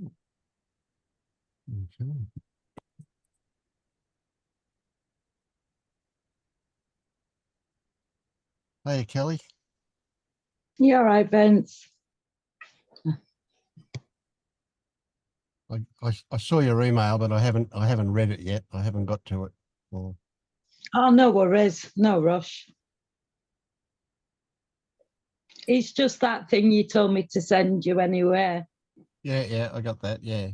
Okay. Hey, Kelly. You all right, Vince? I saw your email, but I haven't read it yet. I haven't got to it. Well, Oh, no worries. No rush. It's just that thing you told me to send you anyway. yeah, I got that. Yeah.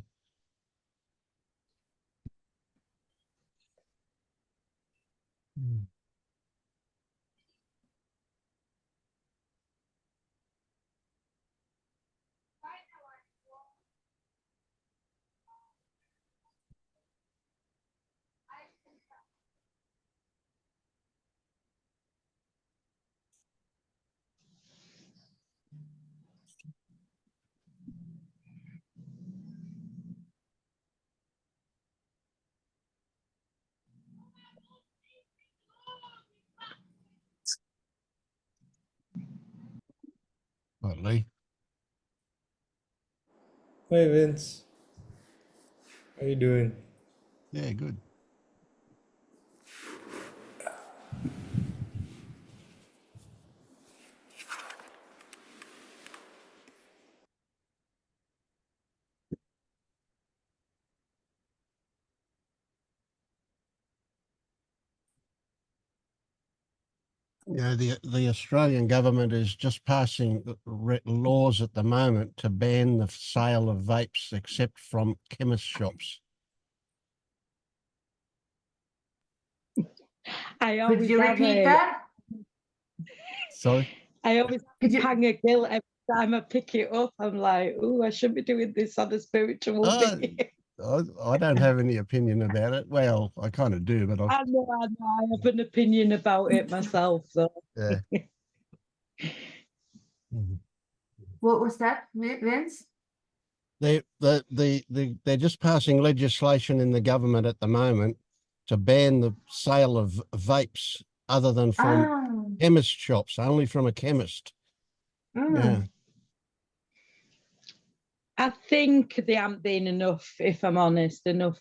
Right, Lee. Hi Vince, how you doing? Yeah, good. You know, the Australian government is just passing laws at the moment to ban the sale of vapes except from chemist shops. I Could always you have repeat that? Sorry? I always Could you? hang a guilt every time I pick it up. I'm like, oh, I should be doing this on a spiritual day. I don't have any opinion about it. Well, I kind of do, but I know, I have an opinion about it myself. So. yeah. Mhm. What was that, Vince? They're just passing legislation in the government at the moment to ban the sale of vapes other than from Ah, chemist shops, only from a chemist. Yeah. I think they haven't been enough, if I'm honest, enough.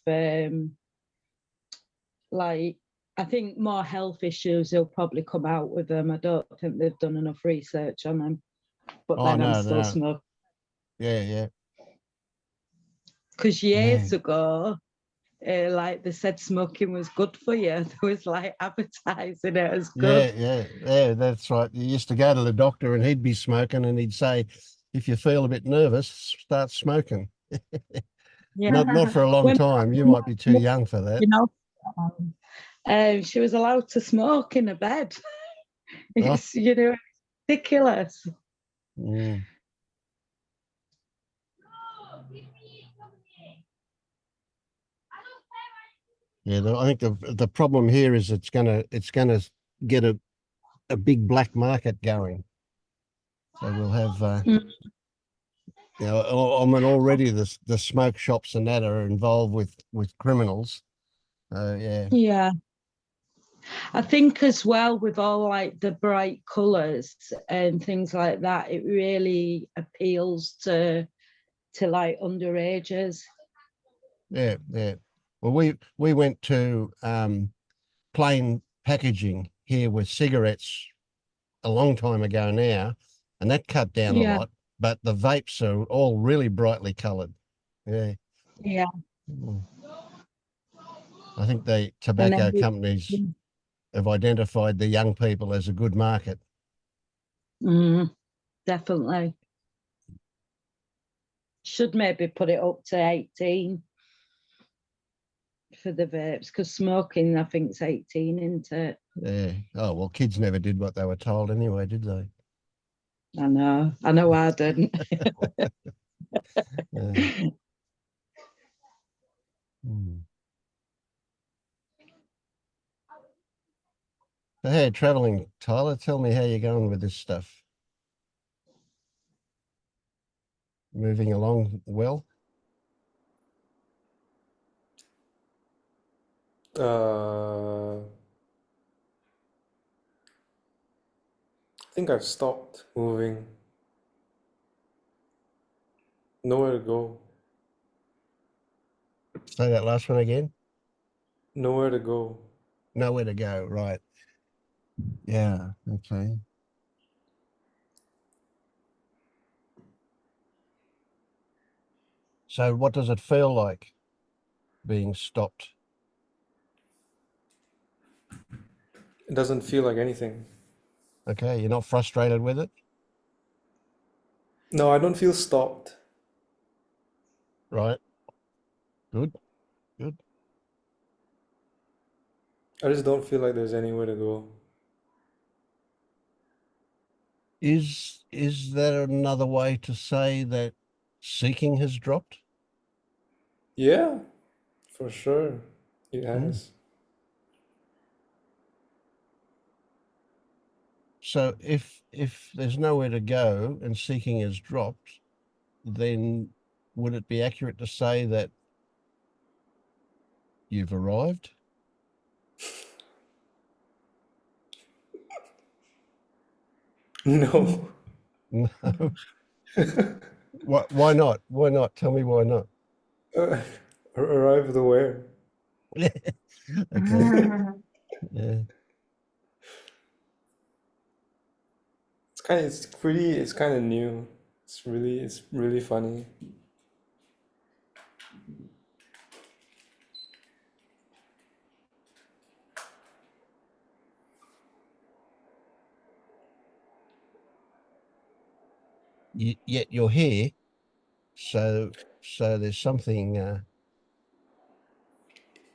Like, I think more health issues will probably come out with them. I don't think they've done enough research on them. But Oh, then I'm no, still no. smoking. Yeah. Because years ago, like they said smoking was good for you. There was like advertising it as good. Yeah, that's right. You used to go to the doctor and he'd be smoking and he'd say, if you feel a bit nervous, start smoking. Yeah. Not for a long When time. You might be too young for that. you know, she was allowed to smoke in a bed. It's, ridiculous. Mm. Yeah, I think the problem here is it's gonna get a big black market going. So we'll have I mean already the smoke shops and that are involved with criminals. Yeah. Yeah. I think as well with all like the bright colours and things like that, it really appeals to like underages. Yeah. Well, we went to plain packaging here with cigarettes a long time ago now, and that cut down a Yeah. lot. But the vapes are all really brightly coloured. Yeah. Yeah. I think the And tobacco companies have identified the young people as a good market. Definitely. Should maybe put it up to 18 for the vapes, because smoking, I think, is 18, isn't it? Yeah. Oh, well, kids never did what they were told anyway, did they? I know I didn't. Yeah. So, hey, traveling, Tyler, tell me how you're going with this stuff. Moving along well? I think I've stopped moving. Nowhere to go. Say that last one again. Nowhere to go. Nowhere to go, right. Yeah, okay. So what does it feel like being stopped? It doesn't feel like anything. Okay, you're not frustrated with it, No, I don't feel stopped. right? Good, good. I just don't feel like there's anywhere to go. Is there another way to say that seeking has dropped? Yeah, for sure. It Hmm. has. So if there's nowhere to go and seeking has dropped, then would it be accurate to say that you've arrived? No. No. Why not? Why not? Tell me why not. Arrive the where? Okay. Yeah. It's kind of new. It's really funny. Yet you're here, so there's something.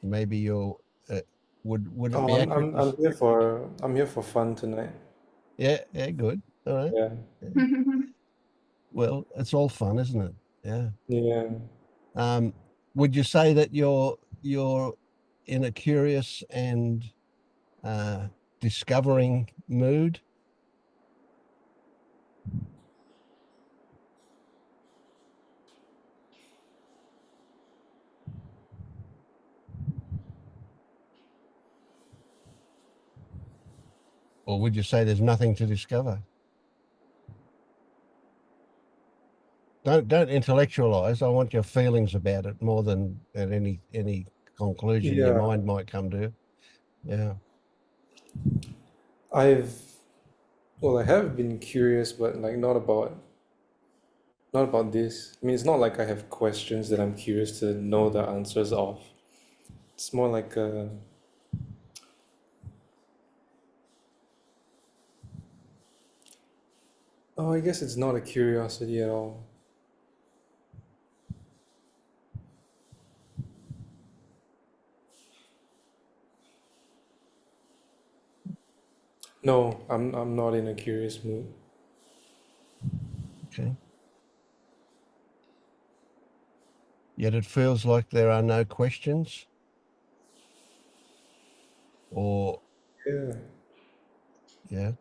Maybe you're. Uh, would it Oh, be accurate? I'm here for fun tonight. Yeah, yeah, good. All right. Yeah. Yeah. Well, it's all fun, isn't it? Yeah. Yeah. Um, would you say that you're in a curious and discovering mood? Or would you say there's nothing to discover? Don't intellectualize. I want your feelings about it more than any conclusion your Yeah. mind might come to. Yeah. I've I have been curious, but like not about this. I mean, it's not like I have questions that I'm curious to know the answers of. It's more like oh, I guess it's not a curiosity at all. No, I'm not in a curious mood. Okay. Yet it feels like there are no questions, or Yeah. yeah.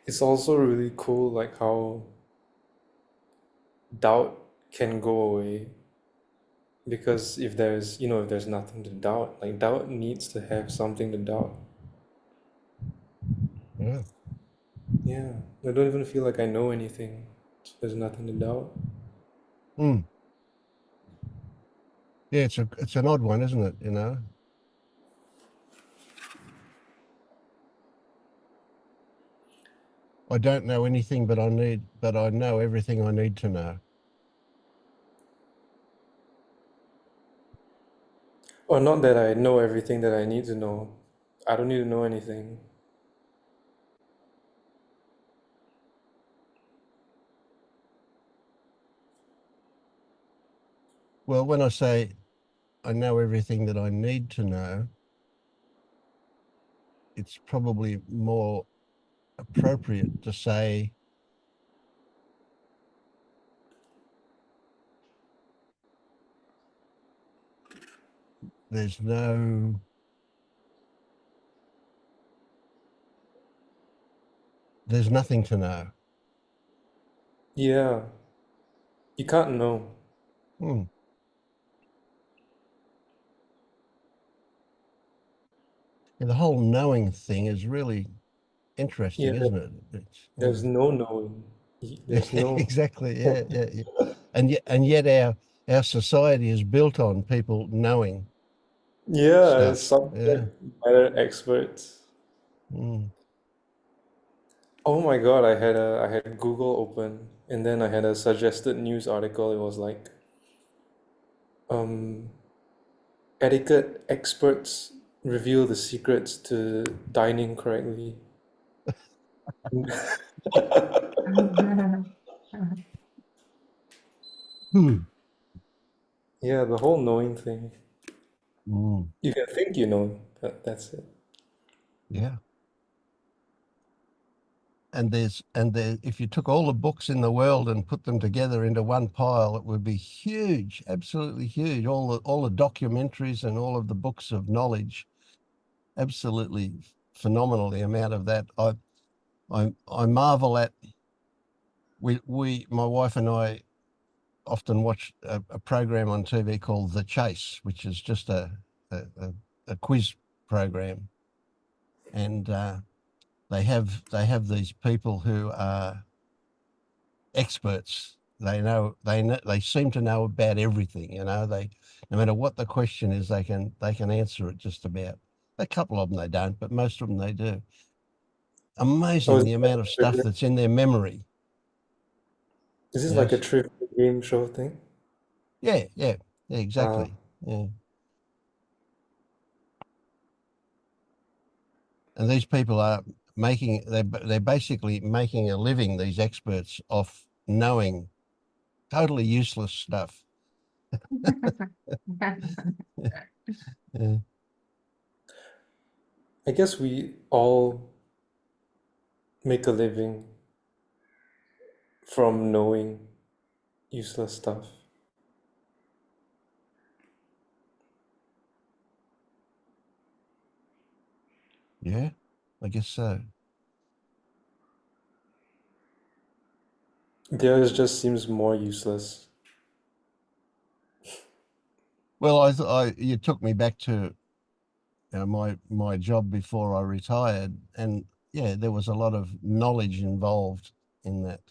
It's also really cool like how doubt can go away because if there's nothing to doubt, like doubt needs to have something to doubt. Yeah. Yeah, I don't even feel like I know anything. So there's nothing to doubt. Mm. Yeah, it's an odd one, isn't it? You know, I don't know anything, but I know everything I need to know. Or not that I know everything that I need to know. I don't need to know anything. Well, when I say I know everything that I need to know, it's probably more appropriate to say there's there's nothing to know. Yeah. You can't know. Hmm. And the whole knowing thing is really interesting, Yeah, isn't it? there's no knowing. There's no. Exactly. Yeah, yeah, yeah. And yet our society is built on people knowing Yeah, stuff. Yeah. subject matter experts. Mm. Oh my God, I had Google open and then I had a suggested news article. It was like um etiquette experts reveal the secrets to dining correctly. Hmm. Yeah, the whole knowing thing. Mm. You can think you know, but that's it. Yeah. And there, if you took all the books in the world and put them together into one pile, it would be huge, absolutely huge. All the documentaries and all of the books of knowledge, absolutely phenomenal. The amount of that. I marvel at. My wife and I often watch a program on TV called The Chase, which is just a, a quiz program, and they have these people who are experts. They seem to know about everything. They, no matter what the question is, they can answer it just about. A couple of them they don't, but most of them they do. Oh, Amazing the amount of stuff that's in their memory. is this like a Yes. trivia game show thing? Yeah, yeah, yeah, Wow. exactly. Yeah. And these people are they're basically making a living, these experts, off knowing totally useless stuff. Yeah. I guess we all make a living from knowing useless stuff. Yeah, I guess so. Theirs just seems more useless. Well, you took me back to my job before I retired, and yeah, there was a lot of knowledge involved in that.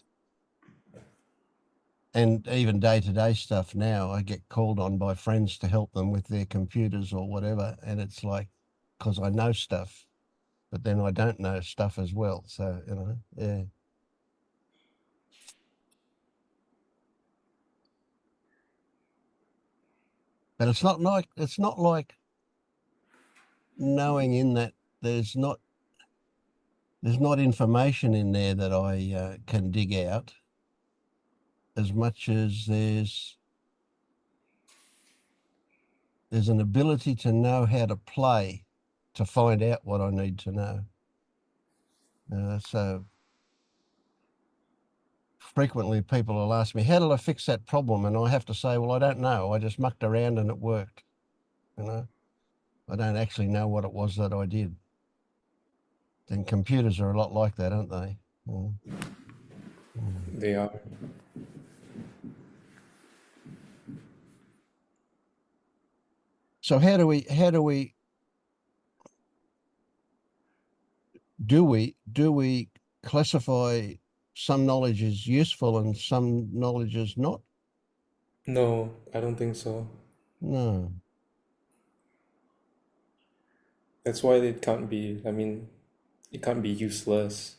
And even day-to-day stuff now, I get called on by friends to help them with their computers or whatever, and it's like, because I know stuff, but then I don't know stuff as well. So, yeah. But it's not like knowing in that there's not information in there that I can dig out as much as there's an ability to know how to play to find out what I need to know. So frequently people will ask me, how did I fix that problem? And I have to say, well, I don't know. I just mucked around and it worked. I don't actually know what it was that I did. And computers are a lot like that, aren't they? Mm. Mm. They are. So how do we do we classify some knowledge as useful and some knowledge as not? No, I don't think so. No. That's why it can't be, I mean, it can't be useless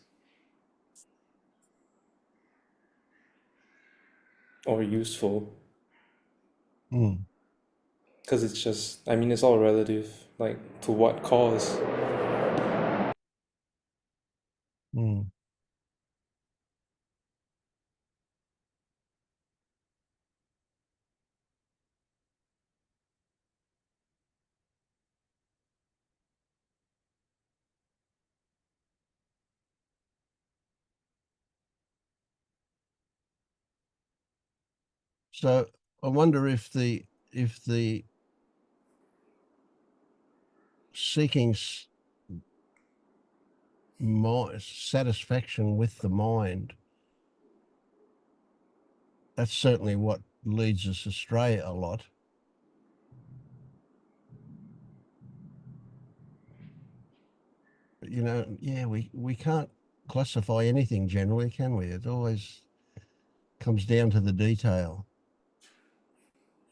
or useful Mm. because it's just, I mean, it's all relative. Like, to what cause? Mm. So I wonder if the seeking satisfaction with the mind, that's certainly what leads us astray a lot. But, you know, yeah, we can't classify anything generally, can we? It always comes down to the detail.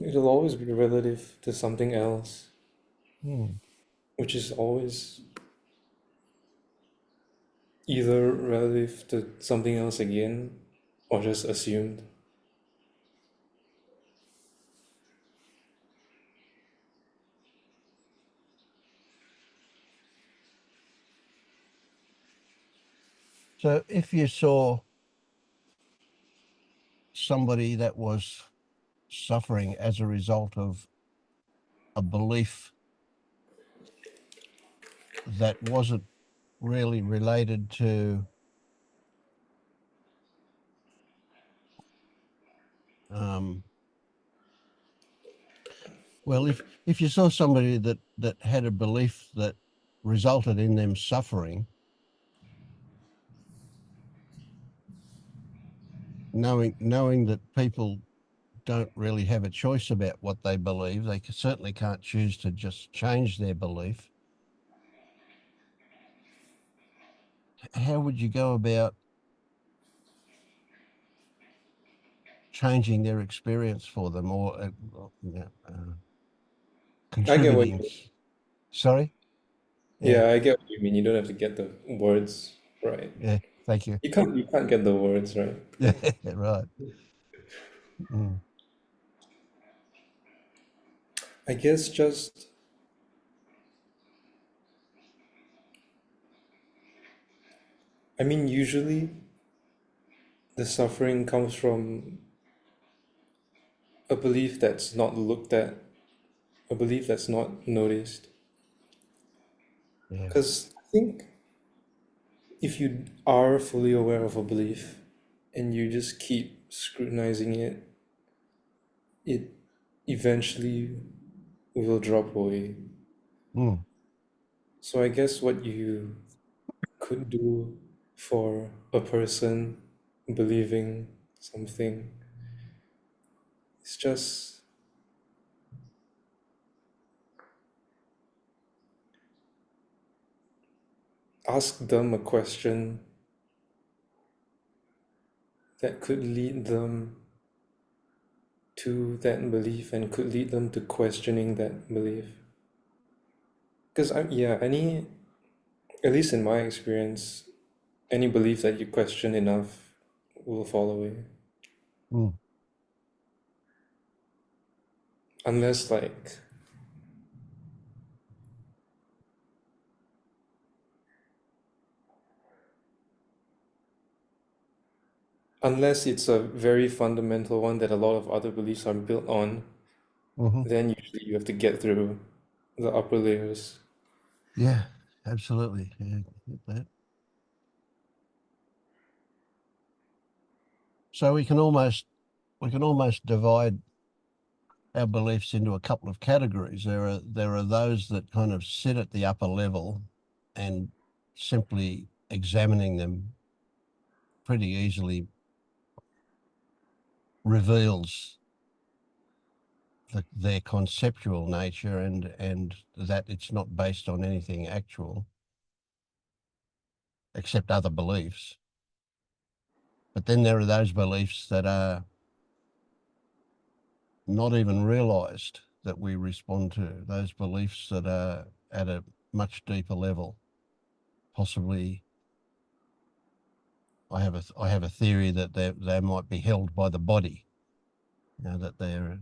It'll always be relative to something else, Hmm. which is always either relative to something else again or just assumed. So if you saw somebody that was suffering as a result of a belief that wasn't really related to well, if you saw somebody that had a belief that resulted in them suffering, knowing that people don't really have a choice about what they believe, they certainly can't choose to just change their belief. How would you go about changing their experience for them, or I get what you contributing? mean. Sorry? Yeah, I get what you mean. You don't have to get the words right. Yeah, thank you. You can't get the words right. Yeah, right. Mm. I guess just I mean usually the suffering comes from a belief that's not looked at, a belief that's not noticed. Yeah. Because I think if you are fully aware of a belief and you just keep scrutinizing it, it eventually will drop away. Mm. So I guess what you could do for a person believing something is just ask them a question that could lead them to that belief and could lead them to questioning that belief. Because at least in my experience, any belief that you question enough will fall away. Mm. Unless like unless it's a very fundamental one that a lot of other beliefs are built on, Hmm. then usually you have to get through the upper layers. Yeah, absolutely. Yeah, I get that. So we can almost divide our beliefs into a couple of categories. There are those that kind of sit at the upper level, and simply examining them pretty easily reveals their conceptual nature, and that it's not based on anything actual except other beliefs. But then there are those beliefs that are not even realized that we respond to, those beliefs that are at a much deeper level. Possibly, I have a theory that they might be held by the body, that they're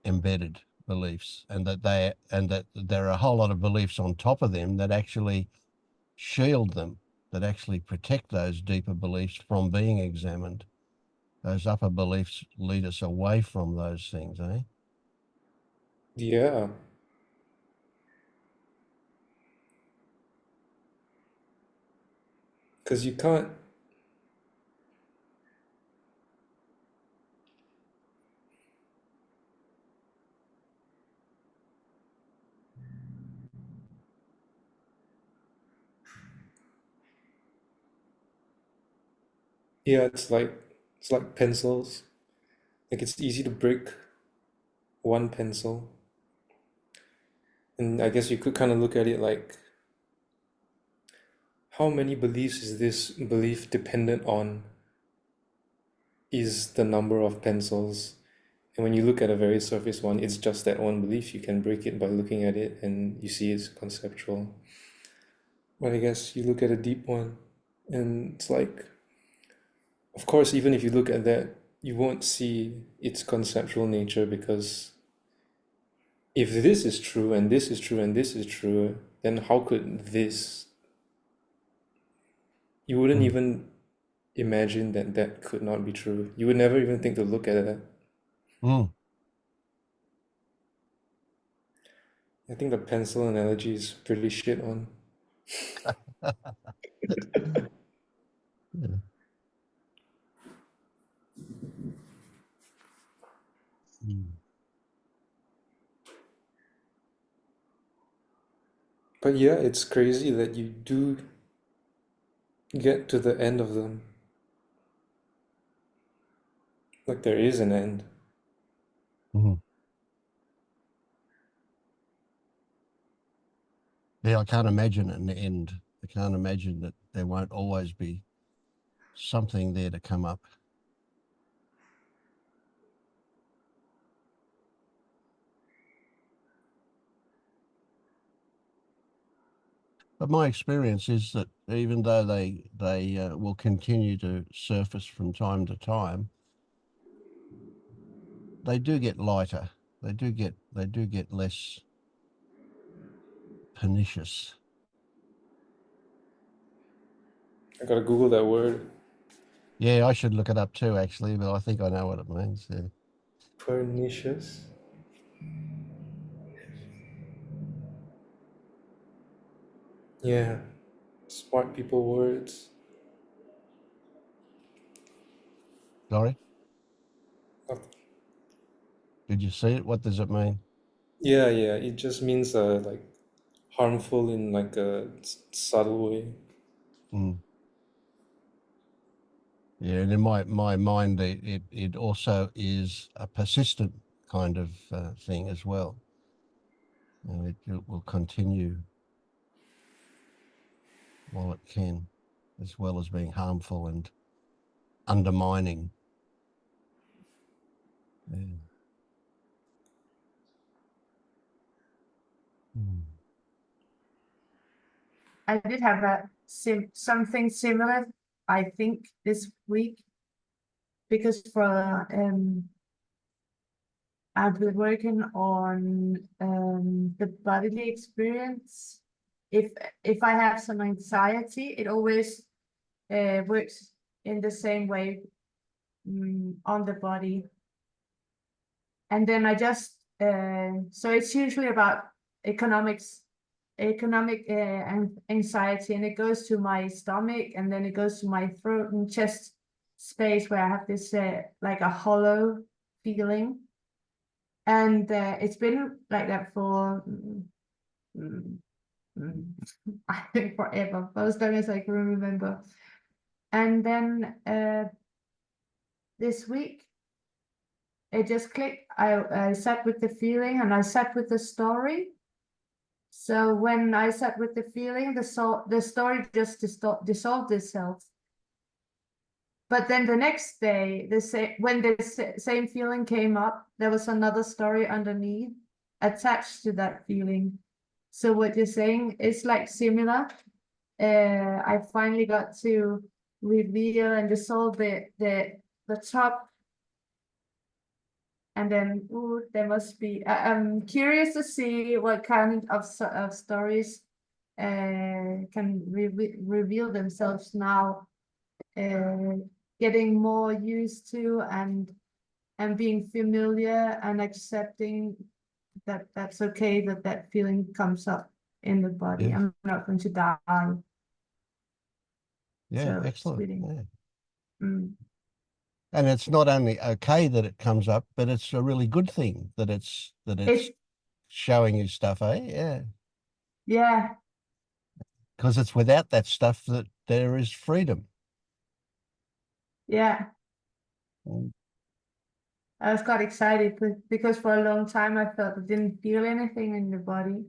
embedded beliefs, and that there are a whole lot of beliefs on top of them that actually shield them, that actually protect those deeper beliefs from being examined. Those upper beliefs lead us away from those things, eh? Yeah. Because you can't Yeah, it's like pencils. Like it's easy to break one pencil. And I guess you could kind of look at it like, how many beliefs is this belief dependent on is the number of pencils. And when you look at a very surface one, it's just that one belief. You can break it by looking at it and you see it's conceptual. But I guess you look at a deep one and it's like, of course, even if you look at that, you won't see its conceptual nature, because if this is true and this is true and this is true, then how could this? You wouldn't even imagine that that could not be true. You would never even think to look at it. Mm. I think the pencil analogy is pretty shit on. Yeah. Mm. But yeah, it's crazy that you do get to the end of them. Like there is an end. Mhm. Yeah, I can't imagine an end. I can't imagine that there won't always be something there to come up. But my experience is that even though they will continue to surface from time to time, they do get lighter. They do get less pernicious. I gotta Google that word. Yeah, I should look it up too, actually, but I think I know what it means. Yeah. Pernicious. Yeah. Smart people words. Sorry, Oh, did you see it? What does it mean? yeah, yeah. It just means like harmful in like a subtle way. Mm. Yeah, and in my mind, it also is a persistent kind of thing as well. You know, it will continue while it can, as well as being harmful and undermining. Yeah. Mm. I did have something similar, I think, this week, because I've been working on the bodily experience. If I have some anxiety, it always works in the same way on the body. And then I just so it's usually about economic anxiety, and it goes to my stomach, and then it goes to my throat and chest space, where I have this like a hollow feeling. And it's been like that for mm, I think forever, for as long as I can remember. And then this week it just clicked. I sat with the feeling and I sat with the story. So when I sat with the feeling, the story just dissolved itself. But then the next day, when the same feeling came up, there was another story underneath attached to that feeling. So what you're saying is like similar. I finally got to reveal and dissolve the top, and then there must be. I'm curious to see what kind of stories can reveal themselves now. Getting more used to and being familiar and accepting that that's okay, that feeling comes up in the body. Yeah, I'm not going to die. yeah, So it's excellent. really, Yeah. mm, And it's not only okay that it comes up, but it's a really good thing that it's it's showing you stuff, eh? Yeah. yeah, Because it's without that stuff that there is freedom. Yeah, Mm. I was quite excited because for a long time I felt I didn't feel anything in the body.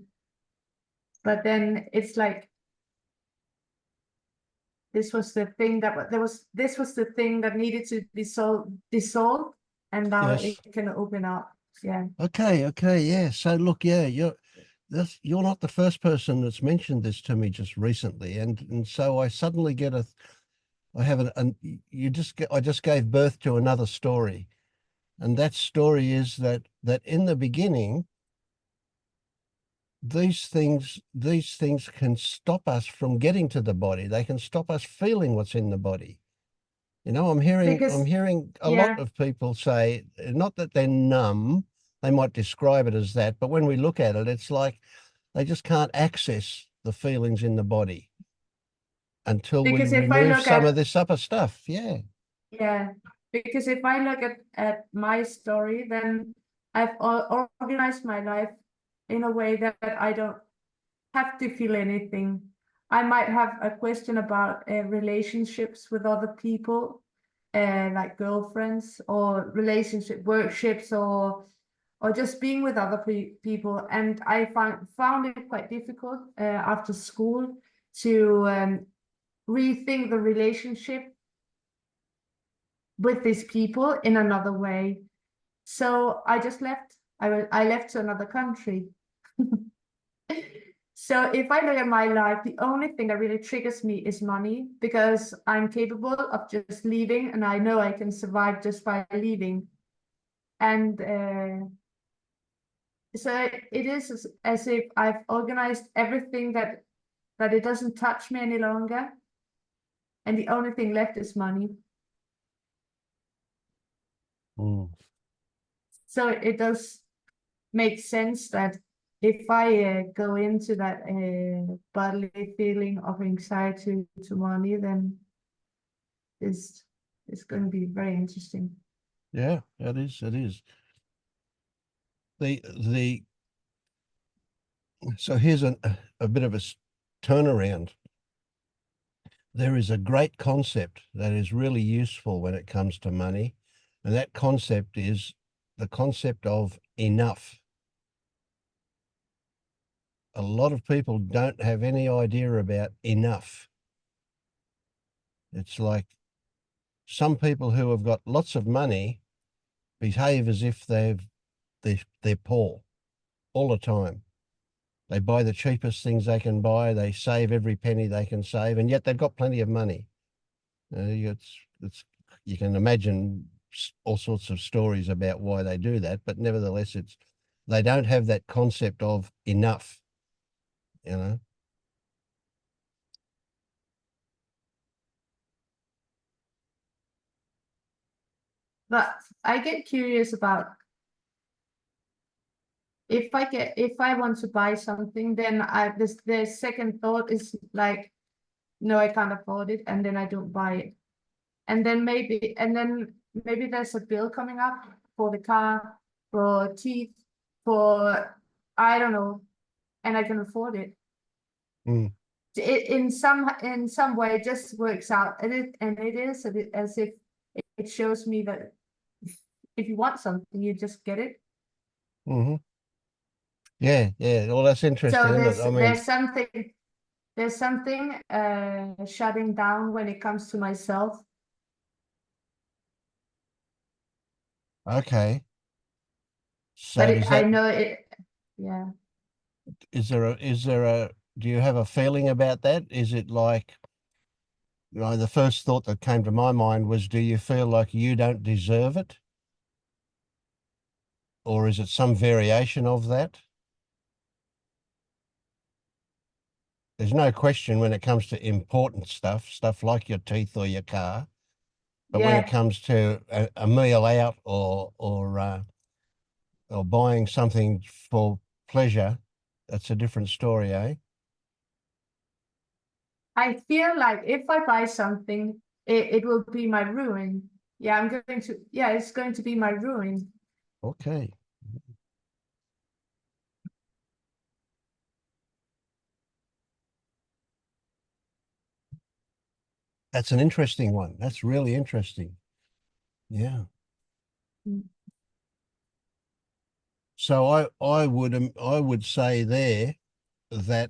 But then it's like this was the thing that this was the thing that needed to be dissolved, and now Yes. it can open up. Yeah. Okay. Okay. Yeah. So look, yeah, you're not the first person that's mentioned this to me just recently, and so I suddenly get I have I just gave birth to another story, and that story is that in the beginning, these things can stop us from getting to the body. They can stop us feeling what's in the body. You know, I'm hearing Because a yeah, lot of people say, not that they're numb, they might describe it as that, but when we look at it, it's like they just can't access the feelings in the body until we because if I remove look some of at this upper stuff. Yeah. yeah, because if I look at my story, then I've organized my life in a way that I don't have to feel anything. I might have a question about relationships with other people, like girlfriends or relationship workshops or just being with other people. And I found it quite difficult after school to rethink the relationship with these people in another way. So I just left. I left to another country. So if I look at my life, the only thing that really triggers me is money, because I'm capable of just leaving and I know I can survive just by leaving. And so it is as if I've organized everything that it doesn't touch me any longer. And the only thing left is money. Mm. So it does make sense that if I go into that bodily feeling of anxiety to money, then it's going to be very interesting. Yeah, it is. It is. The So here's a bit of a turnaround. There is a great concept that is really useful when it comes to money, and that concept is the concept of enough. A lot of people don't have any idea about enough. It's like some people who have got lots of money behave as if they're poor all the time. They buy the cheapest things they can buy. They save every penny they can save, and yet they've got plenty of money. It's you can imagine all sorts of stories about why they do that, but nevertheless, they don't have that concept of enough. You know. But I get curious about if I want to buy something, then the second thought is like, no, I can't afford it, and then I don't buy it. And then maybe there's a bill coming up for the car, for teeth, for I don't know, and I can afford it. Mm. In some way it just works out, and it is as if it shows me that if you want something, you just get it. Mm-hmm. Yeah, yeah. Well, that's interesting, So isn't it? I mean, there's something shutting down when it comes to myself. okay. So But does I that, know it, yeah. is there a, do you have a feeling about that? Is it like, the first thought that came to my mind was, do you feel like you don't deserve it? Or is it some variation of that? There's no question when it comes to important stuff like your teeth or your car. But when it Yeah, comes to a meal out or buying something for pleasure, that's a different story, eh? I feel like if I buy something, it will be my ruin. Yeah, it's going to be my ruin. Okay. That's an interesting one. That's really interesting. Yeah. Mm. So I would say there that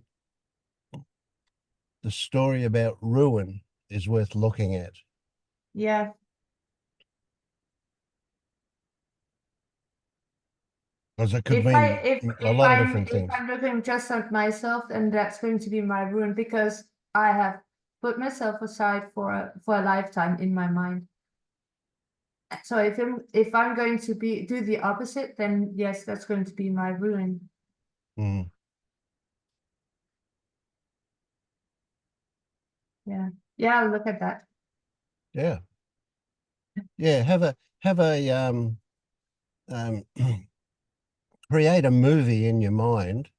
the story about ruin is worth looking at. Yeah. Because it could If mean a lot of different if things. I'm looking just at myself, then that's going to be my ruin, because I have put myself aside for a lifetime in my mind. So if I'm going to do the opposite, then yes, that's going to be my ruin. Mm. Yeah. Yeah, I'll look at that. Yeah. Yeah. Have a create a movie in your mind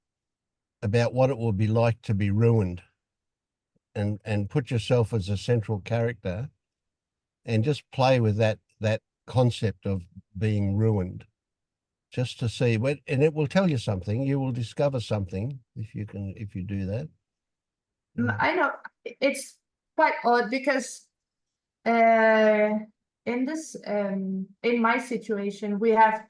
about what it will be like to be ruined, and put yourself as a central character, and just play with that concept of being ruined, just to see what, and it will tell you something. You will discover something if you do that. Yeah. I know it's quite odd, because in this in my situation, we have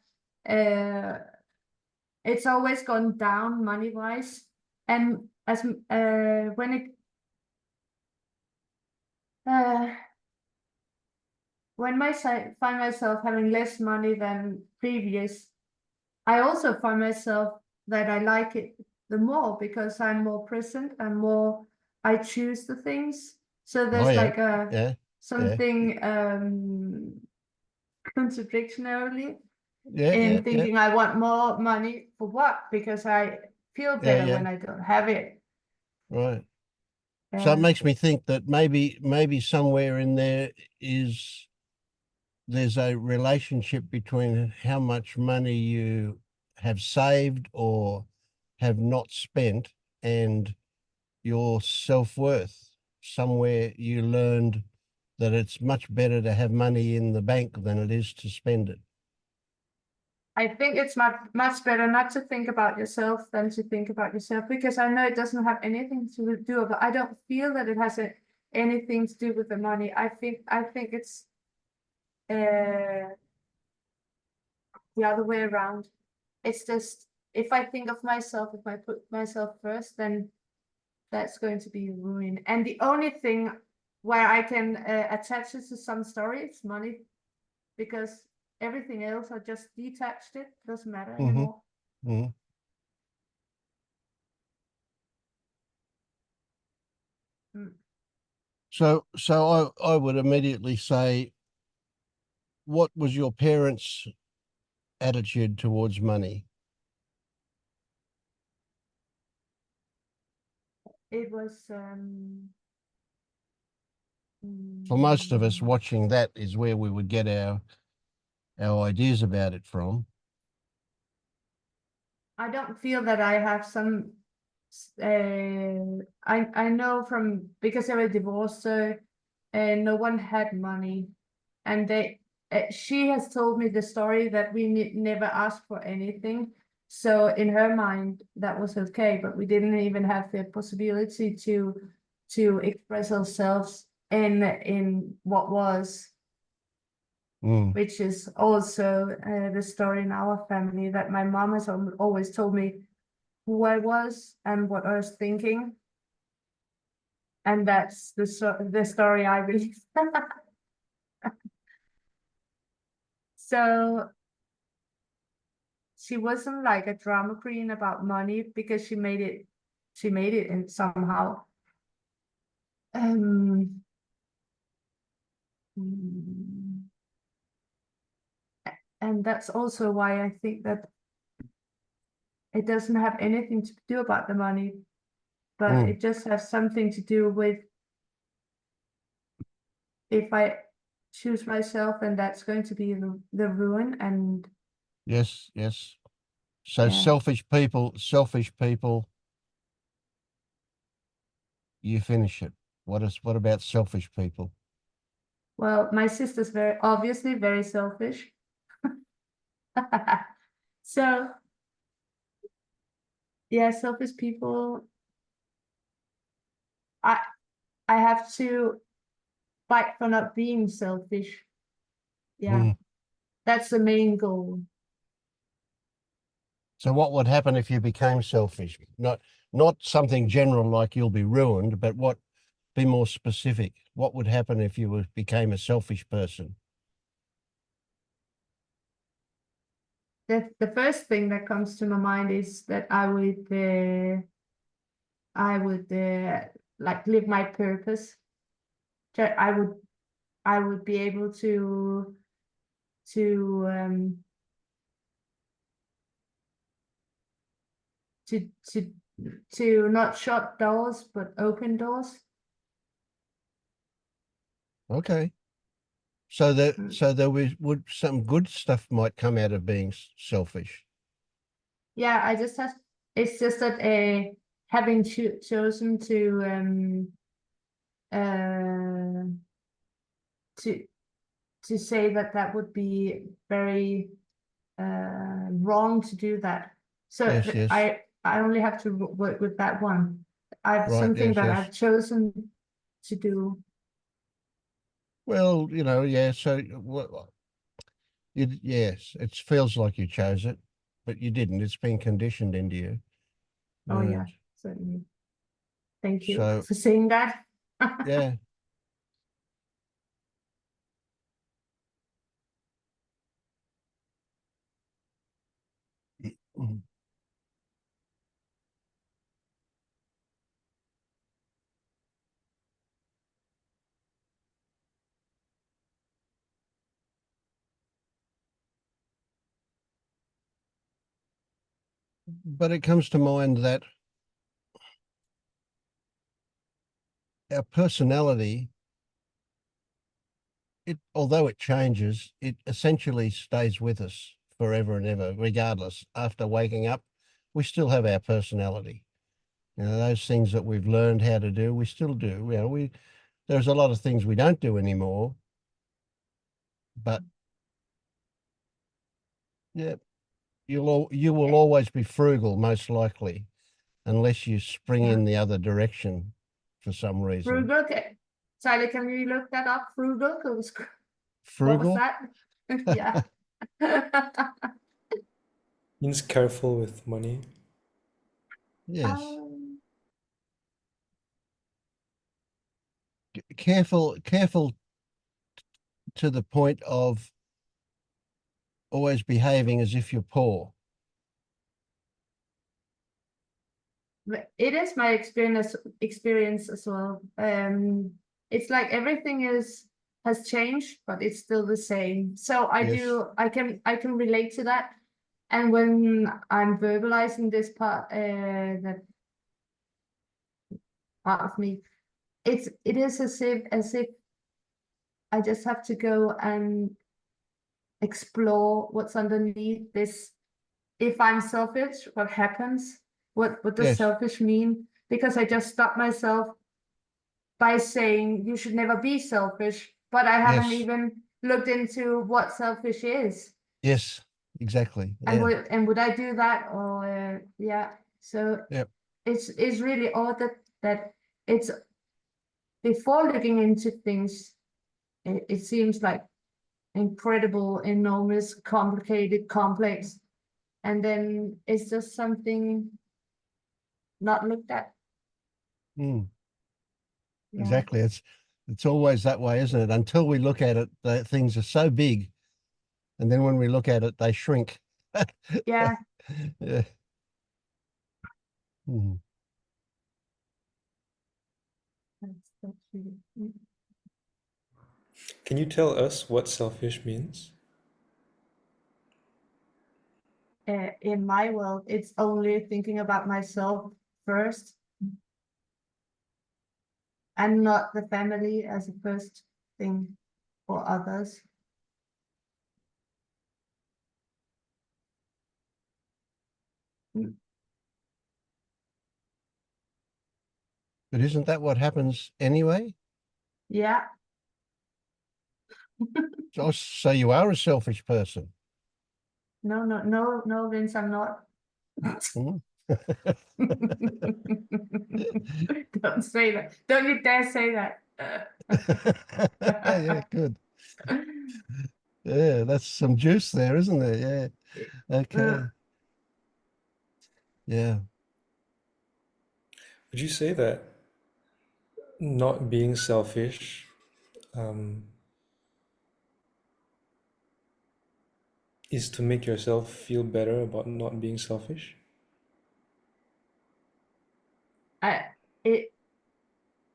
it's always gone down money wise, and as when it when I find myself having less money than previous, I also find myself that I like it the more, because I'm more present and more I choose the things. So Oh there's yeah. like a Yeah. something contradictionally Yeah. in Yeah. thinking I want more money for what? Because I feel Yeah. better Yeah. when I don't have it. Right. So it makes me think that maybe somewhere in there's a relationship between how much money you have saved or have not spent and your self-worth. Somewhere you learned that it's much better to have money in the bank than it is to spend it. I think it's much better not to think about yourself than to think about yourself, because I know it doesn't have anything to do with it. I don't feel that it has anything to do with the money. I think it's the other way around. It's just, if I think of myself, if I put myself first, then that's going to be ruined. And the only thing where I can attach it to some story, it's money, because everything else I just detached it, doesn't matter anymore. Mm-hmm. Mm. So I would immediately say, what was your parents' attitude towards money? It was For most of us, mm, watching that is where we would get our ideas about it from. I don't feel that I have some I know from, because they were divorced, so no one had money, and they she has told me the story that we never asked for anything, so in her mind that was okay, but we didn't even have the possibility to express ourselves in what was, Mm. which is also the story in our family, that my mom has always told me who I was and what I was thinking. And that's the story I believe. So she wasn't like a drama queen about money, because she made it in somehow. Um, and that's also why I think that it doesn't have anything to do about the money, but it just has something to do with, if I choose myself, and that's going to be the ruin. And Yes, yes. So yeah, selfish people, you finish it. What about selfish people? well, my sister's very obviously very selfish. So yeah, selfish people, I have to fight for not being selfish. Yeah, Mm. that's the main goal. So what would happen if you became selfish? Not something general like you'll be ruined, but be more specific. What would happen if you became a selfish person? The first thing that comes to my mind is that I would like live my purpose. I would be able to to to to not shut doors but open doors. Okay. So that Mm. there would some good stuff might come out of being selfish. Yeah, it's just that having chosen uh to say that that would be very wrong to do that. So Yes, yes. I only have to work with that one. I've Right, something yes, that yes. I've chosen to do. Well, yeah, so yes, it feels like you chose it, but you didn't. It's been conditioned into you. Oh yeah, And certainly. Thank you so, for saying that. yeah. Mm. But it comes to mind that our personality, although it changes, it essentially stays with us forever and ever, regardless. After waking up, we still have our personality. Those things that we've learned how to do, we still do. There's a lot of things we don't do anymore, but yeah, you will always be frugal, most likely, unless you spring Yeah. in the other direction for some reason. Frugal. Tyler, can you look that up? Frugal. What was Frugal? that? Yeah. Means careful with money. Yes. Careful to the point of always behaving as if you're poor. It is my experience as well. It's like everything has changed, but it's still the same. So Yes. I can relate to that. And when I'm verbalizing this part, that part of me, it is as if I just have to go and explore what's underneath this. If I'm selfish, what happens? What does Yes. selfish mean? Because I just stop myself by saying you should never be selfish, but I haven't Yes. even looked into what selfish is. Yes. Exactly. And Yeah. would I do that? Or yeah. So Yep. it's really odd that it's before looking into things, it seems like incredible, enormous, complicated, complex, and then it's just something not looked at. Mm. Yeah. Exactly. It's always that way, isn't it? Until we look at it, the things are so big, and then when we look at it, they shrink. Yeah. Yeah. Mm. That's really, Can you tell us what selfish means? in my world, it's only thinking about myself first and not the family as a first thing for others. Mm. But isn't that what happens anyway? Yeah. So you are a selfish person. No, Vince, I'm not. Mm. Don't say that. Don't you dare say that. Yeah, good. Yeah, that's some juice there, isn't there? Yeah. Okay. Yeah. Would you say that not being selfish is to make yourself feel better about not being selfish? I, it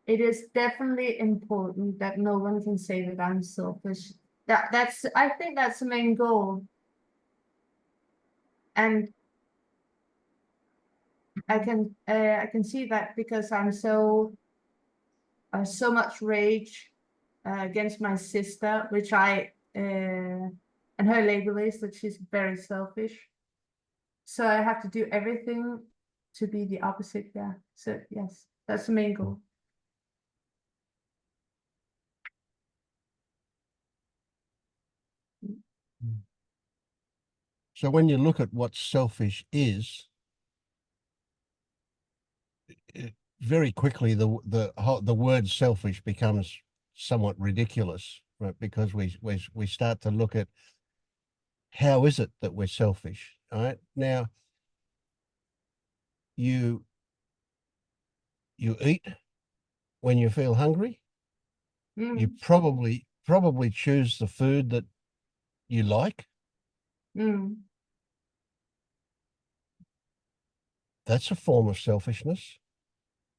it is definitely important that no one can say that I'm selfish. That's I think that's the main goal. And I can see that because I'm so much rage against my sister, which and her label is that she's very selfish. So I have to do everything to be the opposite. Yeah. So yes, that's the main goal. So when you look at what selfish is, very quickly the word selfish becomes somewhat ridiculous, right? Because we start to look at how is it that we're selfish, all right? Now, you eat when you feel hungry. You probably choose the food that you like. That's a form of selfishness.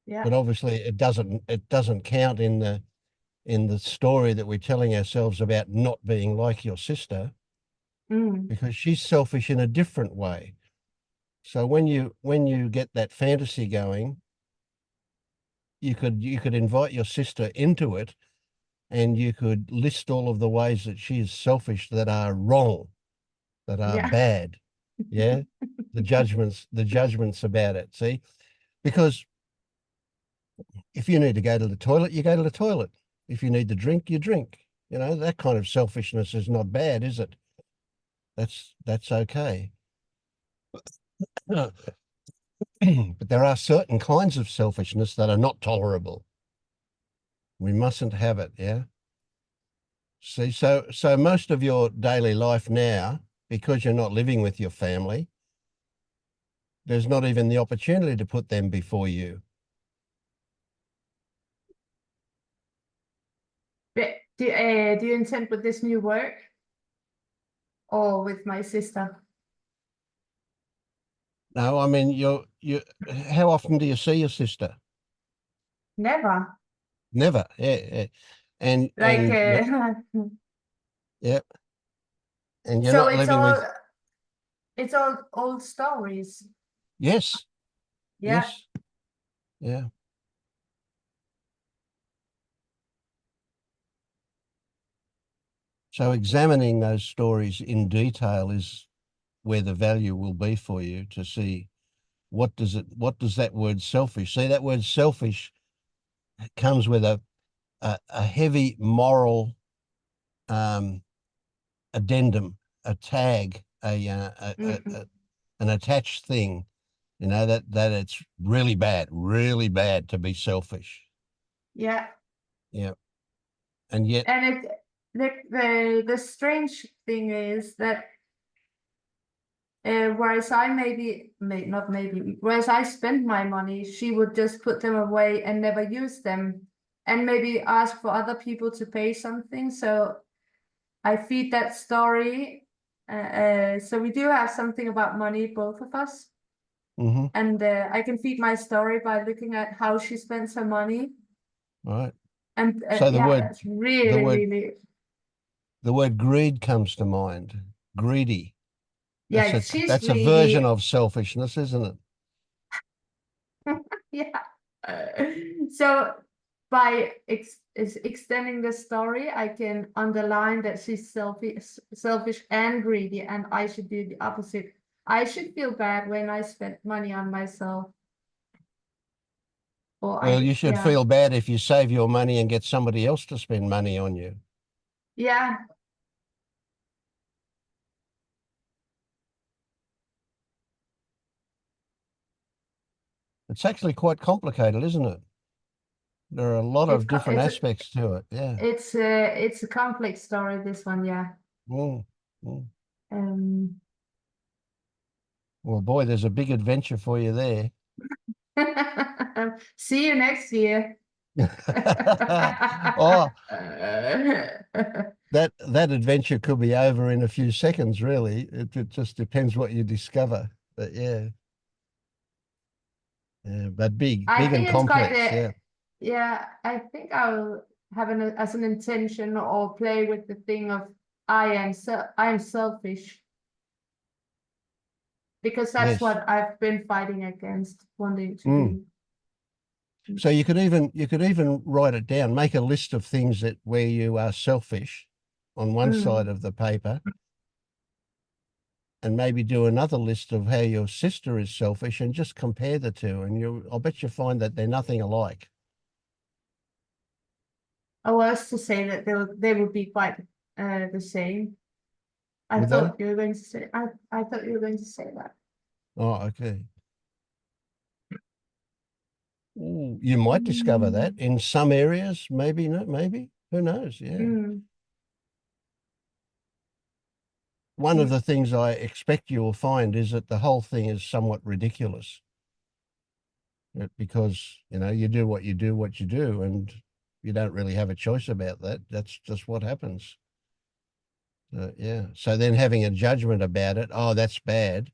Yeah. But obviously it doesn't count in the story that we're telling ourselves about not being like your sister, because she's selfish in a different way. So when you get that fantasy going, you could invite your sister into it, and you could list all of the ways that she is selfish that are wrong, that are bad. Yeah. The judgments about it. See, because if you need to go to the toilet, you go to the toilet. If you need to drink, you drink. You know, that kind of selfishness is not bad, is it? That's okay. But there are certain kinds of selfishness that are not tolerable. We mustn't have it, yeah? See, so most of your daily life now, because you're not living with your family, there's not even the opportunity to put them before you. But do you intend with this new work or with my sister? No, I mean, how often do you see your sister? Never. Never. Yeah. And Like yeah. And you're so not living with. it's all old stories. Yes. Yeah. Yes. Yeah. So examining those stories in detail is where the value will be for you, to see what does that word selfish, see, that word selfish comes with a heavy moral addendum, a tag, an attached thing, you know, that it's really bad to be selfish. Yeah. Yeah. And yet. And the strange thing is that whereas whereas I spend my money, she would just put them away and never use them, and maybe ask for other people to pay something. So I feed that story. So we do have something about money, both of us. And I can feed my story by looking at how she spends her money. Right. And so that's really the word greed comes to mind. Greedy. Yeah, she's that's a version of selfishness, isn't it? Yeah. So by extending the story, I can underline that she's selfish and greedy, and I should do the opposite. I should feel bad when I spend money on myself. Well, you should feel bad if you save your money and get somebody else to spend money on you. Yeah. It's actually quite complicated, isn't it? There are a lot It's of co- different it's aspects to it. Yeah. it's a complex story, this one, yeah. Mm, mm. Um, Well, boy, there's a big adventure for you there. see you next year. Oh, that adventure could be over in a few seconds, really. It just depends what you discover. But yeah. Yeah, but big I and think it's quite complex. Yeah. yeah, I think I'll have as an intention or play with the thing of I am selfish, because that's Yes. what I've been fighting against, wanting to Mm. be. So you could even write it down, make a list of things that where you are selfish on one side of the paper, and maybe do another list of how your sister is selfish, and just compare the two, and I'll bet you find that they're nothing alike. I was to say that they would be quite the same. I Would they? thought you were going to say I thought you were going to say that. Oh, okay. Ooh, you might discover that in some areas, maybe not, maybe. Who knows? Yeah. Mm. One of the things I expect you will find is that the whole thing is somewhat ridiculous. Because, you do what you do, and you don't really have a choice about that. That's just what happens. Yeah. So then having a judgment about it, oh, that's bad.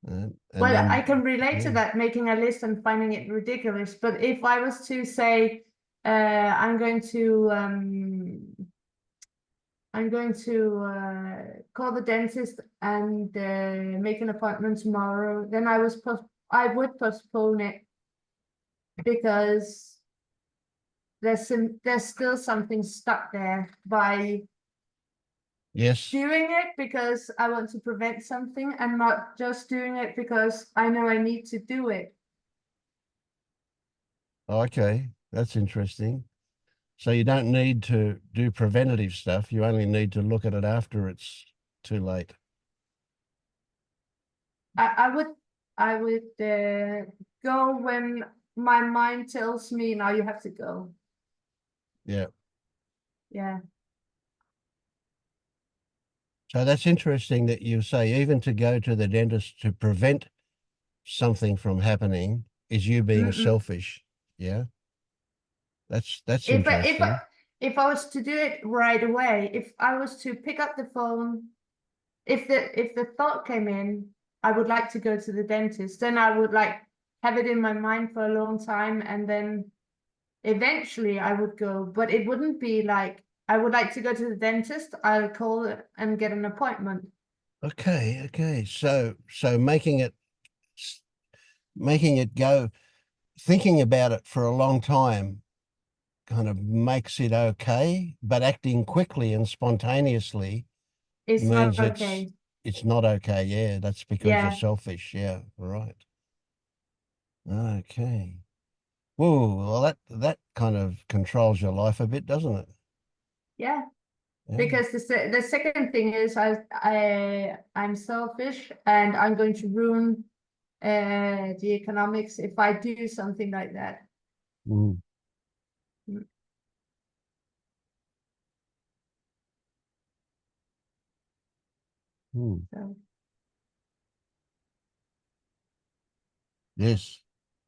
And Well, then, I can relate to yeah. that, making a list and finding it ridiculous. But if I was to say, I'm going to call the dentist and make an appointment tomorrow, then I would postpone it, because there's still something stuck there by Yes. doing it because I want to prevent something, and not just doing it because I know I need to do it. Okay. That's interesting. So you don't need to do preventative stuff. You only need to look at it after it's too late. I would go when my mind tells me now you have to go. Yeah. Yeah. So that's interesting that you say even to go to the dentist to prevent something from happening is you being selfish. Yeah. That's If I, if I, interesting. if I was to do it right away, if I was to pick up the phone, if the thought came in, I would like to go to the dentist, then I would like have it in my mind for a long time, and then eventually I would go. But it wouldn't be like I would like to go to the dentist, I'll call it and get an appointment. Okay. Okay. So making it go, thinking about it for a long time kind of makes it okay, but acting quickly and spontaneously It's not means okay. it's not okay. Yeah, that's because you're Yeah. selfish. Yeah, right. Okay. Whoa, well that kind of controls your life a bit, doesn't it? Yeah. Yeah. Because the second thing is I'm selfish, and I'm going to ruin the economics if I do something like that. Mm. Mm. Mm. So. Yes.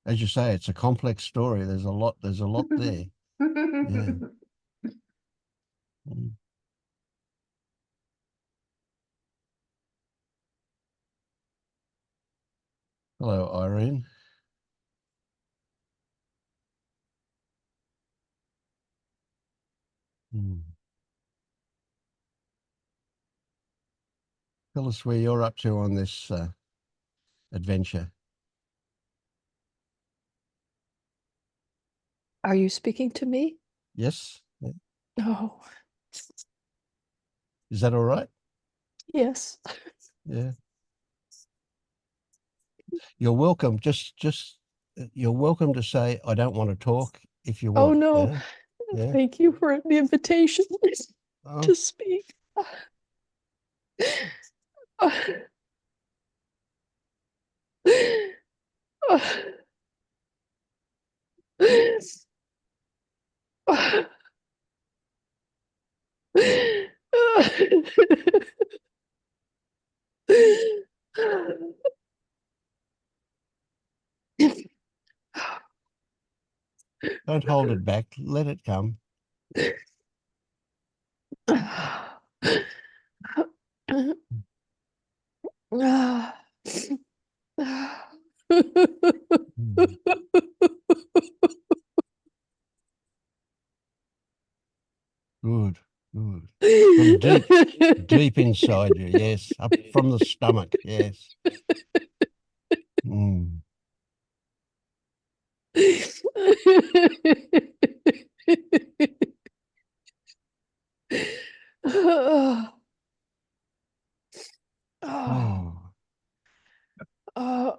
As you say, it's a complex story. There's a lot there. Yeah. Mm. Hello, Irene. Mm. Tell us where you're up to on this adventure. Are you speaking to me? Yes? Yeah. Oh, Is that all right? yes. Yeah. You're welcome. You're welcome to say, I don't want to talk if you Oh, want. no. Yeah. Yeah. Thank you for the invitation Oh, to speak. Don't hold it back. Let it come. Mm. Good, good. From deep inside you, yes. Up from the stomach, yes. Mm. Oh. Oh,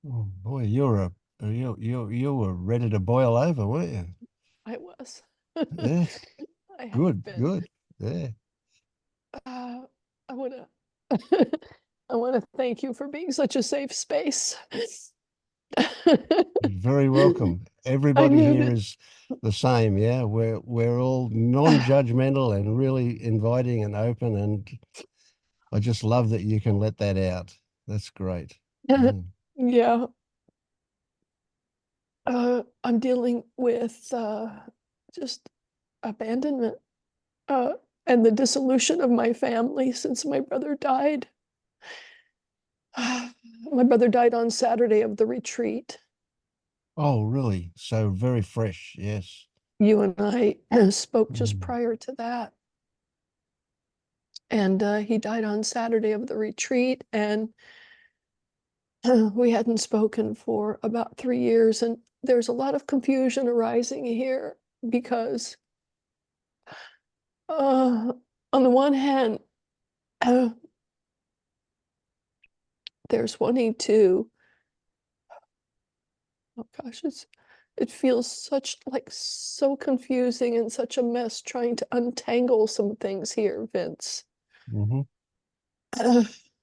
Oh boy, you were ready to boil over, weren't you? I was. Yeah, I have good, been. good. Yeah. I want to I want to thank you for being such a safe space. You're very welcome. I Everybody knew here that. is the same, yeah. We're all non-judgmental and really inviting and open, and I just love that you can let that out. That's great. Yeah. Yeah. I'm dealing with just abandonment and the dissolution of my family since my brother died. My brother died on Saturday of the retreat. Oh, really? So very fresh, yes. You and I spoke just Mm. prior to that. And he died on Saturday of the retreat, and we hadn't spoken for about 3 years. And there's a lot of confusion arising here because on the one hand, there's wanting to, oh gosh, it feels so confusing and such a mess trying to untangle some things here, Vince. Mm-hmm.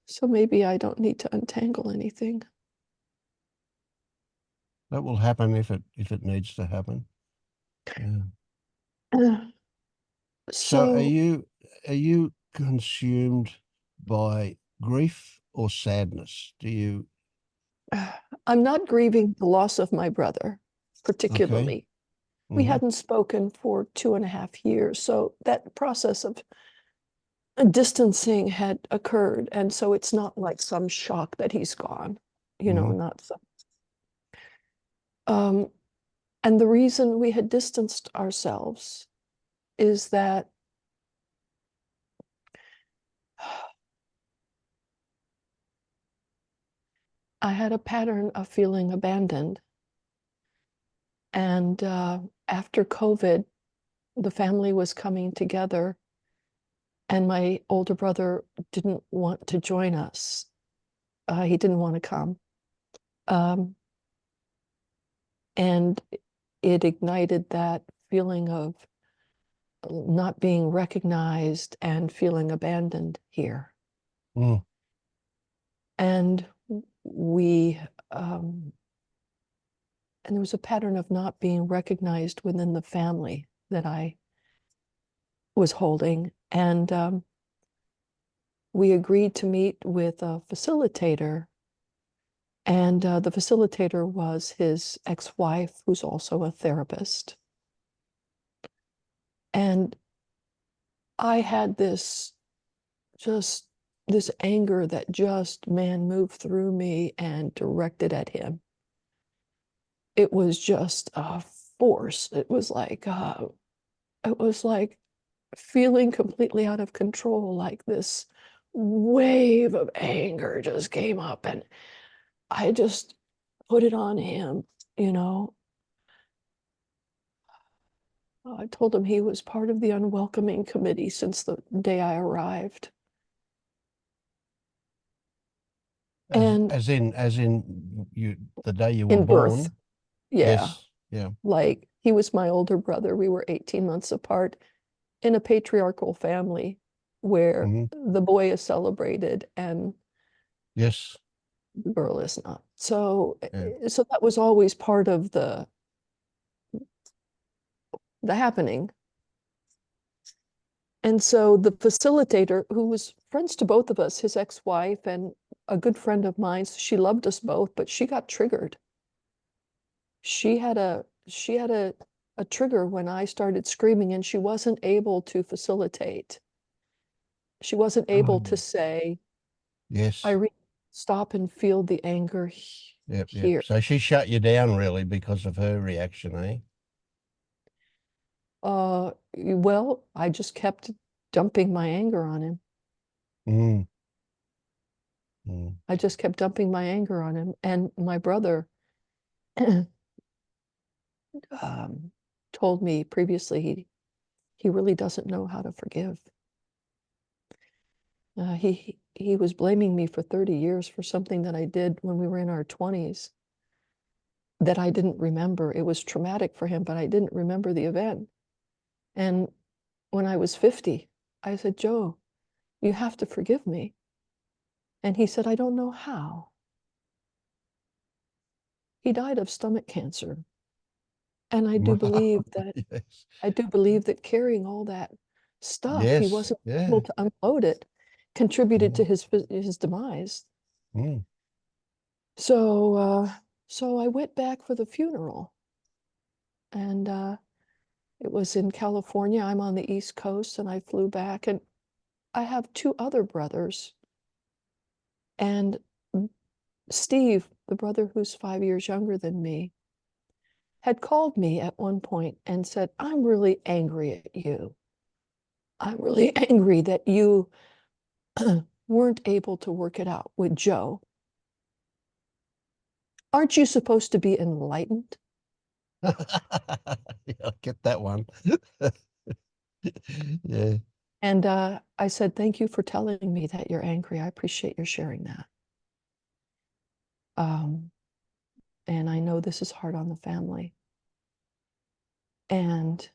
So maybe I don't need to untangle anything. That will happen if it needs to happen. Yeah. So are So you consumed by grief or sadness? Do you? I'm not grieving the loss of my brother, particularly. Okay. We Mm-hmm. hadn't spoken for 2.5 years, so that process of distancing had occurred, and so it's not like some shock that he's gone, Mm-hmm. not so. And the reason we had distanced ourselves is that I had a pattern of feeling abandoned. And after COVID, the family was coming together, and my older brother didn't want to join us. He didn't want to come. And it ignited that feeling of not being recognized and feeling abandoned here. Mm. And we, and there was a pattern of not being recognized within the family that I was holding. And we agreed to meet with a facilitator. And the facilitator was his ex-wife, who's also a therapist. And I had this anger that just, man, moved through me and directed at him. It was just a force. It was like feeling completely out of control, like this wave of anger just came up, and I just put it on him, I told him he was part of the unwelcoming committee since the day I arrived. And As in you the day you were in born. birth, yeah. Yes. Yeah. Like, he was my older brother. We were 18 months apart in a patriarchal family where Mm-hmm. the boy is celebrated and Yes. the girl is not. So, Yeah. so that was always part of the happening. And so the facilitator, who was friends to both of us, his ex-wife and a good friend of mine, she loved us both, but she got triggered. She had a trigger when I started screaming, and she wasn't able to facilitate. She wasn't able to say, Yes. Irene, stop and feel the anger Yep. here. So she shut you down really because of her reaction, eh? Well, I just kept dumping my anger on him. Mm. Mm. I just kept dumping my anger on him. And my brother told me previously he really doesn't know how to forgive. He was blaming me for 30 years for something that I did when we were in our 20s that I didn't remember. It was traumatic for him, but I didn't remember the event. And when I was 50, I said, Joe, you have to forgive me. And he said, I don't know how. He died of stomach cancer. And I do believe that Yes. I do believe that carrying all that stuff, he Yes. wasn't Yeah. able to unload it, contributed to his demise. Mm. So so I went back for the funeral, and it was in California. I'm on the East Coast, and I flew back, and I have two other brothers, and Steve, the brother who's 5 years younger than me, had called me at one point and said, I'm really angry at you. I'm really angry that you weren't able to work it out with Joe. Aren't you supposed to be enlightened? Yeah, I get that one. Yeah. And I said, thank you for telling me that you're angry. I appreciate your sharing that. And I know this is hard on the family. And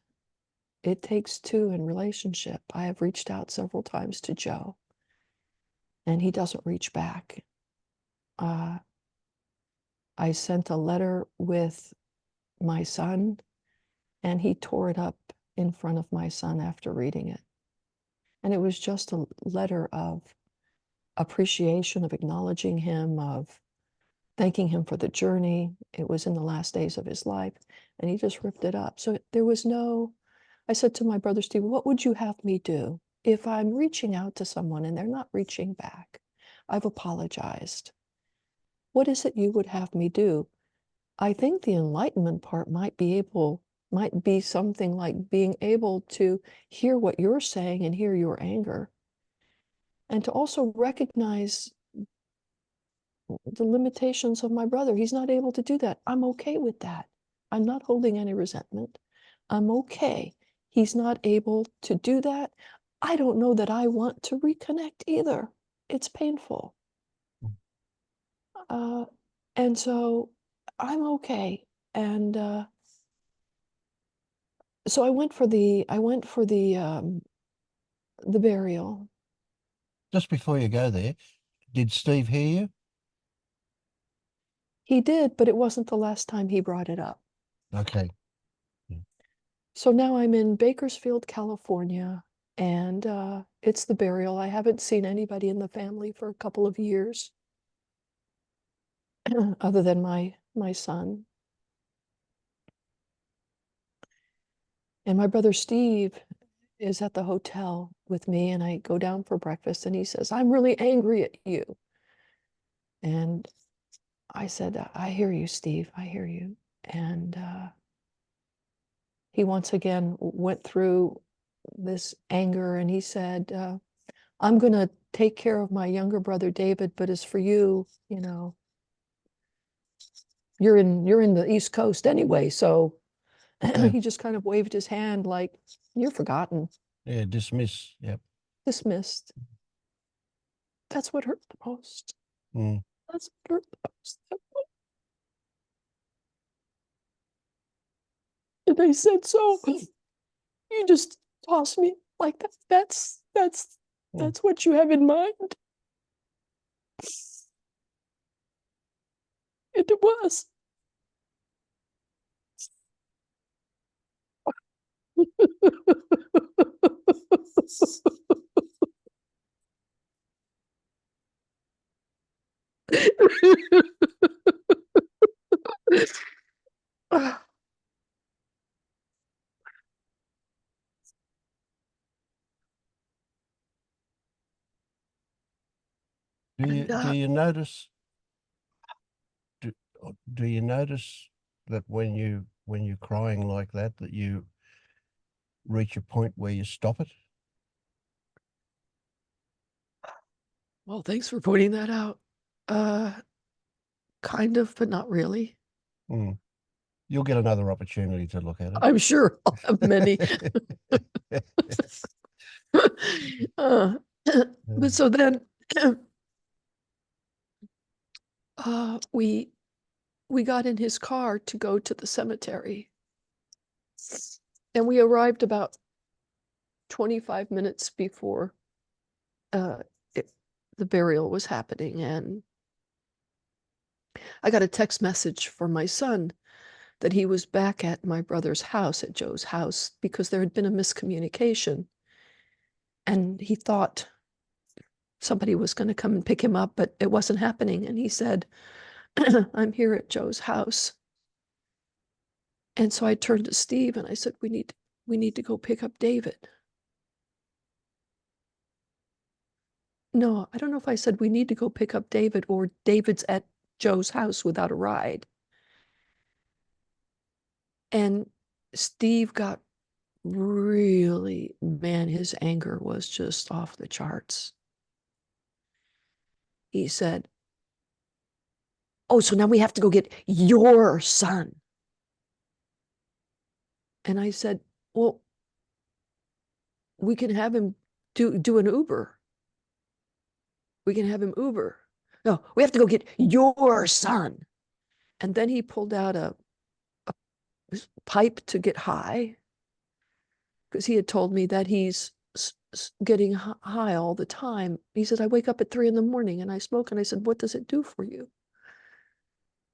it takes two in relationship. I have reached out several times to Joe, and he doesn't reach back. I sent a letter with my son, and he tore it up in front of my son after reading it. And it was just a letter of appreciation, of acknowledging him, of thanking him for the journey. It was in the last days of his life, and he just ripped it up. So there was no, I said to my brother Steve, what would you have me do if I'm reaching out to someone and they're not reaching back? I've apologized. What is it you would have me do? I think the enlightenment part might be something like being able to hear what you're saying and hear your anger, and to also recognize the limitations of my brother. He's not able to do that. I'm okay with that. I'm not holding any resentment. I'm okay. He's not able to do that. I don't know that I want to reconnect either. It's painful. And so I'm okay. And so I went for the burial. Just before you go there, did Steve hear you? He did, but it wasn't the last time he brought it up. Okay. So now I'm in Bakersfield, California, and it's the burial. I haven't seen anybody in the family for a couple of years, other than my son. And my brother Steve is at the hotel with me, and I go down for breakfast, and he says, I'm really angry at you. And I said, I hear you, Steve, I hear you. And he once again went through this anger, and he said, I'm going to take care of my younger brother, David, but as for you, you know, you're in the East Coast anyway. So Yeah. he just kind of waved his hand like, you're forgotten, Yeah, dismiss. Yep. dismissed. That's what hurt the most. Mm. That's what hurt the most. And they said, so you just toss me like that. That's what you have in mind. And it was. Do you And, do you notice do, do you notice that when you're crying like that you reach a point where you stop it? well, thanks for pointing that out. Kind of, but not really. Mm. You'll get another opportunity to look at it. I'm sure I'll have many. But so then we got in his car to go to the cemetery. And we arrived about 25 minutes before the burial was happening. And I got a text message from my son that he was back at my brother's house, at Joe's house, because there had been a miscommunication. And he thought somebody was going to come and pick him up, but it wasn't happening. And he said, I'm here at Joe's house. And so I turned to Steve and I said, we need to go pick up David. No, I don't know if I said we need to go pick up David or David's at Joe's house without a ride. And Steve got really, man, his anger was just off the charts. He said, oh, so now we have to go get your son. And I said, well, we can have him do an Uber. We can have him Uber. No, we have to go get your son. And then he pulled out a pipe to get high, because he had told me that he's getting high all the time. He said, I wake up at 3 a.m. and I smoke. And I said, what does it do for you?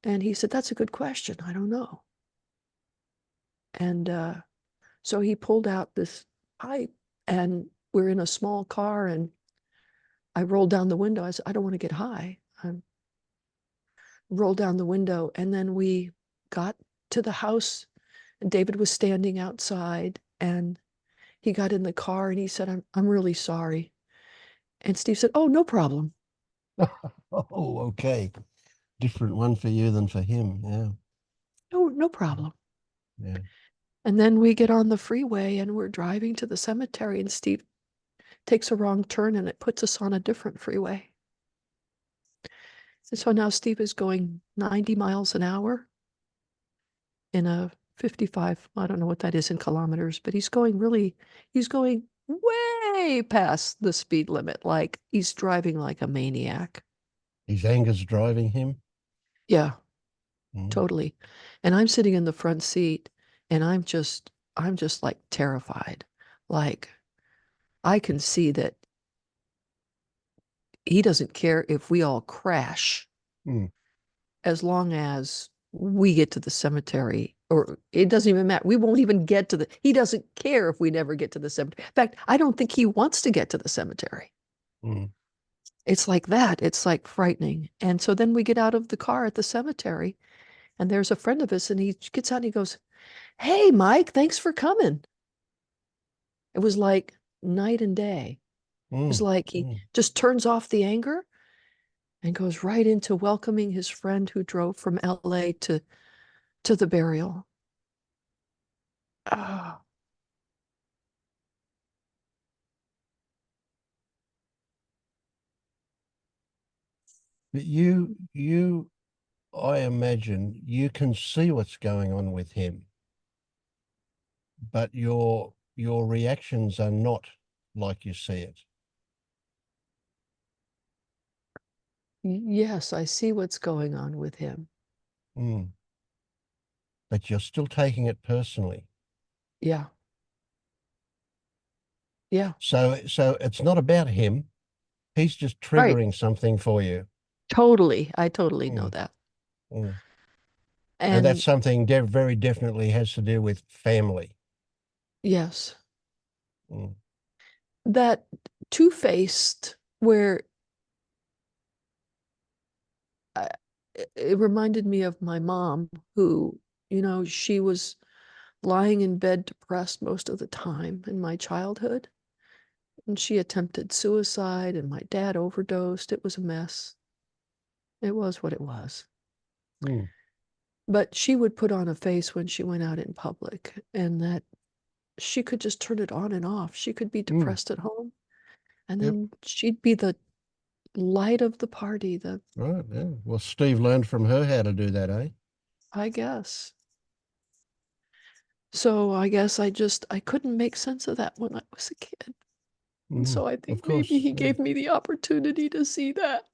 And he said, that's a good question. I don't know. And so he pulled out this pipe, and we're in a small car, and I rolled down the window. I said, I don't want to get high. I rolled down the window, and then we got to the house, and David was standing outside, and he got in the car and he said, I'm really sorry. And Steve said, oh, no problem. Oh, okay. Different one for you than for him. Yeah. No problem. Yeah. And then we get on the freeway and we're driving to the cemetery, and Steve takes a wrong turn and it puts us on a different freeway. And so now Steve is going 90 miles an hour in a 55, I don't know what that is in kilometers, but he's going way past the speed limit. Like he's driving like a maniac. His anger's driving him. Yeah, Mm. totally. And I'm sitting in the front seat, and I'm just like terrified. Like I can see that he doesn't care if we all crash, as long as we get to the cemetery, or it doesn't even matter. We won't even get to he doesn't care if we never get to the cemetery. In fact, I don't think he wants to get to the cemetery. It's like that. It's like frightening. And so then we get out of the car at the cemetery, and there's a friend of his, and he gets out and he goes, hey, Mike, thanks for coming. It was like night and day. It was like he just turns off the anger and goes right into welcoming his friend who drove from LA to the burial. Oh. But you, I imagine you can see what's going on with him, but your reactions are not like you see it. Yes, I see what's going on with him. But you're still taking it personally. Yeah. Yeah. So it's not about him. He's just triggering something for you. Totally. I totally know that. And that's something very definitely has to do with family. Yes. that two-faced where it reminded me of my mom, who, she was lying in bed depressed most of the time in my childhood. And she attempted suicide, and my dad overdosed. It was a mess. It was what it was. Mm. But she would put on a face when she went out in public, and that she could just turn it on and off. She could be depressed at home, and Yep. then she'd be the light of the party, Right, yeah. Well, Steve learned from her how to do that, eh? I guess. So I guess I couldn't make sense of that when I was a kid. And so I Of think course. maybe he Yeah. gave me the opportunity to see that.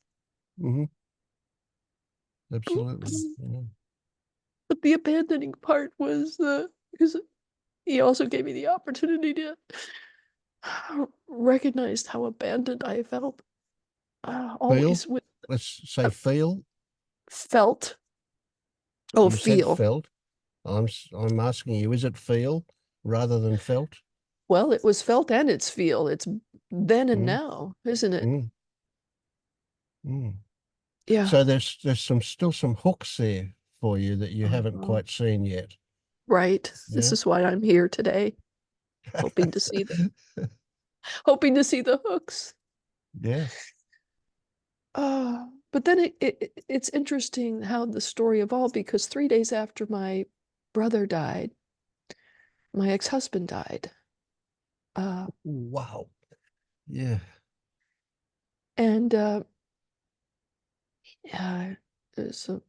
Absolutely. Yeah. But the abandoning part was because he also gave me the opportunity to recognize how abandoned I felt. Always with Let's say feel. felt. Oh, You said feel. felt. I'm asking you, is it feel rather than felt? Well, it was felt and it's feel. It's then and now, isn't it? Yeah. So there's still some hooks there for you that you haven't quite seen yet. Right. This Yeah. is why I'm here today, hoping to see the hooks. Yeah. But then it's interesting how the story evolved, because 3 days after my brother died, my ex-husband died. Wow. Yeah. And it's a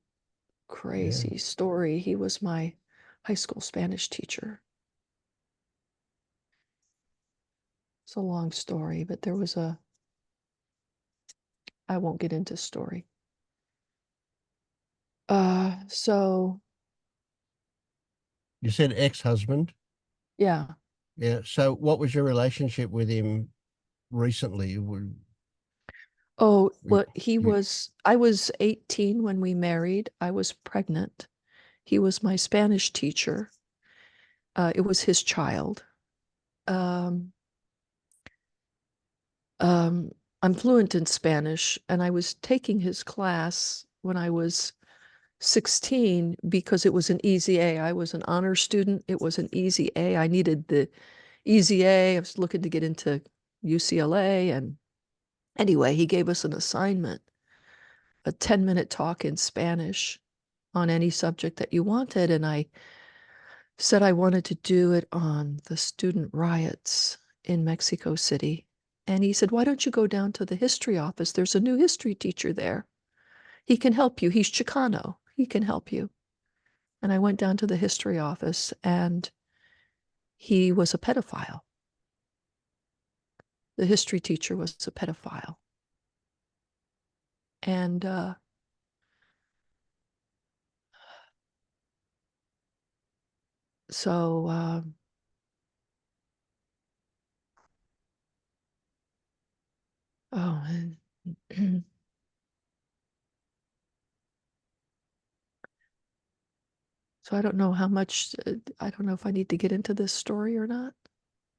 crazy story. He was my high school Spanish teacher. It's a long story, but I won't get into story. So You said ex-husband? yeah. Yeah. So what was your relationship with him recently? Oh, well, You- I was 18 when we married. I was pregnant. He was my Spanish teacher. It was his child. Um, I'm fluent in Spanish, and I was taking his class when I was 16 because it was an easy A. I was an honor student. It was an easy A. I needed the easy A. I was looking to get into UCLA. And anyway, he gave us an assignment, a 10-minute talk in Spanish on any subject that you wanted. And I said I wanted to do it on the student riots in Mexico City. And he said, why don't you go down to the history office? There's a new history teacher there. He can help you. He's Chicano. He can help you. And I went down to the history office, and he was a pedophile. The history teacher was a pedophile. And so so I don't know how much, I don't know if I need to get into this story or not.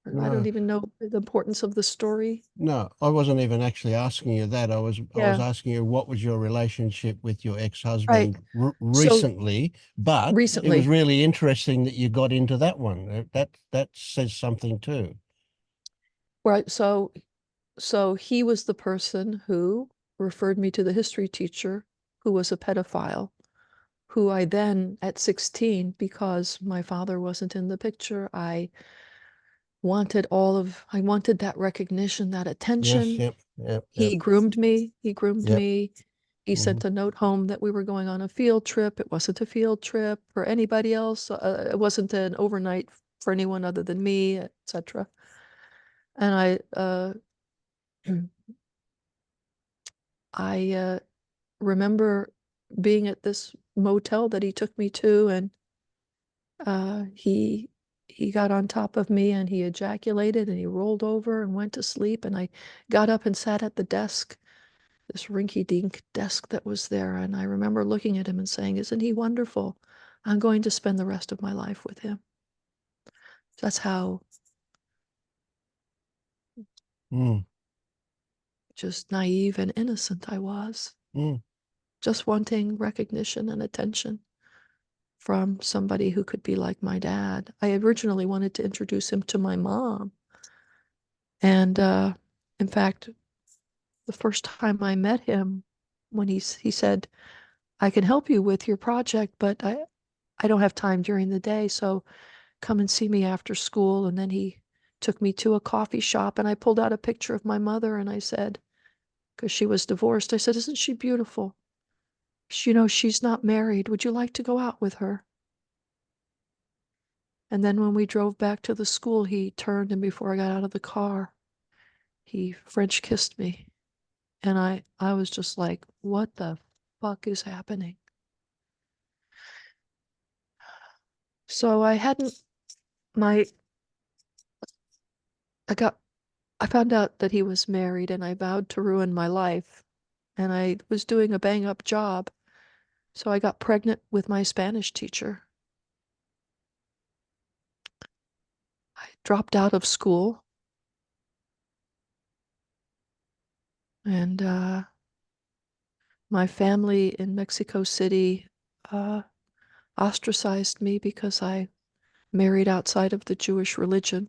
Or I No. don't even know the importance of the story. No, I wasn't even actually asking you that. I was asking you, what was your relationship with your ex-husband recently? But it was really interesting that you got into that one. That says something too. Right. So he was the person who referred me to the history teacher, who was a pedophile, who I then, at 16, because my father wasn't in the picture, I wanted that recognition, that attention. Yes, yep. He groomed me. He groomed Yep. me. He sent a note home that we were going on a field trip. It wasn't a field trip for anybody else. It wasn't an overnight for anyone other than me, etc. And I remember being at this motel that he took me to, and he got on top of me, and he ejaculated, and he rolled over and went to sleep. And I got up and sat at the desk, this rinky-dink desk that was there. And I remember looking at him and saying, isn't he wonderful? I'm going to spend the rest of my life with him. That's how Mm. Just naive and innocent I was, Mm. just wanting recognition and attention from somebody who could be like my dad. I originally wanted to introduce him to my mom. And in fact, the first time I met him, when he said, I can help you with your project, but I don't have time during the day, so come and see me after school. And then he took me to a coffee shop, and I pulled out a picture of my mother, and I said, because she was divorced, I said, isn't she beautiful? She's not married. Would you like to go out with her? And then when we drove back to the school, he turned, and before I got out of the car, he French kissed me. And I was just like, what the fuck is happening? So I hadn't, my, I found out that he was married, and I vowed to ruin my life. And I was doing a bang up job. So I got pregnant with my Spanish teacher. I dropped out of school. And my family in Mexico City ostracized me because I married outside of the Jewish religion.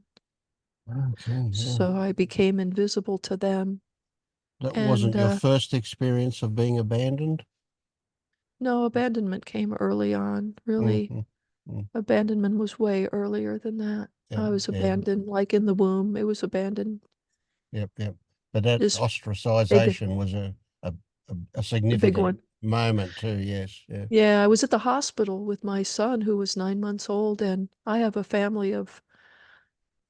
Okay. Yeah. So I became invisible to them. That wasn't And your first experience of being abandoned? no, abandonment came early on. Really, Mm-hmm. abandonment was way earlier than that. Yep, I was yeah. abandoned, like in the womb. It was abandoned. Yep. But that This big, ostracization was a the big significant one. moment too. Yes. Yeah. Yeah, I was at the hospital with my son, who was 9 months old, and I have a family of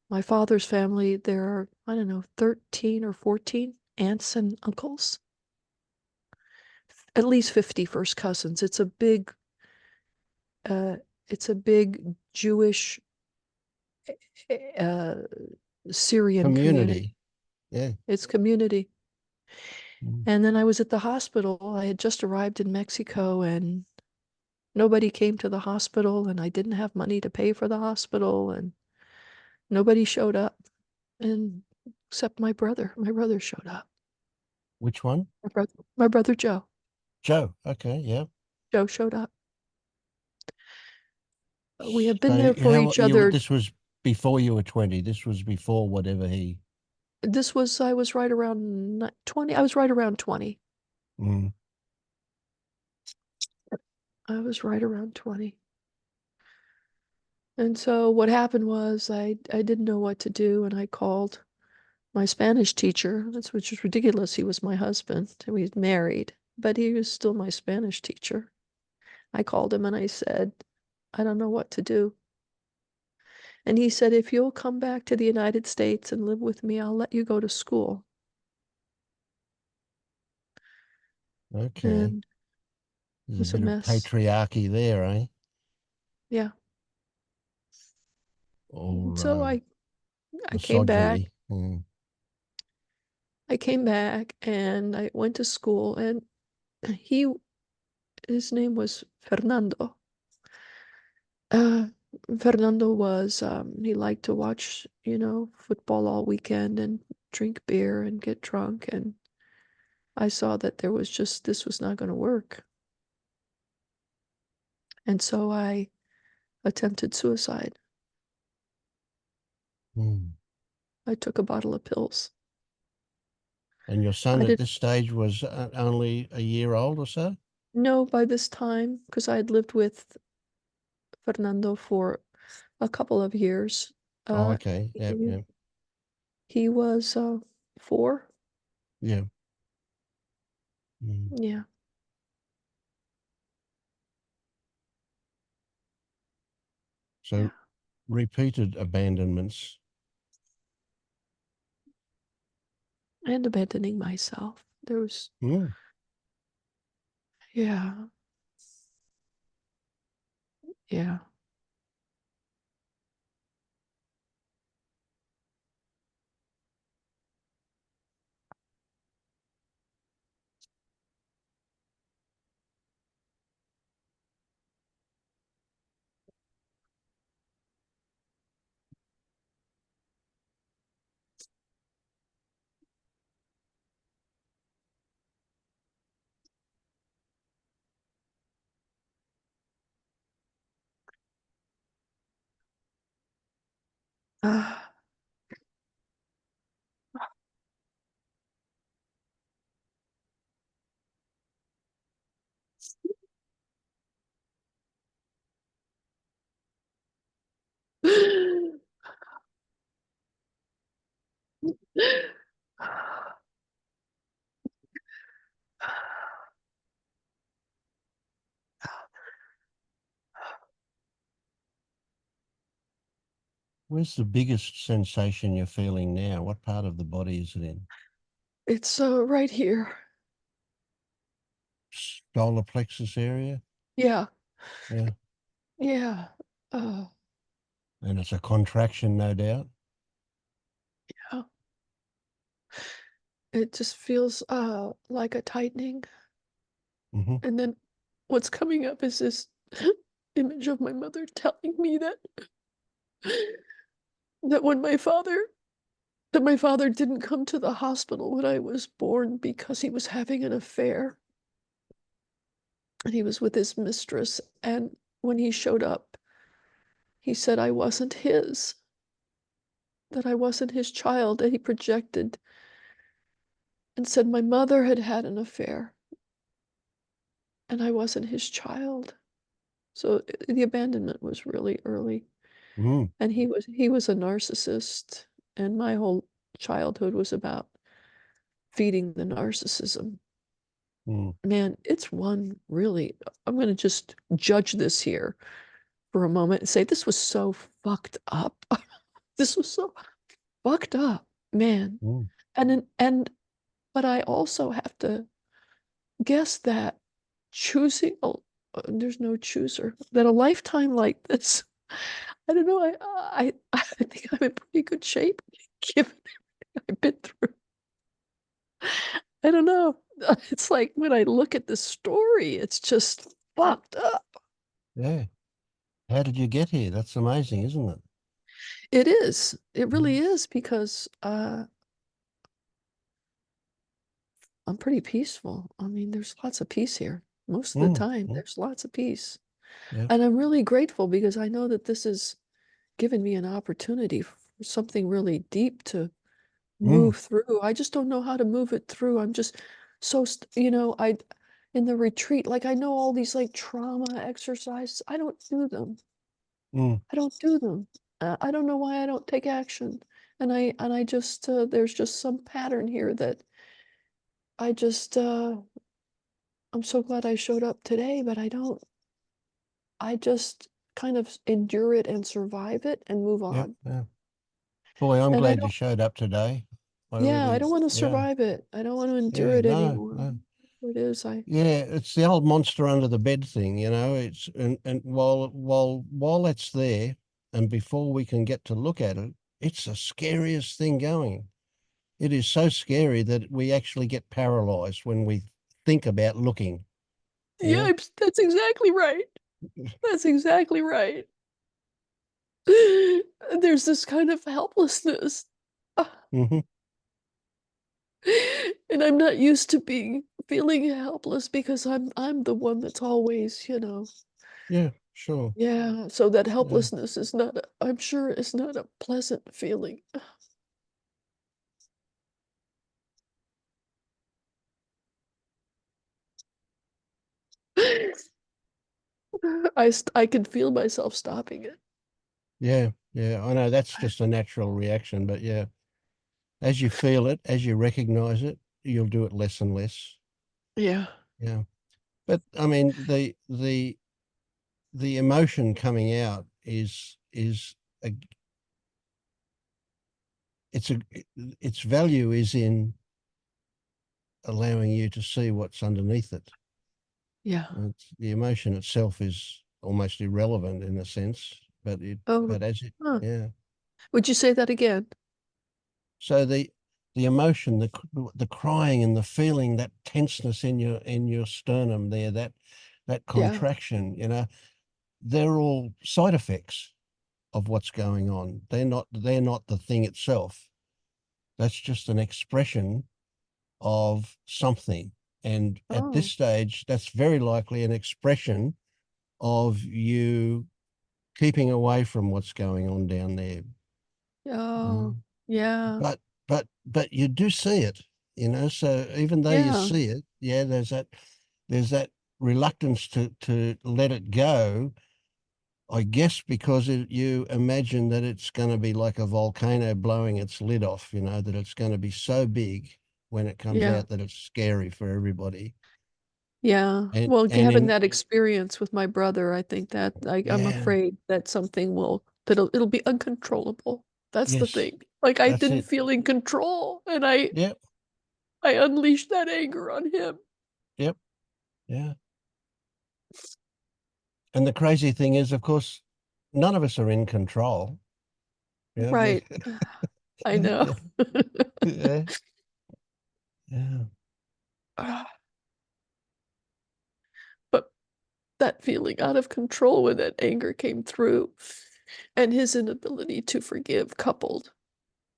my father's family. There are, I don't know, 13 or 14 aunts and uncles, at least 50 first cousins. Uh, it's a big Jewish uh, Syrian community. Yeah. It's community. Mm. And then I was at the hospital. I had just arrived in Mexico, and nobody came to the hospital, and I didn't have money to pay for the hospital, and nobody showed up, and except my brother. My brother showed up. Which one? My brother Joe. Joe. Okay. Yeah. Joe showed up. We have been So there for each other. this was before you were 20. This was before whatever he. I was right around 20. I was right around 20. Mm. I was right around 20. And so what happened was I didn't know what to do, and I called my Spanish teacher, which is ridiculous. He was my husband, and we married, but he was still my Spanish teacher. I called him and I said, I don't know what to do. And he said, if you'll come back to the United States and live with me, I'll let you go to school. Okay. And it There's was a a bit of mess. patriarchy there, eh? Yeah. Or So I came back. misogyny. Mm. I came back and I went to school, and his name was Fernando. Uh, Fernando was, he liked to watch, football all weekend and drink beer and get drunk. And I saw that this was not going to work. And so I attempted suicide. Mm. I took a bottle of pills. And your son I at didn't this stage was only a year old or so? know by this time, because I had lived with Fernando for a couple of years. Oh, okay. Yeah, He, yeah, he was 4. yeah. Mm. Yeah. So repeated abandonments. And abandoning myself. There was, Mm. yeah, yeah. Ah. Where's the biggest sensation you're feeling now? What part of the body is it in? It's right here. Solar plexus area? Yeah, Yeah. yeah. Uh, And it's a contraction, no doubt. yeah. It just feels like a tightening. Mm-hmm. And then what's coming up is this image of my mother telling me that when my father didn't come to the hospital when I was born because he was having an affair and he was with his mistress, and when he showed up he said I wasn't his, that I wasn't his child, and he projected and said my mother had had an affair and I wasn't his child. So the abandonment was really early. Mm. And he was a narcissist, and my whole childhood was about feeding the narcissism. Mm. Man, it's one really, I'm going to just judge this here for a moment and say this was so fucked up. This was so fucked up, man. Mm. But I also have to guess that choosing, there's no chooser, that a lifetime like this, I don't know, I think I'm in pretty good shape given everything I've been through. I don't know. It's like when I look at the story, it's just fucked up. Yeah. How did you get here? That's amazing, isn't it? It is. It really is, because I'm pretty peaceful. I mean, there's lots of peace here. Most of the time, there's lots of peace. Yeah. And I'm really grateful because I know that this has given me an opportunity for something really deep to move through. I just don't know how to move it through. I'm just so, in the retreat, like I know all these like trauma exercises. I don't do them. Mm. I don't do them. I don't know why I don't take action. And I just, there's just some pattern here that I just, I'm so glad I showed up today, but I just kind of endure it and survive it and move Yeah. on. Yeah. Boy, I'm And I glad you don't, showed up today. I yeah, I really, don't want to yeah. survive it. I don't want to endure Yeah, it no, anymore. no. It is, Yeah, it's the old monster under the bed thing, you know. It's and while it's there, and before we can get to look at it, it's the scariest thing going. It is so scary that we actually get paralyzed when we think about looking. yeah, Yeah. that's exactly right. That's exactly right. There's this kind of helplessness. Mm-hmm. And I'm not used to feeling helpless because I'm the one that's always, Yeah, sure. yeah, so that Yeah. helplessness is not I'm sure it's not a pleasant feeling. I can feel myself stopping it. Yeah, yeah. I know that's just a natural reaction, but yeah, as you feel it, as you recognize it, you'll do it less and less. Yeah. Yeah. But I mean, the emotion coming out is a, its value is in allowing you to see what's underneath it. Yeah. The emotion itself is almost irrelevant in a sense, Oh, but as it, huh. yeah. Would you say that again? So the emotion, the crying and the feeling, that tenseness in your sternum there, that Yeah. contraction, you know, they're all side effects of what's going on. They're not the thing itself. That's just an expression of something. And at this Oh. stage, that's very likely an expression of you keeping away from what's going on down there. Oh, yeah. But you do see it, you know. So even though you Yeah. see it, yeah, there's that reluctance to let it go. I guess because you imagine that it's going to be like a volcano blowing its lid off, you know, that it's going to be so big when it comes Yeah. out that it's scary for everybody. Yeah. And Well, and having in that experience with my brother, I think that I'm yeah, afraid that something that it'll be uncontrollable. That's the yes, thing. Like I that's didn't it. feel in control, and I Yep, unleashed that anger on him. yep, yeah. And the crazy thing is, of course, none of us are in control. Yeah, Right. I know. yeah, yeah. But that feeling out of control when that anger came through and his inability to forgive coupled,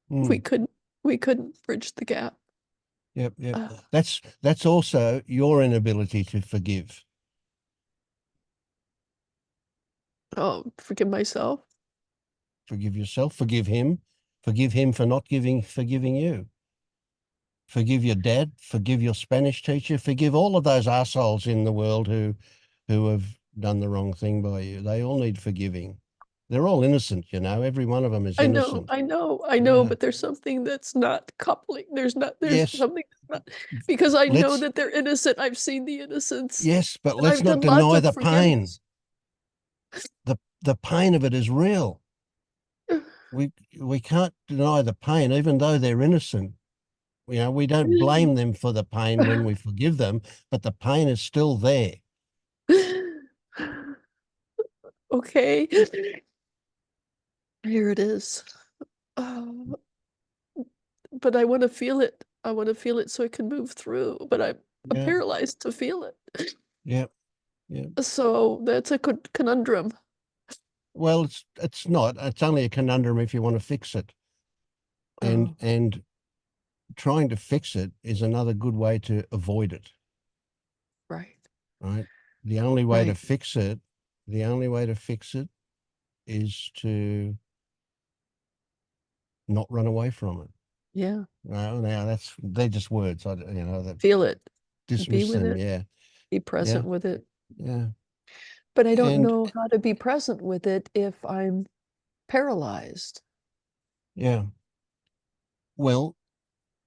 we Mm, couldn't we couldn't bridge the gap. yep, yep. Uh, That's also your inability to forgive. forgive myself. Forgive yourself, forgive him for not forgiving you. Forgive your dad, forgive your Spanish teacher, forgive all of those assholes in the world who have done the wrong thing by you. They all need forgiving. They're all innocent, you know. Every one of them is I know, innocent. I know, I know, Yeah. but there's something that's not coupling. There's Yes. something that's not, because I know Let's that they're innocent. I've seen the innocence yes, but and let's I've not done lots deny of the pain. forgiveness. The pain of it is real. We can't deny the pain, even though they're innocent. You know, we don't blame them for the pain when we forgive them, but the pain is still there. Okay. Here it is. Uh, but I want to feel it. I want to feel it so I can move through, but I'm Yeah, paralyzed to feel it. yeah, yeah. So that's a conundrum. Well, it's not. It's only a conundrum if you want to fix it. Oh, And trying to fix it is another good way to avoid it, right, right? The only way to right. fix it, the only way to fix it is to not run away from it. Yeah. No, now they're just words. That Feel it. Be dismiss with them. it. Yeah, Be yeah, present with it. yeah. But I don't And know how to be present with it if I'm paralyzed. yeah, well,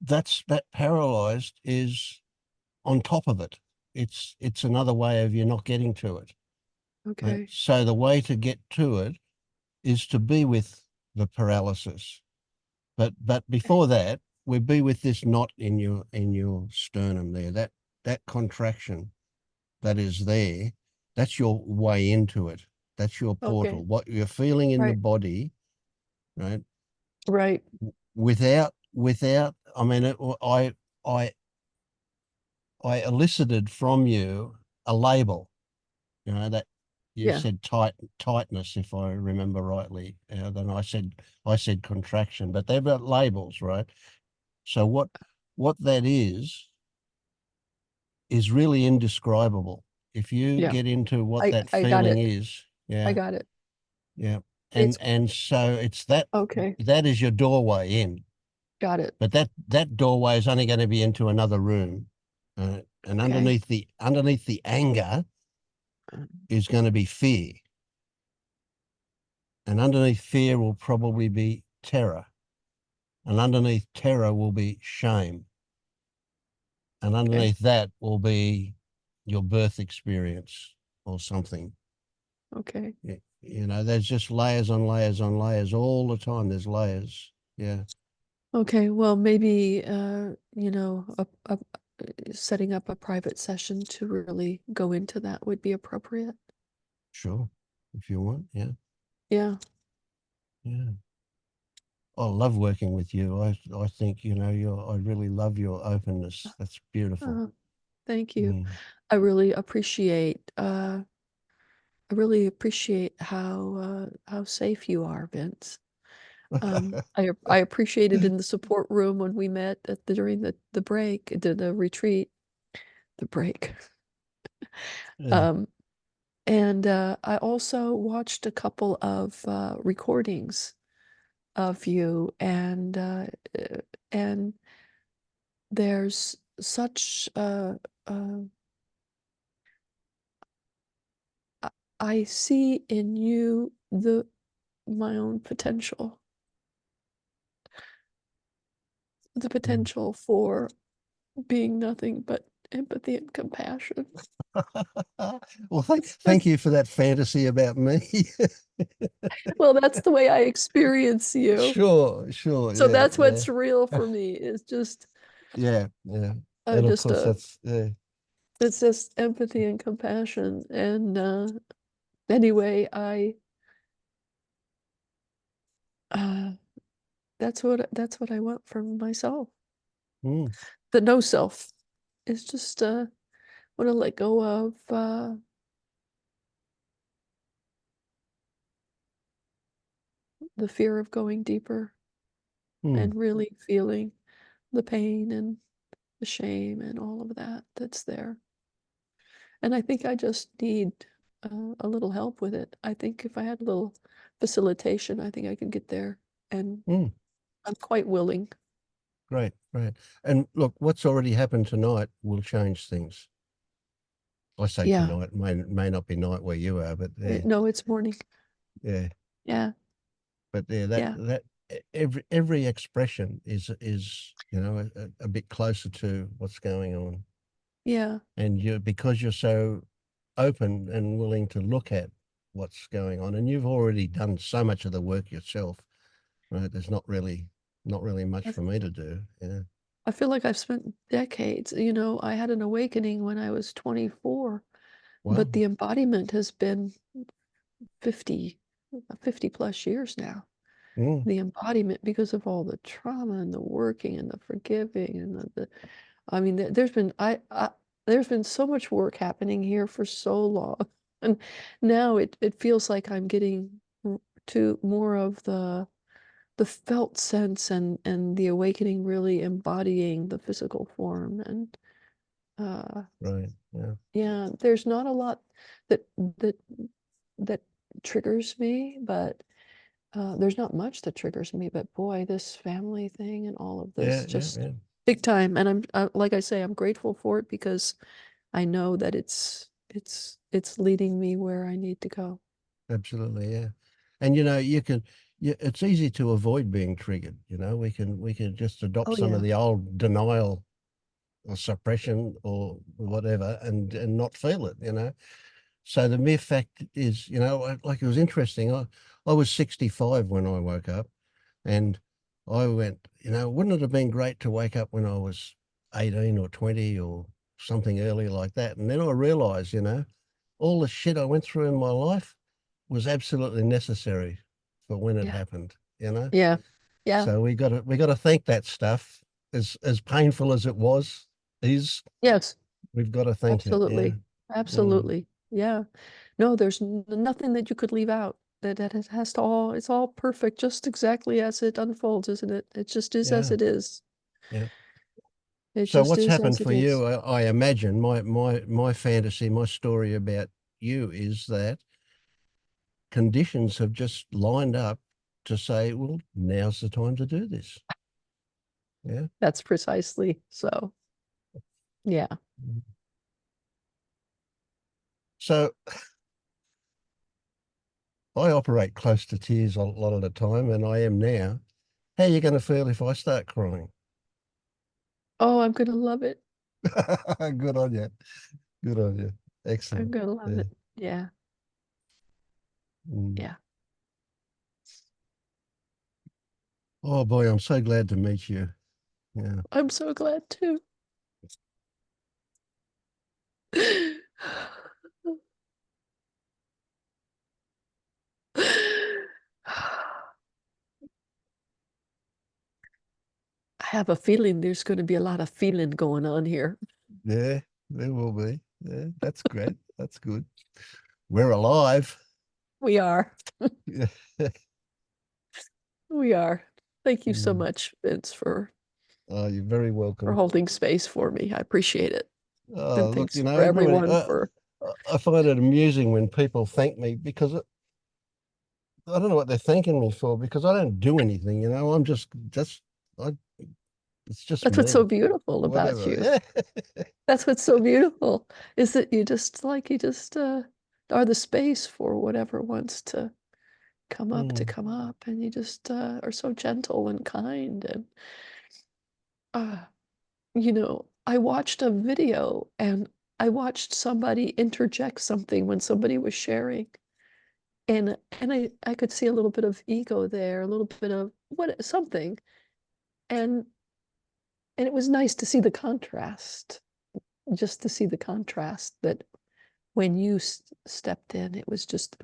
that paralyzed is on top of it. It's another way of you not getting to it. Right? Okay. So the way to get to it is to be with the paralysis. But before that, we be with this knot in your sternum there. That contraction that is there, that's your way into it. That's your portal. Okay. What you're feeling in the Right. body, right? Right. Without I mean I I elicited from you a label, you know, that you Yeah. said tightness, if I remember rightly. Then I said contraction, but they're about labels, right? So what that is really indescribable. If you Yeah. get into what that I got feeling it. is, I yeah, got it. yeah. It's And so it's okay. that is your doorway in. Got it. But that doorway is only going to be into another room. And Okay. underneath the anger is going to be fear. And underneath fear will probably be terror. And underneath terror will be shame. And Okay. underneath that will be your birth experience or something. Okay. You know, there's just layers on layers on layers all the time. There's layers. Yeah. Okay. Well, maybe setting up a private session to really go into that would be appropriate. Sure. If you want. Yeah. Yeah. Yeah. I love working with you. I think, you know, I really love your openness. That's beautiful. Thank you. Mm. I really appreciate how safe you are, Vince. I appreciated in the support room when we met during the break, the retreat, the break. Yeah. And I also watched a couple of recordings of you, and there's such I see in you my own potential, the potential for being nothing but empathy and compassion. Well, thank you for that fantasy about me. Well, that's the way I experience you. Sure, So yeah, that's yeah, what's real for me, is just yeah. I'm And of just course, that's it's just empathy and compassion. And anyway, that's what I want for myself. mm, The no self is just want to let go of the fear of going deeper mm, and really feeling the pain and the shame and all of that that's there. And I think I just need a little help with it. I think if I had a little facilitation, I think I could get there. And mm. I'm quite willing. Great. And look, what's already happened tonight will change things. I say Yeah. tonight, may not be night where you are, but yeah, No, it's morning. yeah. Yeah. But yeah, Yeah. that every expression is a bit closer to what's going on. Yeah. And because you're so open and willing to look at what's going on, and you've already done so much of the work yourself, right? There's not really much for me to do. Yeah. I feel like I've spent decades, I had an awakening when I was 24, Wow. but the embodiment has been 50 plus years now. Mm, The embodiment, because of all the trauma and the working and the forgiving and I mean, there's been so much work happening here for so long, and now it feels like I'm getting to more of the felt sense and the awakening really embodying the physical form. And right. Yeah. yeah, there's not a lot that that that triggers me, but there's not much that triggers me, but boy, this family thing and all of this just Yeah. big time. And I'm like I say, I'm grateful for it because I know that it's leading me where I need to go. Absolutely. Yeah. And it's easy to avoid being triggered. We can just adopt Oh some yeah, of the old denial or suppression or whatever and not feel it. So the mere fact is, like it was interesting. I was 65 when I woke up, and I went, wouldn't it have been great to wake up when I was 18 or 20 or something early like that? And then I realized, all the shit I went through in my life was absolutely necessary for when it yeah, happened. yeah, yeah. So we got to thank that stuff, as painful as it is. Yes, We've got to thank it. Yeah. absolutely, Mm, absolutely. Yeah. No, there's nothing that you could leave out. That it has to it's all perfect, just exactly as it unfolds, isn't it? It just is as yeah. it is. Yeah. It So just what's is happened as for it is. you? I imagine my fantasy, my story about you is that conditions have just lined up to say, well, now's the time to do this. Yeah. That's precisely so. Yeah. Mm. So I operate close to tears a lot of the time, and I am now. How are you going to feel if I start crying? Oh, I'm gonna love it. Good on you. Good on you. I'm Excellent. gonna love Yeah. it. Yeah. Mm. Yeah. Oh boy, I'm so glad to meet you. Yeah. I'm so glad too. I have a feeling there's going to be a lot of feeling going on here. Yeah, there will be. Yeah, that's great. That's good. We're alive. We are. Yeah. We are. Thank you so Mm. much, Vince, for Oh, you're very welcome. holding space for me. I appreciate it. Oh, And look, thanks for everybody, everyone for I find it amusing when people thank me because I don't know what they're thanking me for, because I don't do anything, you know. I'm just it's just That's what's so me. beautiful about Whatever. you. Yeah. That's what's so beautiful, is that you just are the space for whatever wants to come up, and you just are so gentle and kind. And you know, I watched a video and I watched somebody interject something when somebody was sharing, and I could see a little bit of ego there, a little bit of something, and it was nice to see the contrast, just to see the contrast, that when you stepped in, it was just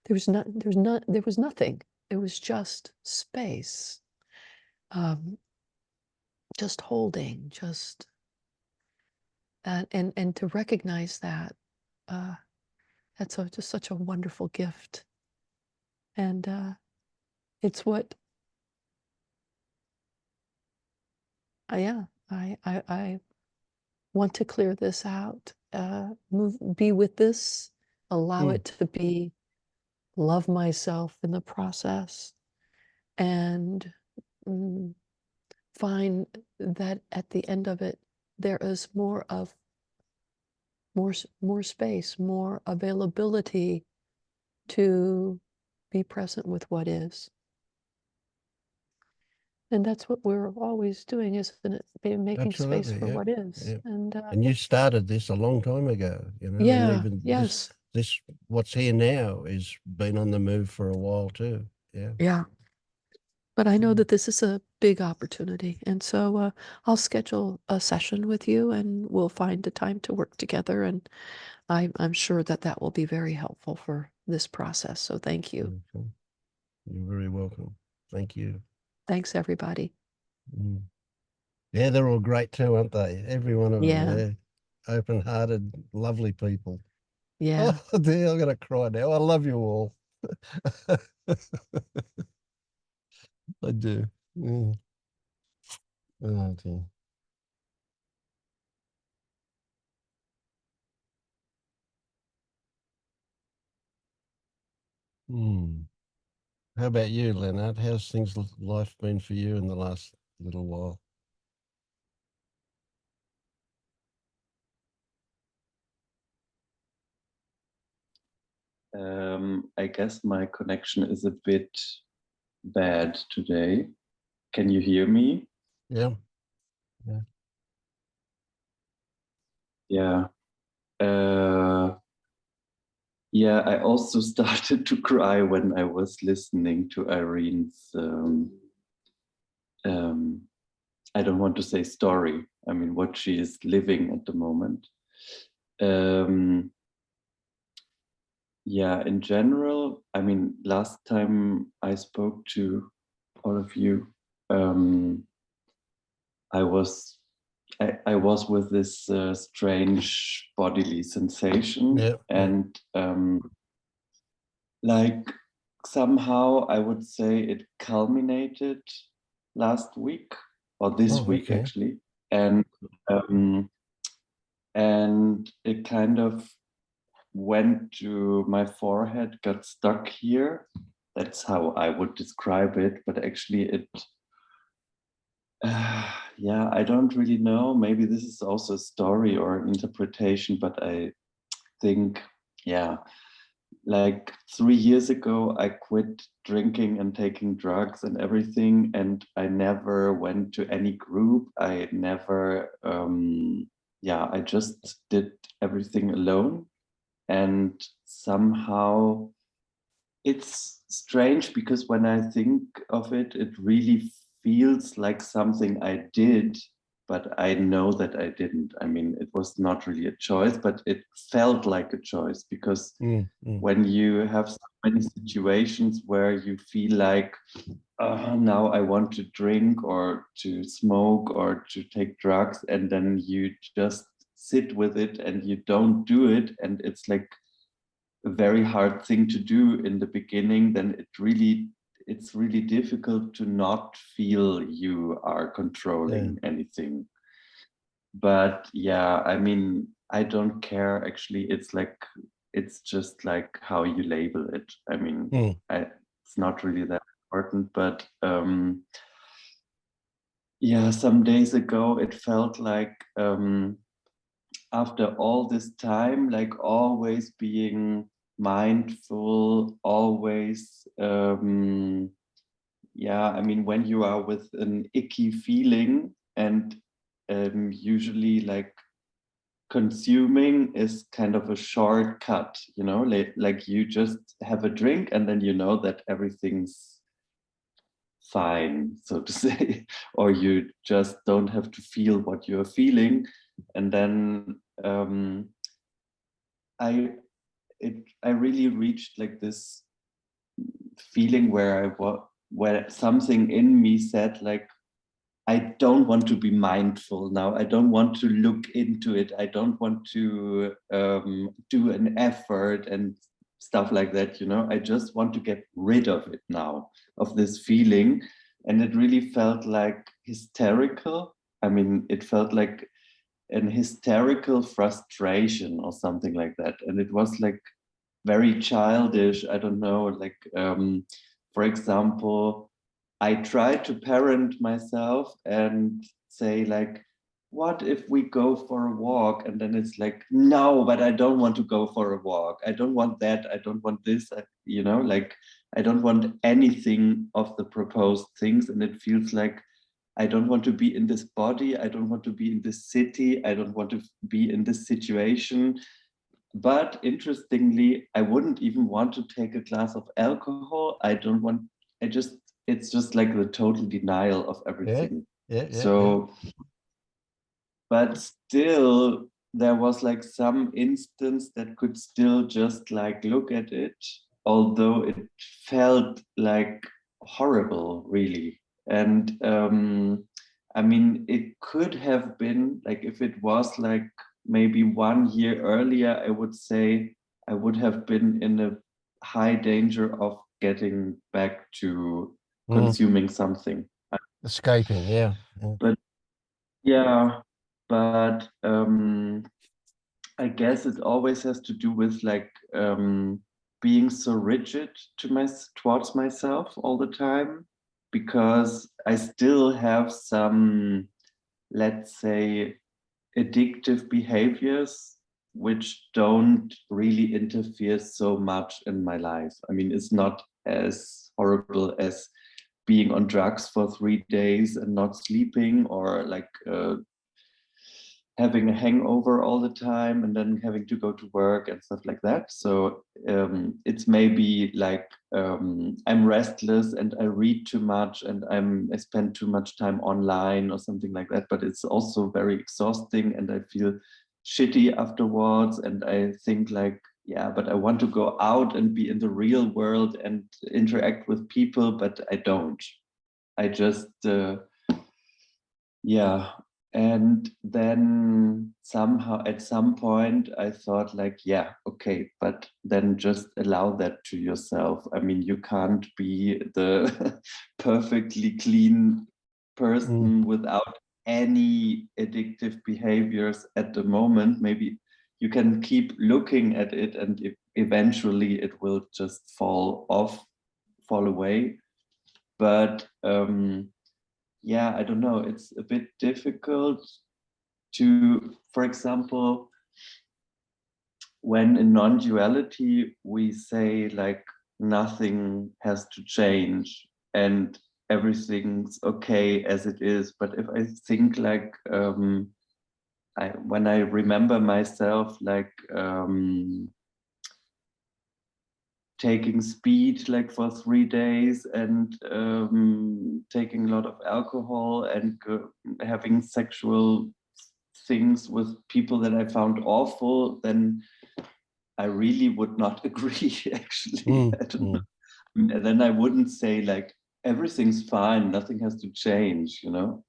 there was nothing. It was just space, just holding, just and to recognize that, that's just such a wonderful gift. And it's what I want to clear this out, be with this, allow it to be, love myself in the process, and find that at the end of it, there is more space, more availability to be present with what is. And that's what we're always doing, isn't it? Making space Absolutely, for yeah. what is. Yeah. And And you started this a long time ago, you know, and yeah, even yes, this what's here now is been on the move for a while too. Yeah. yeah. But I know that this is a big opportunity. And so I'll schedule a session with you and we'll find a time to work together. And I'm sure that that will be very helpful for this process. So thank you. Okay. You're very welcome. Thank you. Thanks, everybody. Yeah, they're all great too, aren't they? Every one of them. Yeah. They're open-hearted, lovely people. Yeah. Oh dear, I'm gonna cry now. I love you all. I do. Yeah. Oh dear. How about you, Leonard? How's life been for you in the last little while? I guess my connection is a bit bad today. Can you hear me? Yeah. Yeah. Yeah, I also started to cry when I was listening to Irene's, I don't want to say story, I mean, what she is living at the moment. Yeah, in general, I mean, last time I spoke to all of you, I was with this strange bodily sensation, Yeah. and like somehow I would say it culminated last week or this week Okay. actually, and it kind of went to my forehead, got stuck here. That's how I would describe it, but actually it yeah, I don't really know. Maybe this is also a story or an interpretation, but I think, yeah, like 3 years ago, I quit drinking and taking drugs and everything, and I never went to any group. I never, yeah, I just did everything alone. And somehow it's strange because when I think of it, it really feels like something I did, but I know that I didn't. I mean, it was not really a choice, but it felt like a choice because when you have so many situations where you feel like, now I want to drink or to smoke or to take drugs, and then you just sit with it and you don't do it, and it's like a very hard thing to do in the beginning, then it's really difficult to not feel you are controlling anything. But yeah, I mean, I don't care actually. It's like it's just like how you label it. I mean, Mm. it's not really that important, but yeah, some days ago it felt like after all this time, like always being mindful, always yeah, I mean, when you are with an icky feeling and usually like consuming is kind of a shortcut, you know, like you just have a drink and then you know that everything's fine, so to say, or you just don't have to feel what you're feeling. And then I really reached like this feeling where where something in me said like, I don't want to be mindful now. I don't want to look into it. I don't want to do an effort and stuff like that, you know. I just want to get rid of it now, of this feeling. And it really felt like hysterical. I mean, it felt like an hysterical frustration or something like that. And it was like very childish. I don't know, like, for example, I try to parent myself and say like, what if we go for a walk? And then it's like, no, but I don't want to go for a walk. I don't want that. I don't want this, you know, like I don't want anything of the proposed things. And it feels like I don't want to be in this body. I don't want to be in this city. I don't want to be in this situation. But interestingly, I wouldn't even want to take a glass of alcohol. I don't want, it's just like the total denial of everything. So, but still, there was like some instance that could still just like look at it, although it felt like horrible, really. And I mean, it could have been like, if it was like maybe 1 year earlier, I would say I would have been in a high danger of getting back to consuming something. Escaping, yeah. But yeah, but I guess it always has to do with like being so rigid towards myself all the time, because I still have some, let's say, addictive behaviors which don't really interfere so much in my life. I mean, it's not as horrible as being on drugs for 3 days and not sleeping, or like having a hangover all the time and then having to go to work and stuff like that. So it's maybe like I'm restless and I read too much and I spend too much time online or something like that, but it's also very exhausting and I feel shitty afterwards. And I think like, yeah, but I want to go out and be in the real world and interact with people, but I don't. I just, yeah. And then somehow at some point I thought like, yeah, okay, but then just allow that to yourself. I mean, you can't be the perfectly clean person without any addictive behaviors at the moment. Maybe you can keep looking at it and eventually it will just fall away. But yeah, I don't know, it's a bit difficult to, for example, when in non-duality we say like nothing has to change and everything's okay as it is. But if I think like when I remember myself like taking speed like for 3 days and taking a lot of alcohol and having sexual things with people that I found awful, then I really would not agree, actually. I don't know. And then I wouldn't say like, everything's fine, nothing has to change, you know?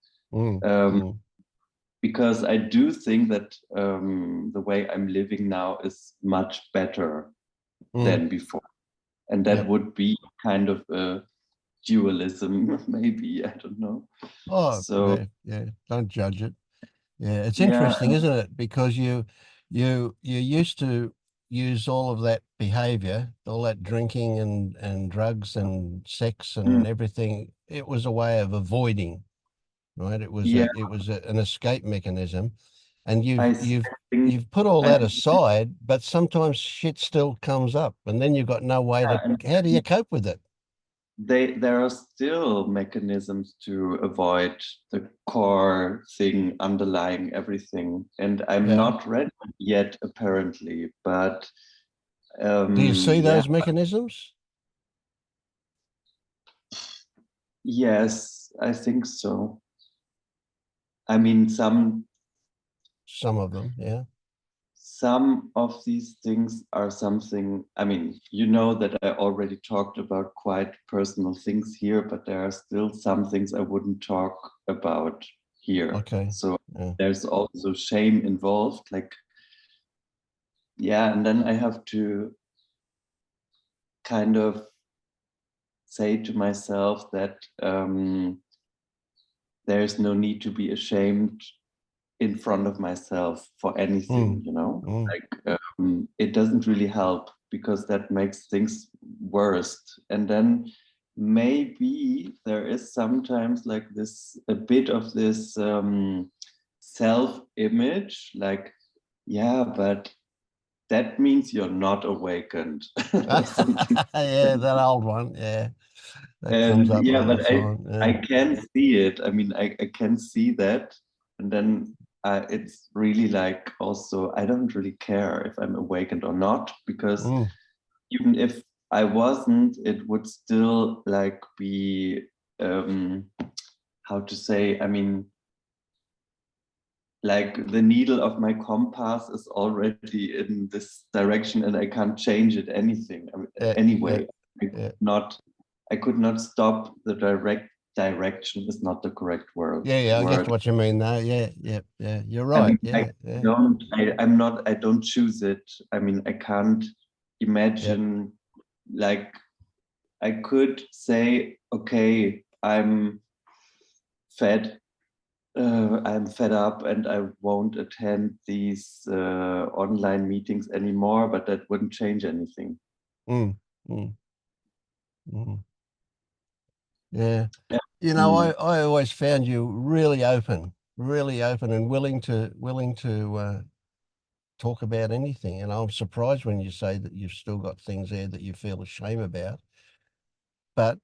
Because I do think that the way I'm living now is much better than before. And that would be kind of a dualism, maybe, I don't know. Oh, so yeah, don't judge it. Yeah, it's interesting, isn't it? Because you used to use all of that behavior, all that drinking and drugs and sex and everything. It was a way of avoiding, right? It was an escape mechanism, and you've put all that aside, but sometimes shit still comes up, and then you've got no way to. How do you cope with it? There are still mechanisms to avoid the core thing underlying everything, and I'm not ready yet, apparently. But do you see those mechanisms? Yes, I think so. I mean, some of them, yeah. Some of these things are something, I mean, you know that I already talked about quite personal things here, but there are still some things I wouldn't talk about here. Okay. So there's also shame involved, like, yeah, and then I have to kind of say to myself that there's no need to be ashamed in front of myself for anything, you know, like it doesn't really help, because that makes things worse. And then maybe there is sometimes like this, a bit of this self-image, like, yeah, but that means you're not awakened. Yeah, that old one, yeah. That And comes up yeah, all the but time. Yeah. I can see it. I mean, I can see that. And then it's really like, also, I don't really care if I'm awakened or not, because even if I wasn't, it would still like be, how to say, I mean, like the needle of my compass is already in this direction and I can't change it anything. I mean, anyway. I could not stop the direction is not the correct word. I get what you mean now. Yeah. You're right. I don't choose it. I mean, I can't imagine, like, I could say, okay, I'm fed up and I won't attend these online meetings anymore, but that wouldn't change anything. Yeah. You know, I always found you really open and willing to talk about anything. And I'm surprised when you say that you've still got things there that you feel ashamed about. But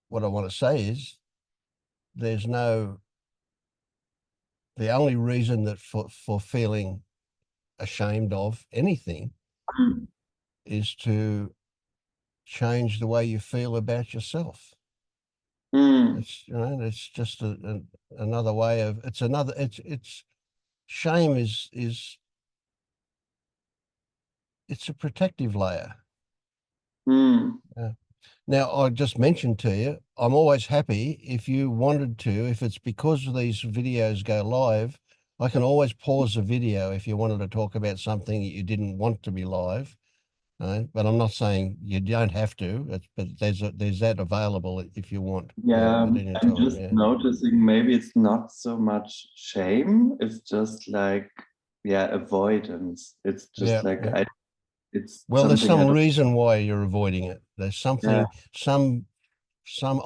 what I want to say is the only reason that for feeling ashamed of anything is to change the way you feel about yourself. It's, you know, it's just another way of, it's shame is it's a protective layer. Now, I just mentioned to you, I'm always happy if you wanted to, if it's because these videos go live, I can always pause the video if you wanted to talk about something that you didn't want to be live. Right? But I'm not saying you don't have to, but there's that available if you want. Yeah, I'm just noticing maybe it's not so much shame, it's just like, avoidance. It's just like, well, there's some reason why you're avoiding it. There's something, some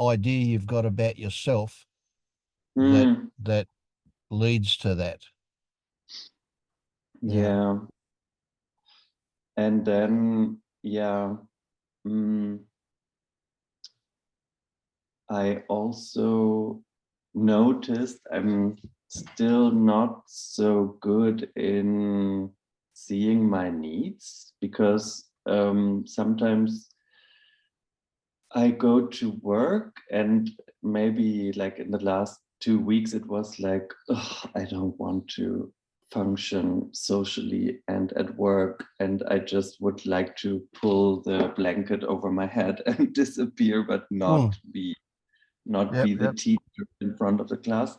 idea you've got about yourself that leads to that. Yeah. And then, I also noticed I'm still not so good in seeing my needs, because sometimes I go to work and maybe like in the last 2 weeks, it was like, I don't want to function socially and at work, and I just would like to pull the blanket over my head and disappear, but not be the teacher in front of the class.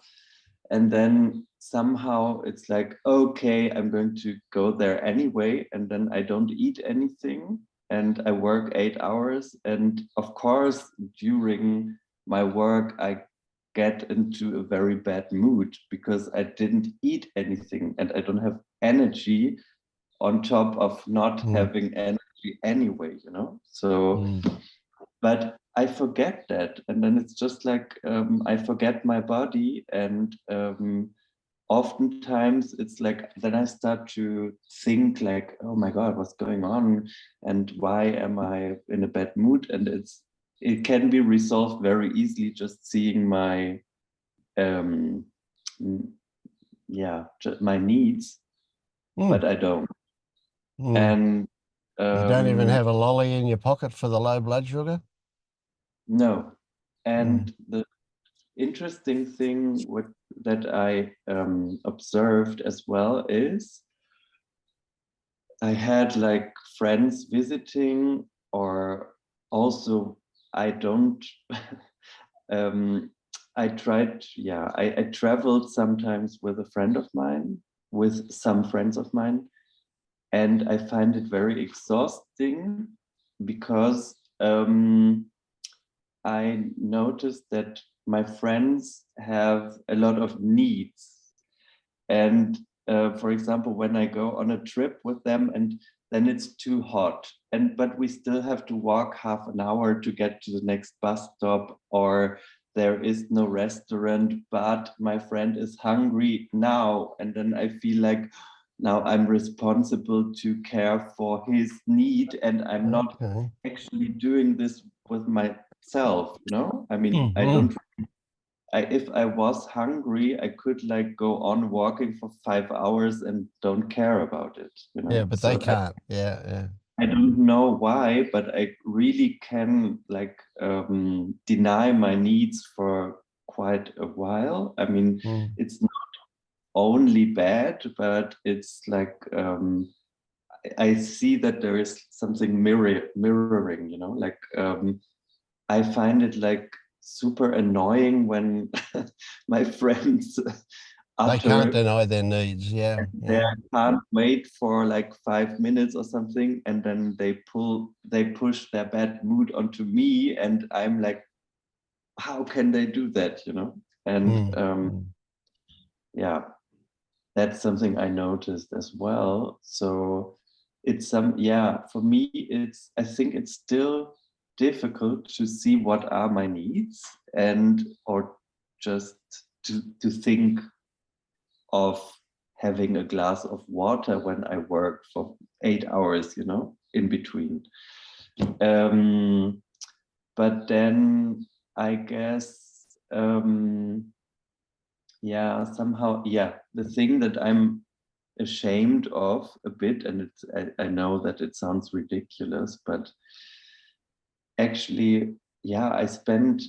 And then somehow it's like, okay, I'm going to go there anyway, and then I don't eat anything and I work 8 hours, and of course during my work I get into a very bad mood because I didn't eat anything and I don't have energy on top of not Mm. having energy anyway, you know? So, but I forget that. And then it's just like, I forget my body, and oftentimes it's like, then I start to think like, oh my God, what's going on? And why am I in a bad mood? And it can be resolved very easily just seeing my, my needs, but I don't. And you don't even have a lolly in your pocket for the low blood sugar? No. And the interesting thing that I observed as well is I had like friends visiting, or also I don't I tried, I traveled sometimes with a friend of mine, with some friends of mine, and I find it very exhausting because I noticed that my friends have a lot of needs. And for example, when I go on a trip with them and then it's too hot, but we still have to walk half an hour to get to the next bus stop, or there is no restaurant, but my friend is hungry now. And then I feel like now I'm responsible to care for his need, and I'm not actually doing this with myself, you know? I mean, if I was hungry, I could like go on walking for 5 hours and don't care about it, you know? Yeah, but So they can't. Yeah. I don't know why, but I really can like deny my needs for quite a while. I mean, it's not only bad, but it's like I see that there is something mirroring, you know, like I find it like super annoying when my friends They can't deny their needs. Yeah. they can't wait for like 5 minutes or something, and then they push their bad mood onto me, and I'm like, how can they do that, you know? And yeah, that's something I noticed as well. So it's for me, I think it's still difficult to see what are my needs, or just to think of having a glass of water when I work for 8 hours, you know, in between. But then I guess, somehow, the thing that I'm ashamed of a bit, and I know that it sounds ridiculous, but actually, I spend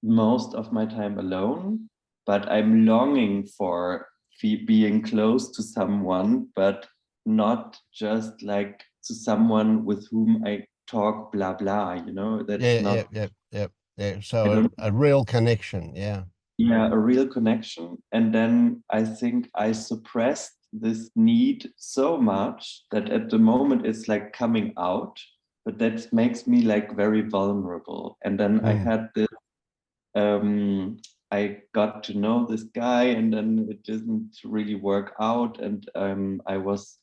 most of my time alone, but I'm longing for being close to someone, but not just like to someone with whom I talk blah blah, you know? That's not. Yeah. So a real connection. Yeah, a real connection. And then I think I suppressed this need so much that at the moment it's like coming out, but that makes me like very vulnerable. And then I had this I got to know this guy, and then it didn't really work out, and I was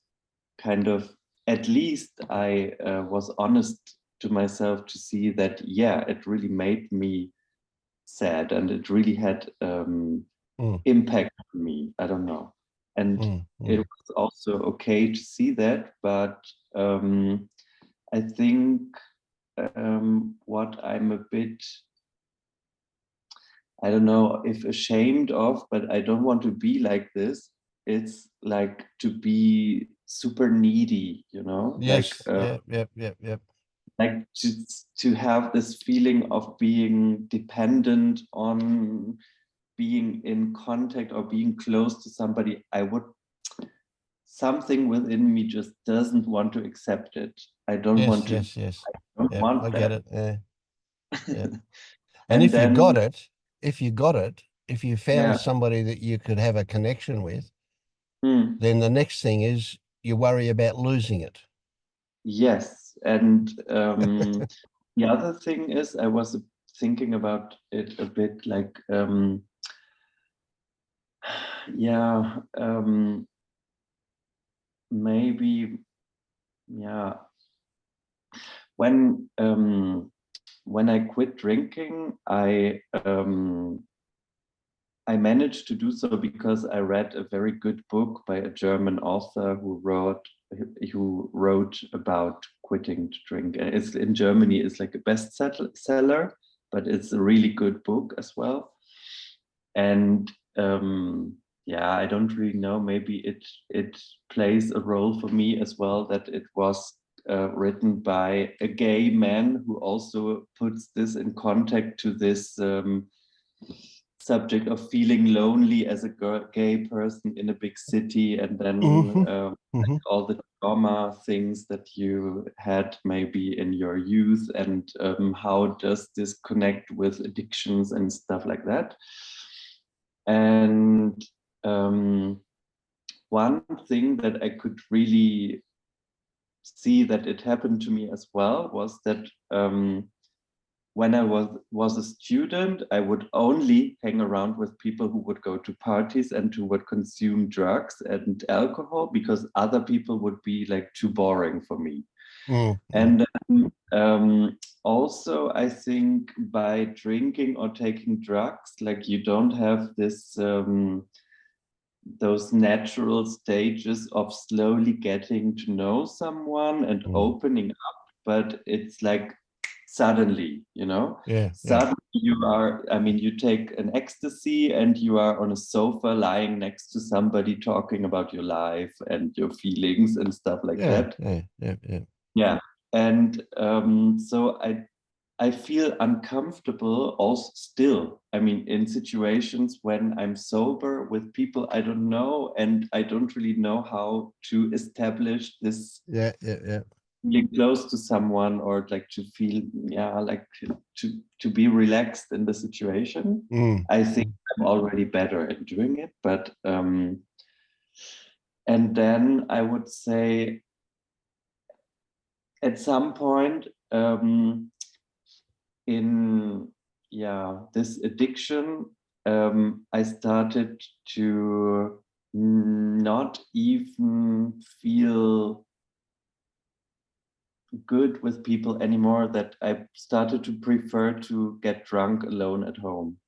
kind of, at least I was honest to myself to see that it really made me sad, and it really had impact on me. I don't know, and it was also okay to see that, but I think what I'm a bit, I don't know if ashamed of, but I don't want to be like this. It's like to be super needy, you know? yes. Like, like to have this feeling of being dependent on being in contact or being close to somebody. Something within me just doesn't want to accept it. I don't want to. Yes. I don't want I that. get it. Yeah. And if then, you got it, if you found somebody that you could have a connection with, then the next thing is you worry about losing it. Yes. And the other thing is, I was thinking about it a bit like, maybe, yeah, when I quit drinking, I managed to do so because I read a very good book by a German author who wrote about quitting to drink. And it's in Germany, it's like a bestseller, but it's a really good book as well. And yeah, I don't really know, maybe it plays a role for me as well, that it was written by a gay man who also puts this in contact to this subject of feeling lonely as a gay person in a big city, and then like all the trauma things that you had maybe in your youth, and how does this connect with addictions and stuff like that. And one thing that I could really see that it happened to me as well was that when I was a student, I would only hang around with people who would go to parties and who would consume drugs and alcohol, because other people would be like too boring for me. And also, I think by drinking or taking drugs, like you don't have this those natural stages of slowly getting to know someone and opening up, but it's like suddenly, you know, suddenly you are, I mean, you take an ecstasy and you are on a sofa lying next to somebody talking about your life and your feelings and stuff like that. Yeah. And so I feel uncomfortable also still, I mean, in situations when I'm sober with people I don't know, and I don't really know how to establish this feeling close to someone, or like to feel, yeah, like to be relaxed in the situation. I think I'm already better at doing it, but and then I would say at some point in this addiction, I started to not even feel good with people anymore, that I started to prefer to get drunk alone at home,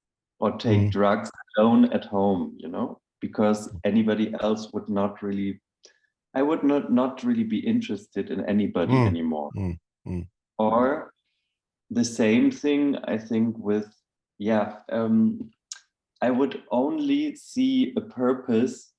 or take drugs alone at home, you know, because anybody else would not really, I would not really be interested in anybody anymore. Or the same thing, I think, with, I would only see a purpose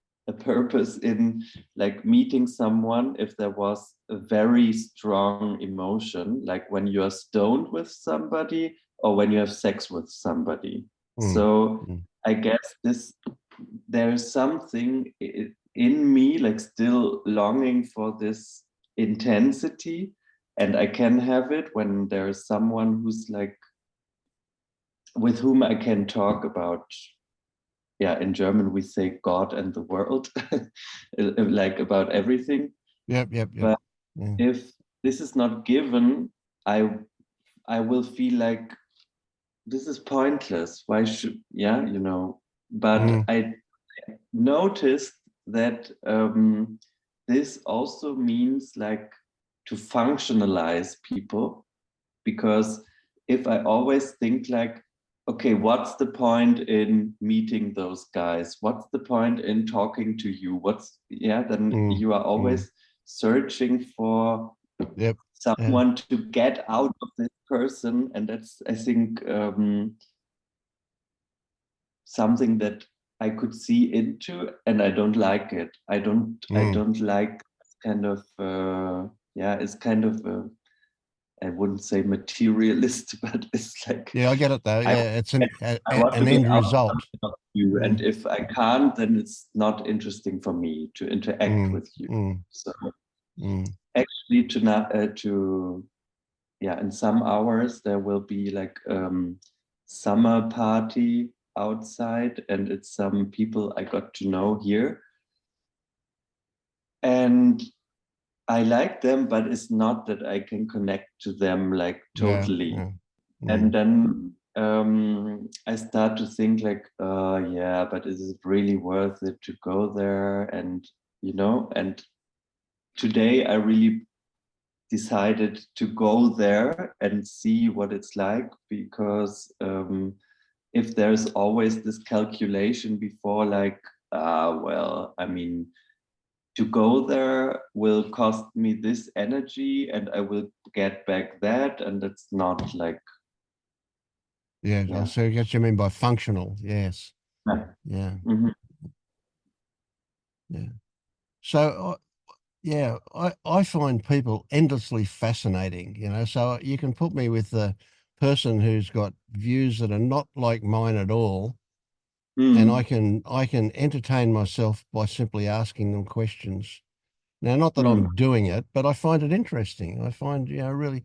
in like meeting someone if there was a very strong emotion, like when you are stoned with somebody or when you have sex with somebody. So I guess there's something in me like still longing for this intensity, and I can have it when there's someone who's like, with whom I can talk about, in German we say God and the world, like about everything. But if this is not given, I will feel like this is pointless. Why should, you know? But I noticed that this also means like to functionalize people, because if I always think like, okay, what's the point in meeting those guys? What's the point in talking to you? Then you are always searching for someone to get out of this person. And that's, I think, something that I could see into, and I don't like it. I don't like kind of, it's kind of I wouldn't say materialist, but it's like, I get it though. It's an an end result. You, and if I can't, then it's not interesting for me to interact with you. So actually, in some hours there will be like summer party outside, and it's some people I got to know here, and I like them, but it's not that I can connect to them like totally. And then I start to think like, but is it really worth it to go there? And, you know, and today I really decided to go there and see what it's like, because if there's always this calculation before, like, well, I mean, to go there will cost me this energy and I will get back that, and it's not like, Yeah, yeah. so what you mean by functional? Yes. Yeah. Yeah. Mhm. Yeah. So yeah, I find people endlessly fascinating, you know, so you can put me with the person who's got views that are not like mine at all, and I can entertain myself by simply asking them questions. Now, not that I'm doing it, but I find it interesting. I find, you know, really,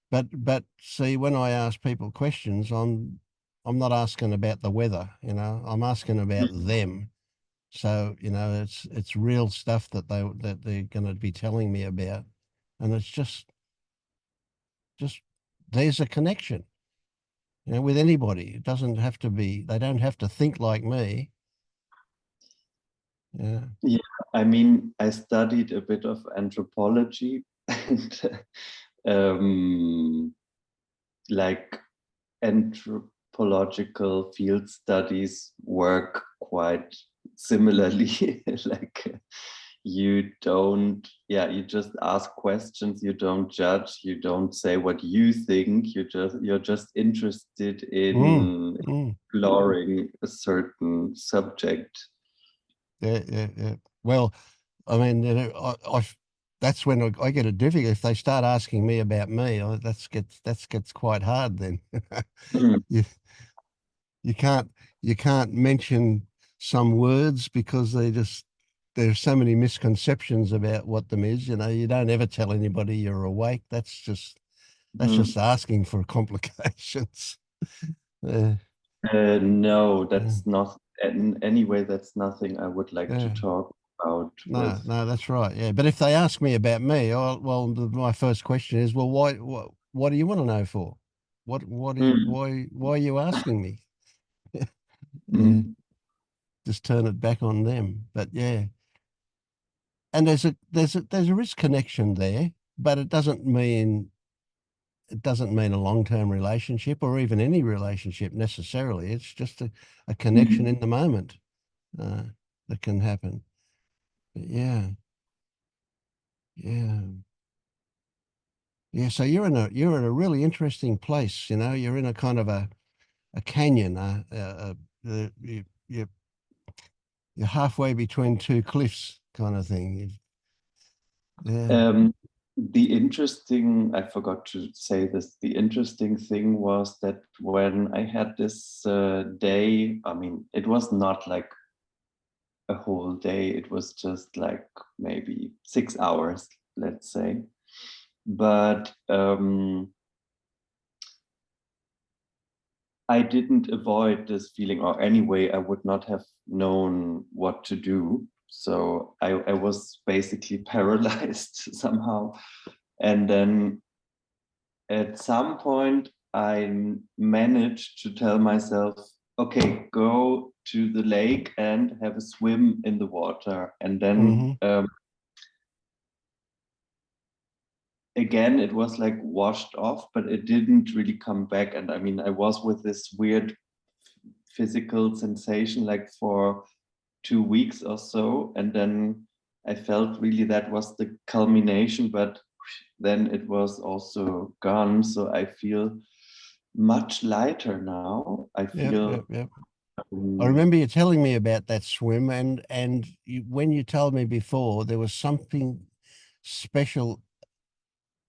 but see, when I ask people questions, I'm not asking about the weather, you know, I'm asking about them. So, you know, it's real stuff that they're going to be telling me about, and it's just there's a connection, you know, with anybody. It doesn't have to be. They don't have to think like me. Yeah. Yeah, I mean, I studied a bit of anthropology, and like anthropological field studies work quite similarly. Like, you don't, yeah, you just ask questions, you don't judge, you don't say what you think, you're just interested in exploring a certain subject. Yeah. Well, I mean, you know, that's when I get it difficult. If they start asking me about me, that gets quite hard then. You can't mention some words because there's so many misconceptions about what them is. You know, you don't ever tell anybody you're awake. That's just asking for complications. No, that's not, in any way, that's nothing I would like to talk about. No, that's right. Yeah, but if they ask me about me, my first question is, well, what do you want to know for? Why are you asking me? Yeah, just turn it back on them. But yeah, and there is connection there, but it doesn't mean a long-term relationship or even any relationship necessarily. It's just a connection in the moment that can happen. But yeah. So you're in a really interesting place. You know, you're in a kind of a canyon. You're halfway between two cliffs, kind of thing. Yeah. I forgot to say this, the interesting thing was that when I had this day, I mean, it was not like a whole day, it was just like maybe 6 hours, let's say. But I didn't avoid this feeling, or anyway, I would not have known what to do. So I was basically paralyzed somehow. And then at some point, I managed to tell myself, okay, go to the lake and have a swim in the water. And then again, it was like washed off, but it didn't really come back. And I mean, I was with this weird physical sensation like for 2 weeks or so. And then I felt really that was the culmination, but then it was also gone. So I feel much lighter now. I feel. Yep. I remember you telling me about that swim, and when you told me before, there was something special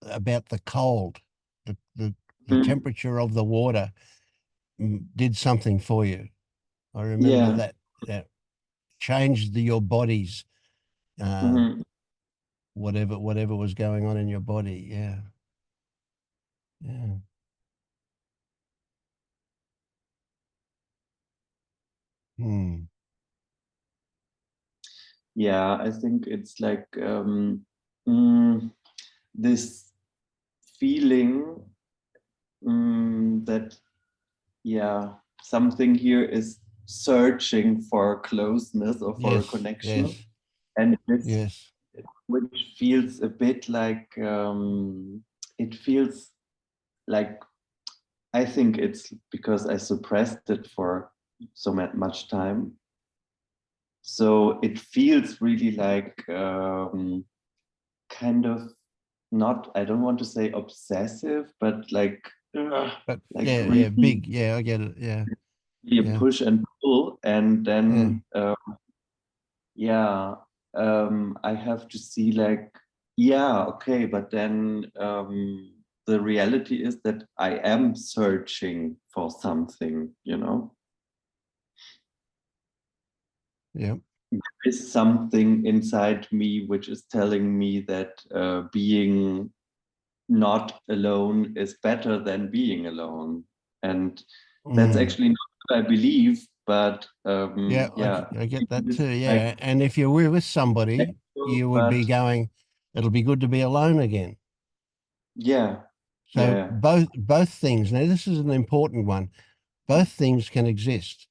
about the cold, the temperature of the water did something for you. I remember that changed your body's whatever was going on in your body. Yeah. Yeah, I think it's like this feeling that, yeah, something here is searching for closeness or for a connection. And which feels a bit like, it feels like, I think it's because I suppressed it for so much time. So it feels really like kind of not, I don't want to say obsessive, but like But like yeah, really big. Yeah, I get it. Yeah, a yeah, push and pull. And then yeah. I have to see like, yeah, okay, but then the reality is that I am searching for something, you know. Yeah. Is something inside me which is telling me that being not alone is better than being alone, and that's actually not what I believe, but Yeah, yeah, I get that it's too. like, Yeah, and if you were with somebody, you would be but going, it'll be good to be alone again. yeah, So yeah, both things. Now this is an important one. Both things can exist.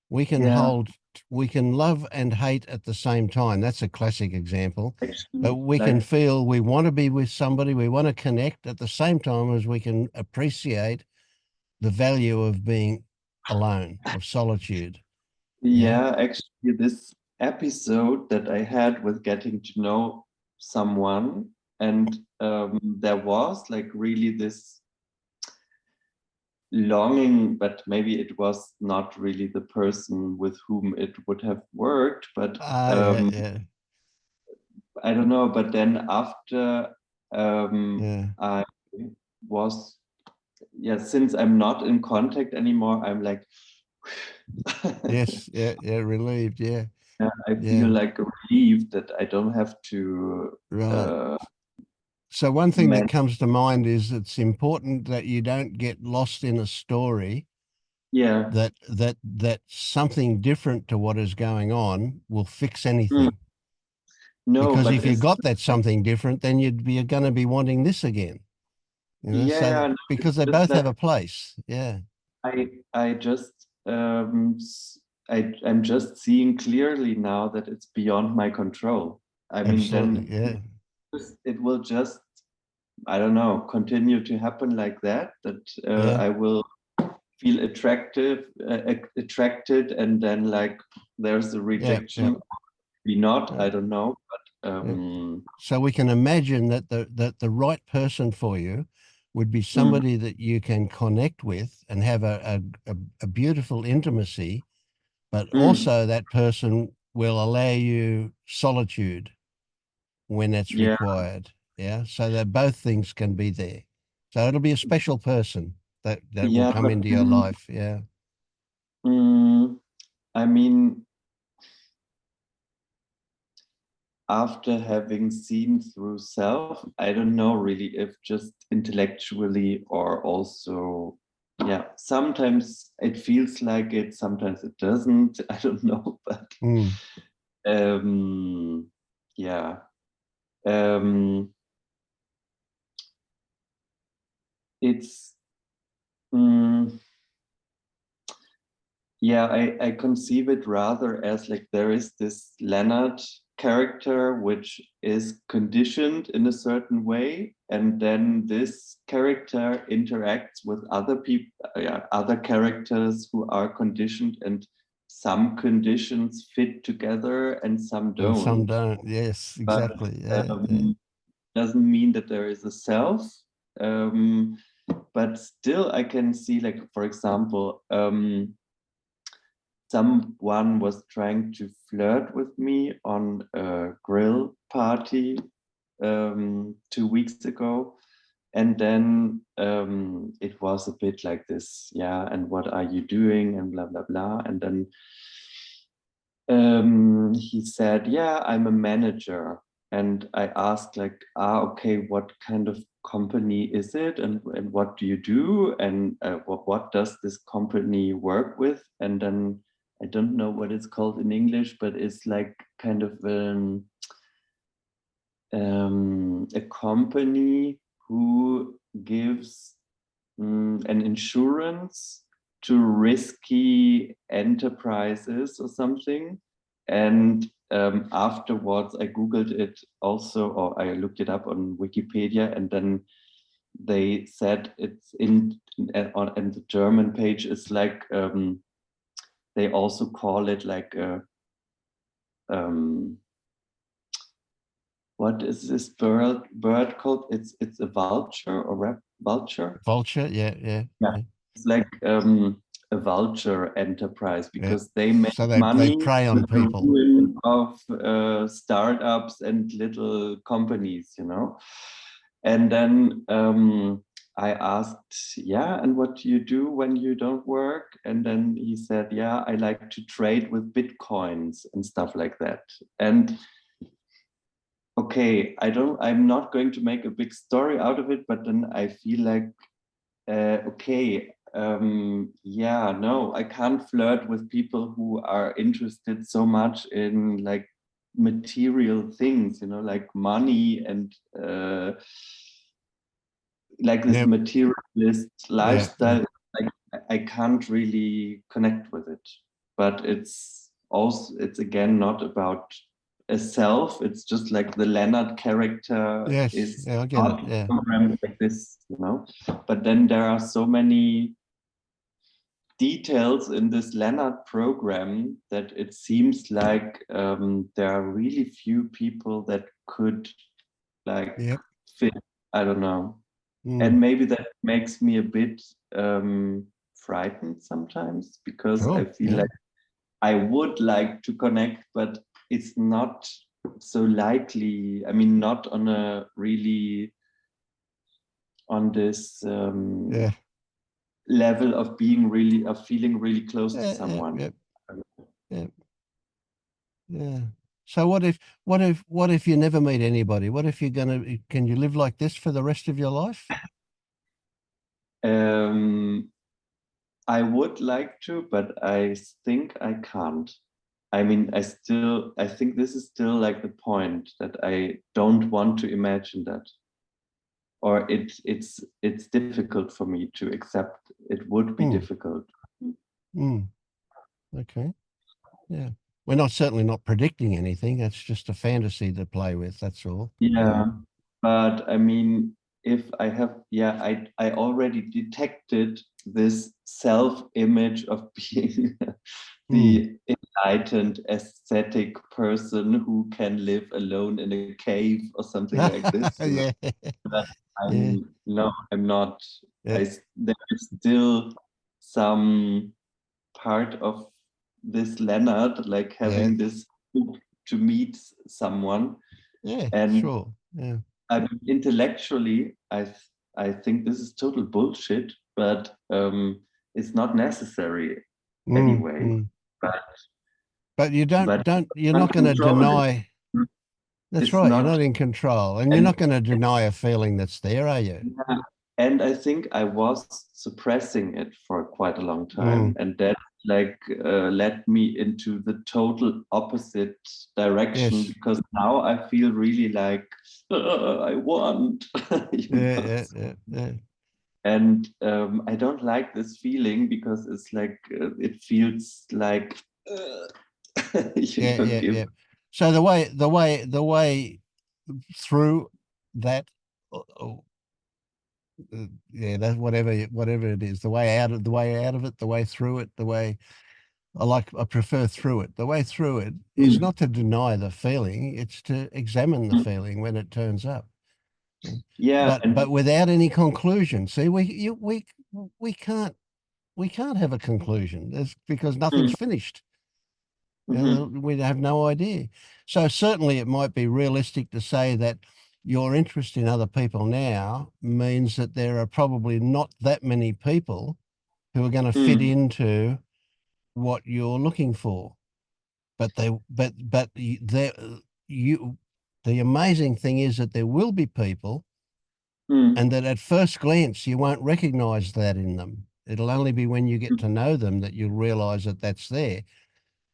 We can yeah, we can love and hate at the same time. That's a classic example. actually, But we can like, feel we want to be with somebody, we want to connect at the same time as we can appreciate the value of being alone, of solitude. Yeah. yeah, actually, this episode that I had with getting to know someone, and there was like really this longing, but maybe it was not really the person with whom it would have worked, but Yeah, yeah, I don't know. But then after yeah. I was, yeah, since I'm not in contact anymore, I'm like, Yes, yeah, yeah, relieved. Yeah, yeah, I feel yeah, like relieved that I don't have to right. So one thing man, that comes to mind is it's important that you don't get lost in a story yeah. that something different to what is going on will fix Mm. anything. No, Because but if you it's, got that something different, then you'd be going to be wanting this again. You know, yeah, so no, because it's they just both like have a place. Yeah, I just I'm just seeing clearly now that it's beyond my control. I mean, absolutely. then Yeah, it will just, I don't know, continue to happen like that, that yeah, I will feel attracted, and then like there's a yeah, yeah, rejection, be not, yeah, I don't know, but yeah. So we can imagine that the right person for you would be mm, somebody that you can connect with and have a beautiful intimacy, but mm, also that person will allow you solitude when it's yeah, required. Yeah. So that both things can be there. So it'll be a special person that will yeah, come but into your life. Yeah. I mean, after having seen through self, I don't know really if just intellectually or also, yeah, sometimes it feels like it, sometimes it doesn't. I don't know, but Mm. yeah. Um, it's mm, yeah, I conceive it rather as like there is this Leonard character which is conditioned in a certain way, and then this character interacts with other people, yeah, other characters who are conditioned, and some conditions fit together and some And some don't. don't. Yes, But exactly. Yeah. Yeah. doesn't mean that there is a self. Um, but still, I can see, like, for example, someone was trying to flirt with me on a grill party 2 weeks ago. And then it was a bit like this, yeah, and what are you doing, and blah, blah, blah. And then he said, yeah, I'm a manager. And I asked, like, okay, what kind of company is it, and what do you do, and what does this company work with? And then I don't know what it's called in English, but it's like kind of a company who gives an insurance to risky enterprises or something. And afterwards I Googled it also, or I looked it up on Wikipedia, and then they said it's in the German page is like they also call it like a what is this bird called? It's a vulture or vulture. Vulture, yeah. It's like a vulture enterprise because they make So they money prey on with the people. ruin of startups and little companies, you know. And then I asked, yeah, and what do you do when you don't work? And then he said, yeah, I like to trade with Bitcoins and stuff like that. And okay, I'm not going to make a big story out of it, but then I feel like, okay, yeah, no, I can't flirt with people who are interested so much in like material things, you know, like money and like this materialist lifestyle. Like I can't really connect with it. But it's again not about a self. It's just like the Leonard character is I get it. Yeah. programmed like this, you know. But then there are so many details in this Leonard program that it seems like there are really few people that could like fit. I don't know. And maybe that makes me a bit frightened sometimes because I feel like I would like to connect, but it's not so likely. I mean, not on a really on this level of being really of feeling really close to someone. Yeah. So what if you never meet anybody? What if can you live like this for the rest of your life? I would like to, but I think I can't. I mean, I think this is still like the point that I don't want to imagine that. Or it's difficult for me to accept. It would be difficult. Okay. Yeah. We're certainly not predicting anything. That's just a fantasy to play with. That's all. Yeah. But I mean, if I have, I already detected this self-image of being the enlightened aesthetic person who can live alone in a cave or something like this. Yeah. But no, I'm not. There is still some part of this Leonard, like having this hope to meet someone. Yeah, and sure. Yeah. I mean, intellectually, I think this is total bullshit, but it's not necessary anyway. But you're not going to deny. That's right. You're not in control, and you're not going to deny a feeling that's there, are you? Yeah, and I think I was suppressing it for quite a long time, and that like led me into the total opposite direction because now I feel really like I want. Yeah. And I don't like this feeling because it's like it feels like yeah. So the way through that, that whatever it is, the way out of it, the way through it, the way I prefer through it. The way through it is not to deny the feeling; it's to examine the feeling when it turns up. Yeah, but without any conclusion. See, we can't have a conclusion. Because nothing's finished. We have no idea. So certainly it might be realistic to say that your interest in other people now means that there are probably not that many people who are going to fit into what you're looking for. But the amazing thing is that there will be people, and that at first glance you won't recognize that in them. It'll only be when you get to know them that you'll realize that that's there.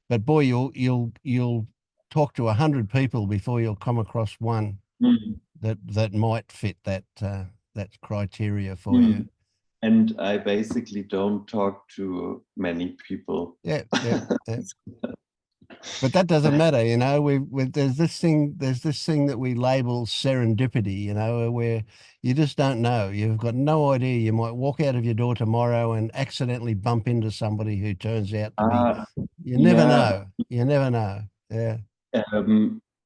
But boy, you'll talk to 100 people before you'll come across one that might fit that criteria for you. And I basically don't talk to many people. Yeah. But that doesn't matter, you know. There's this thing that we label serendipity, you know, where you just don't know. You've got no idea. You might walk out of your door tomorrow and accidentally bump into somebody who turns out to be. You never Yeah, know. You never know. Yeah.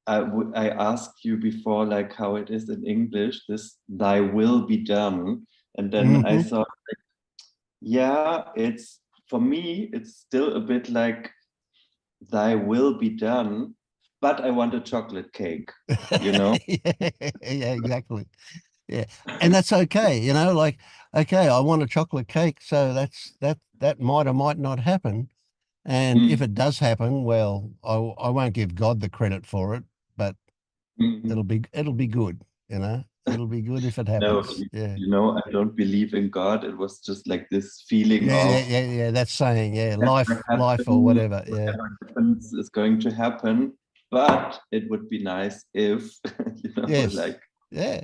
I asked you before, like how it is in English, this "thy will be done," and then I Mhm. thought, yeah, it's for me, it's still a bit like "thy will be done," but I want a chocolate cake, you know? Yeah, yeah, exactly. Yeah. And that's okay, you know, like, okay, I want a chocolate cake, so that might or might not happen. And if Mm, it does happen, well, I won't give God the credit for it, but mm, it'll be good, you know. It'll be good if it No, happens. Yeah. you know, I don't believe in God. It was just like this feeling Yeah, yeah, of yeah, yeah. That's saying, yeah, whatever life or happen, whatever. Yeah. whatever happens is going to happen. But it would be nice if, you know, Yes. like Yeah.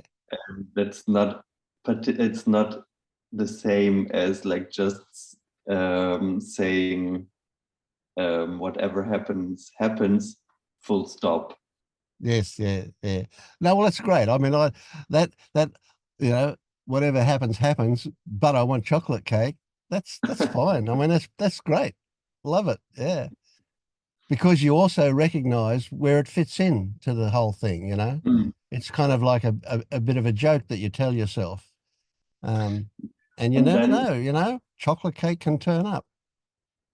that's not, but it's not the same as like just saying whatever happens, full stop. Yes. Yeah. Yeah. No, well, that's great. I mean, that you know, whatever happens, happens. But I want chocolate cake. That's fine. I mean, that's great. Love it. Yeah. Because you also recognize where it fits in to the whole thing, you know. Mm. It's kind of like a bit of a joke that you tell yourself. Um, and you And never then know, you know, chocolate cake can turn up.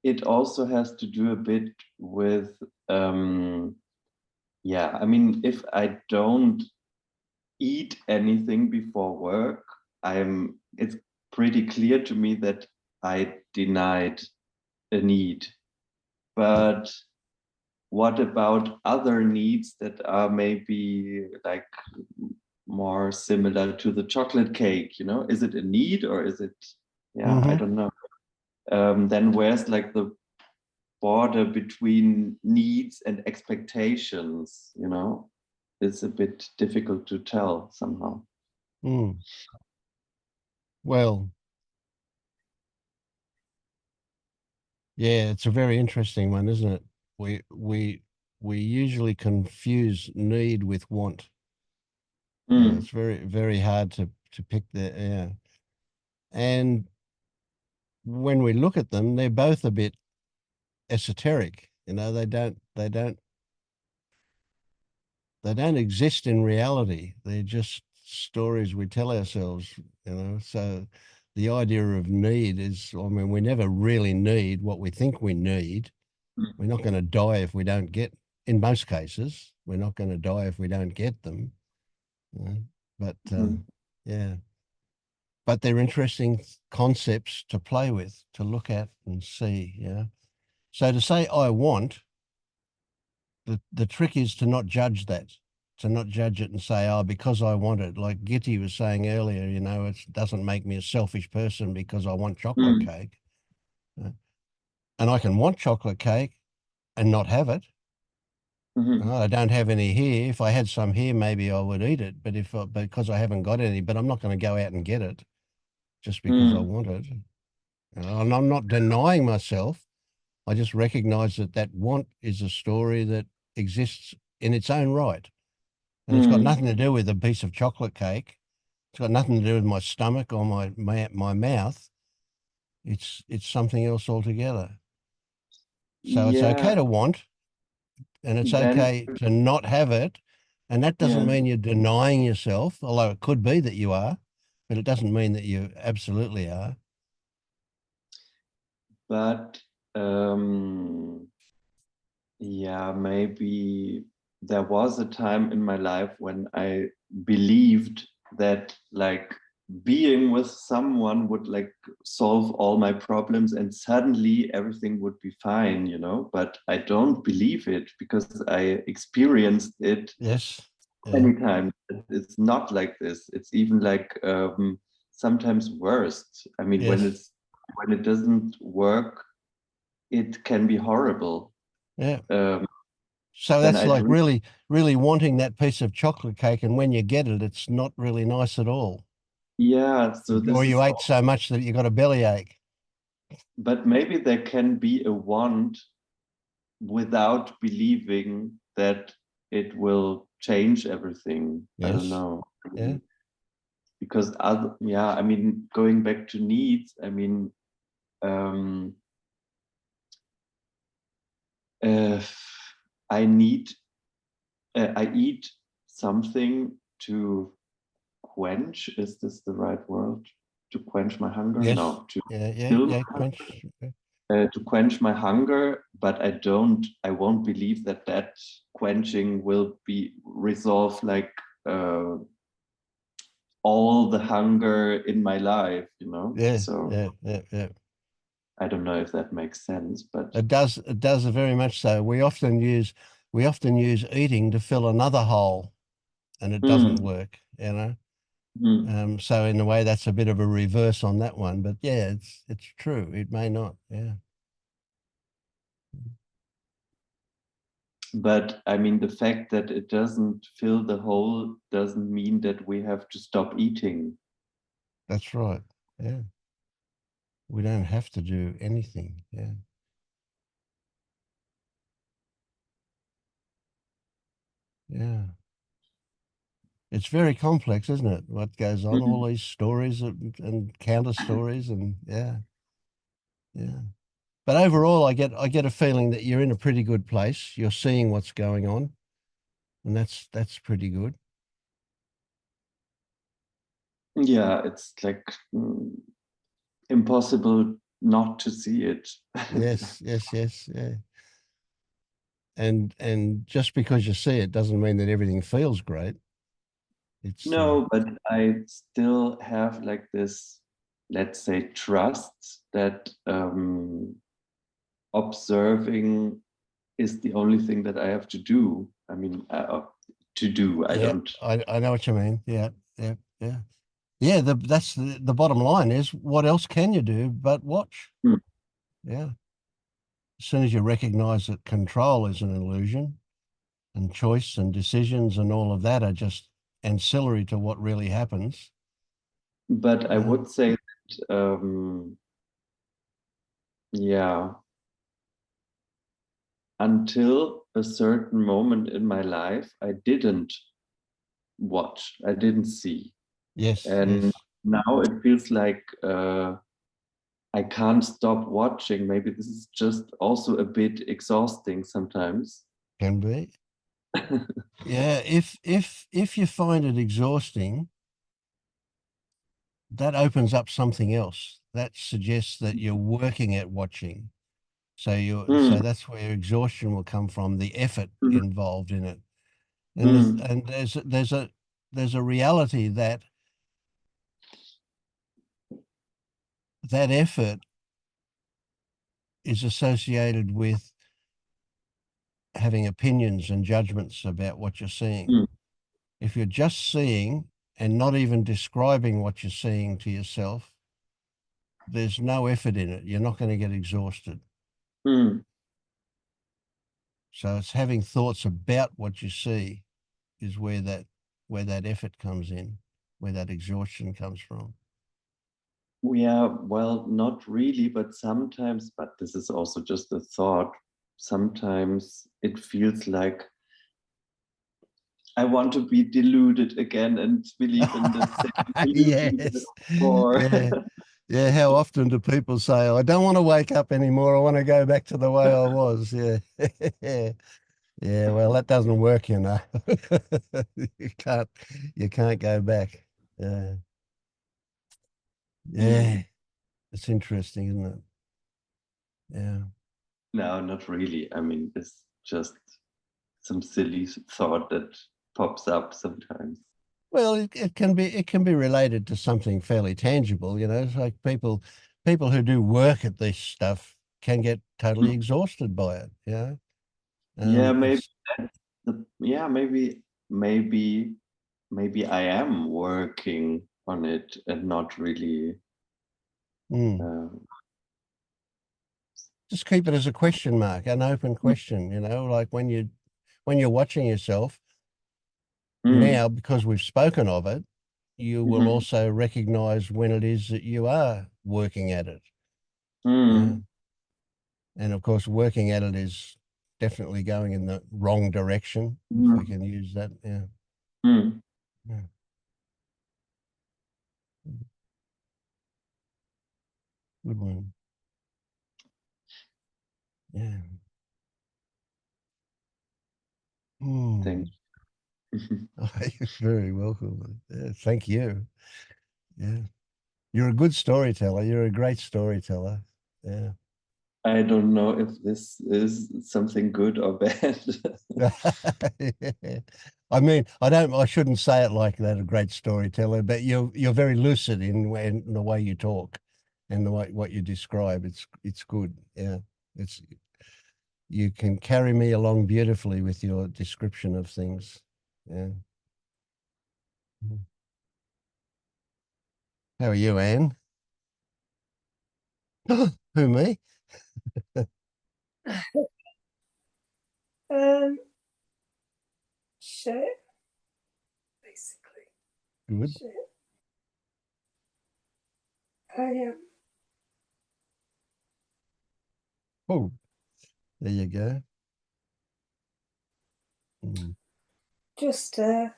it also has to do a bit with yeah, I mean, if I don't eat anything before work, it's pretty clear to me that I denied a need. But what about other needs that are maybe like more similar to the chocolate cake? You know, is it a need or is it, yeah, I Hmm. don't know. Then where's like the border between needs and expectations, you know? It's a bit difficult to tell somehow. Mm. Well, yeah, it's a very interesting one, isn't it? We usually confuse need with want. Mm, It's very hard to pick the yeah. And when we look at them, they're both a bit esoteric. You know, they don't exist in reality. They're just stories we tell ourselves, you know. So the idea of need is, I mean, we never really need what we think we need. We're not going to die if we don't get, in most cases, we're not going to die if we don't get them. You know? But mm, yeah, but they're interesting concepts to play with, to look at and see, you know. So to say I want, the trick is to not judge that, to not judge it and say, oh, because I want it. Like Gitty was saying earlier, you know, it doesn't make me a selfish person because I want chocolate mm, cake. And I can want chocolate cake and not have it. mhm, I don't have any here. If I had some here, maybe I would eat it. But because I haven't got any, but I'm not going to go out and get it just because I mm. want it. And I'm not denying myself. I just recognize that that want is a story that exists in its own right. And it's got Mm. nothing to do with a piece of chocolate cake. It's got nothing to do with my stomach or my mouth. It's something else altogether. So it's okay Yeah, to want, and it's then okay to not have it. And that doesn't yeah, mean you're denying yourself, although it could be that you are, but it doesn't mean that you absolutely are. but yeah, maybe there was a time in my life when I believed that like being with someone would like solve all my problems and suddenly everything would be fine, you know, but I don't believe it because I experienced it Yes. Yeah. many times. It's not like this. It's even like sometimes worse. I mean, Yes. when it doesn't work, it can be horrible. Yeah. Um, So then that's I like dream. really, really wanting that piece of chocolate cake. And when you get it, it's not really nice at all. Yeah, so Or this you is, ate so much that you got a bellyache. but maybe there can be a want without believing that it will change everything. I don't Yes. know. Yeah. Because I mean, going back to needs, I mean, um, I need, I eat something to quench. Is this the right word? To quench my hunger? Yes. No, to Yeah. fill Yeah. my Quench. to quench my hunger, but I won't believe that that quenching will be resolve like all the hunger in my life, you know. Yeah. So Yeah. I don't know if that makes sense, but It does. It does very much so. We often use eating to fill another hole, and it doesn't Mm, work. You know. mm. So in a way, that's a bit of a reverse on that one. But yeah, it's true. It may not. Yeah. But I mean, the fact that it doesn't fill the hole doesn't mean that we have to stop eating. That's right. Yeah. We don't have to do anything. Yeah. Yeah. It's very complex, isn't it? What goes on, Mm. all these stories and counter stories, and yeah. But overall, I get a feeling that you're in a pretty good place. You're seeing what's going on, and that's pretty good. Yeah, it's like impossible not to see it. Yes, yeah. And just because you see it doesn't mean that everything feels great. It's No, but I still have like this, let's say, trust that observing is the only thing that I have to do. I mean, to do. I yeah, don't. I know what you mean. Yeah. Yeah, that's the bottom line is what else can you do but watch? Hmm. Yeah. As soon as you recognize that control is an illusion and choice and decisions and all of that are just ancillary to what really happens. But I would say that, yeah, until a certain moment in my life, I didn't watch, I didn't see. Yes, And now it feels like I can't stop watching. Maybe this is just also a bit exhausting sometimes. can be. Yeah, if you find it exhausting, that opens up something else. That suggests that you're working at watching. So Mm, that's where exhaustion will come from, the effort mm, involved in it. mm, And there's a reality that that effort is associated with having opinions and judgments about what you're seeing. mm, If you're just seeing and not even describing what you're seeing to yourself, there's no effort in it. You're not going to get exhausted. mm. So it's having thoughts about what you see is where that effort comes in, where that exhaustion comes from. Yeah, well, not really, but sometimes, but this is also just a thought. Sometimes it feels like I want to be deluded again and believe in the same illusion Yes. before. Yeah. Yeah. How often do people say, I don't want to wake up anymore. I want to go back to the way I was. Yeah. Yeah. Yeah. Well, that doesn't work, you know. you can't you can't go back. Yeah. Yeah. It's interesting, isn't it? Yeah. No, not really. I mean, it's just some silly thought that pops up sometimes. Well, it can be related to something fairly tangible, you know. It's like people who do work at this stuff can get totally exhausted by it, you know. Yeah, maybe It's that's yeah, maybe I am working on it and not really. mm, Uh, just keep it as a question mark, an open question, you know, like when you're watching yourself mm, now, because we've spoken of it, you will mhm, also recognize when it is that you are working at it. mm, And of course, working at it is definitely going in the wrong direction, if we Mm. can use that. Yeah. Mm. Yeah. Good one. Yeah. Thanks. You're very welcome. Yeah, thank you. Yeah. You're a good storyteller. You're a great storyteller. Yeah. I don't know if this is something good or bad. I mean, I shouldn't say it like that, a great storyteller, but you're very lucid in the way you talk and the way what you describe. It's good. Yeah. It's you can carry me along beautifully with your description of things. Yeah. How are you, Anne? Who, me? Shit, basically. Good. Shit. I Oh, there you go. Mm. just had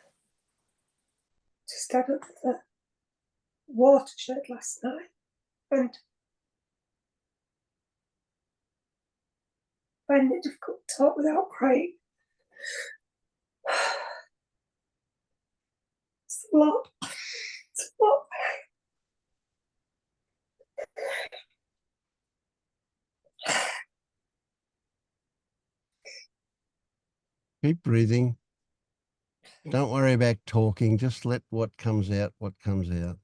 the watershed last night, and find it difficult to talk without crying. It's a lot. It's a lot. Keep breathing. Don't worry about talking. Just let what comes out, what comes out.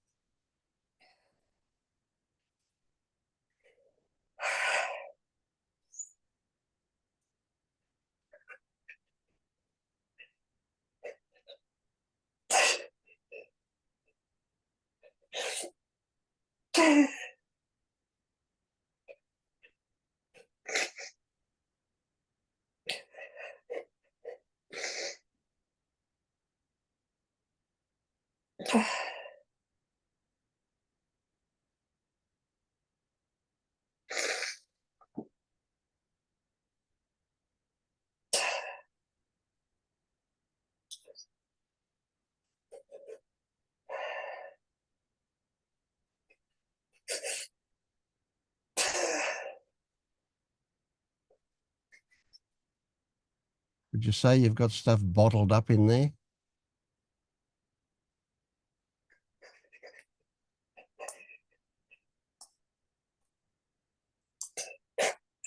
Would you say you've got stuff bottled up in there?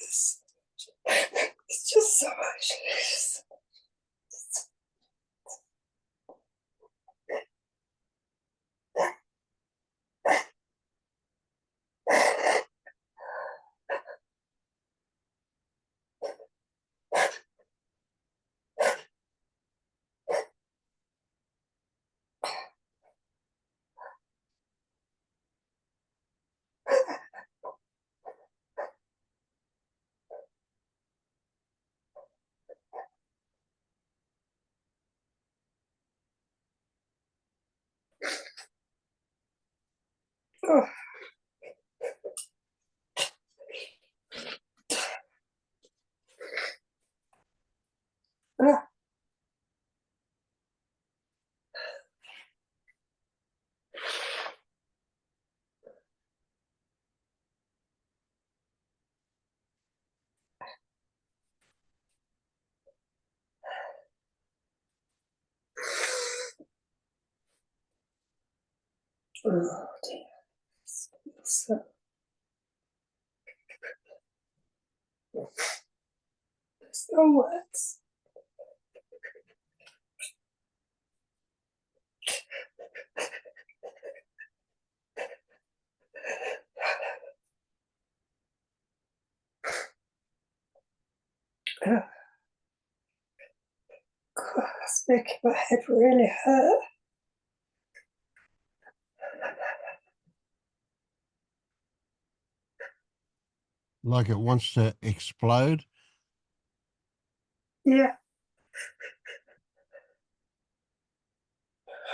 It's just so much. Oh. Ah. Oh dear. So, there's no words. God, it's making my head really hurt. Like it wants to explode? Yeah.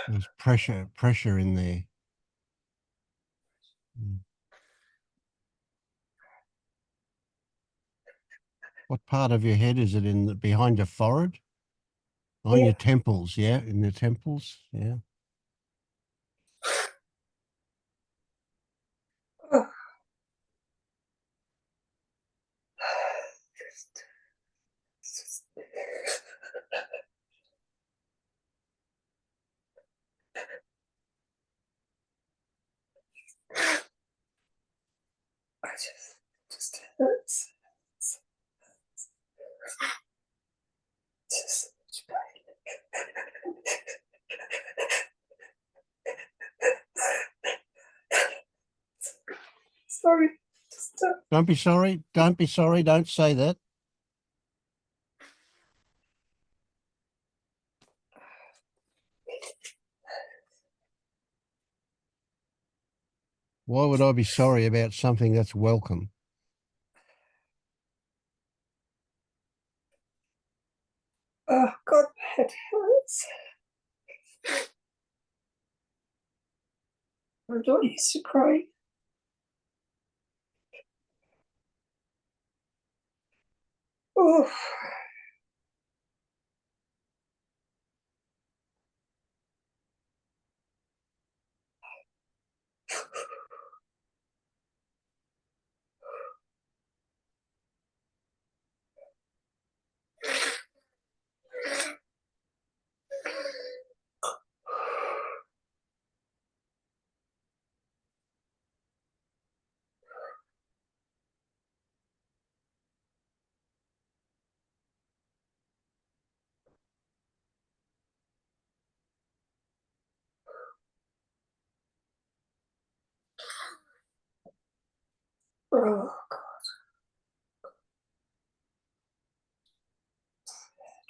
There's pressure in there. Mm. What part of your head is it in? Behind your forehead? On Yeah. your temples, yeah? In the temples, yeah. Oh. I just hurts. Just so much pain. Sorry. Just, Don't be sorry. Don't be sorry. Don't say that. Why would I be sorry about something that's welcome? oh God, my head hurts. I'm not used to crying. Oh. Oh God,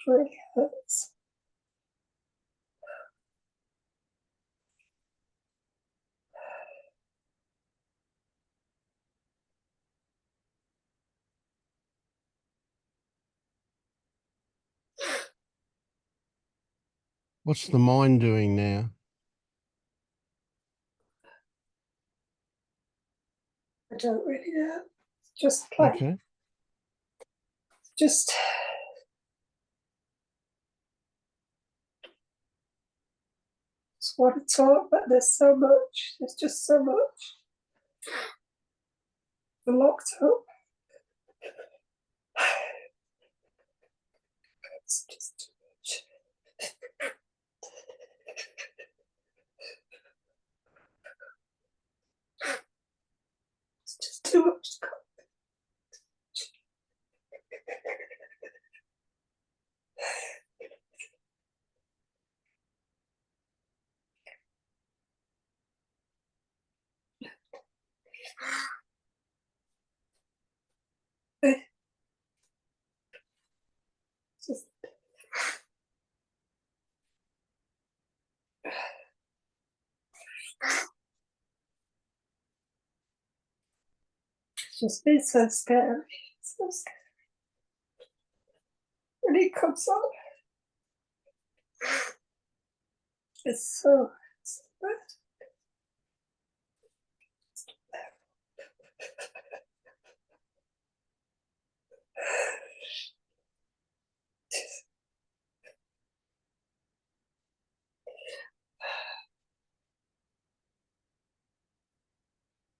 it really hurts. What's the mind doing now? I don't really know. Just like, Okay. just want to talk, but there's so much. There's just so much. I'm locked up. It's just too much. It's just too much. Just, it's just been so scary. So scary. When it comes up, it's so bad.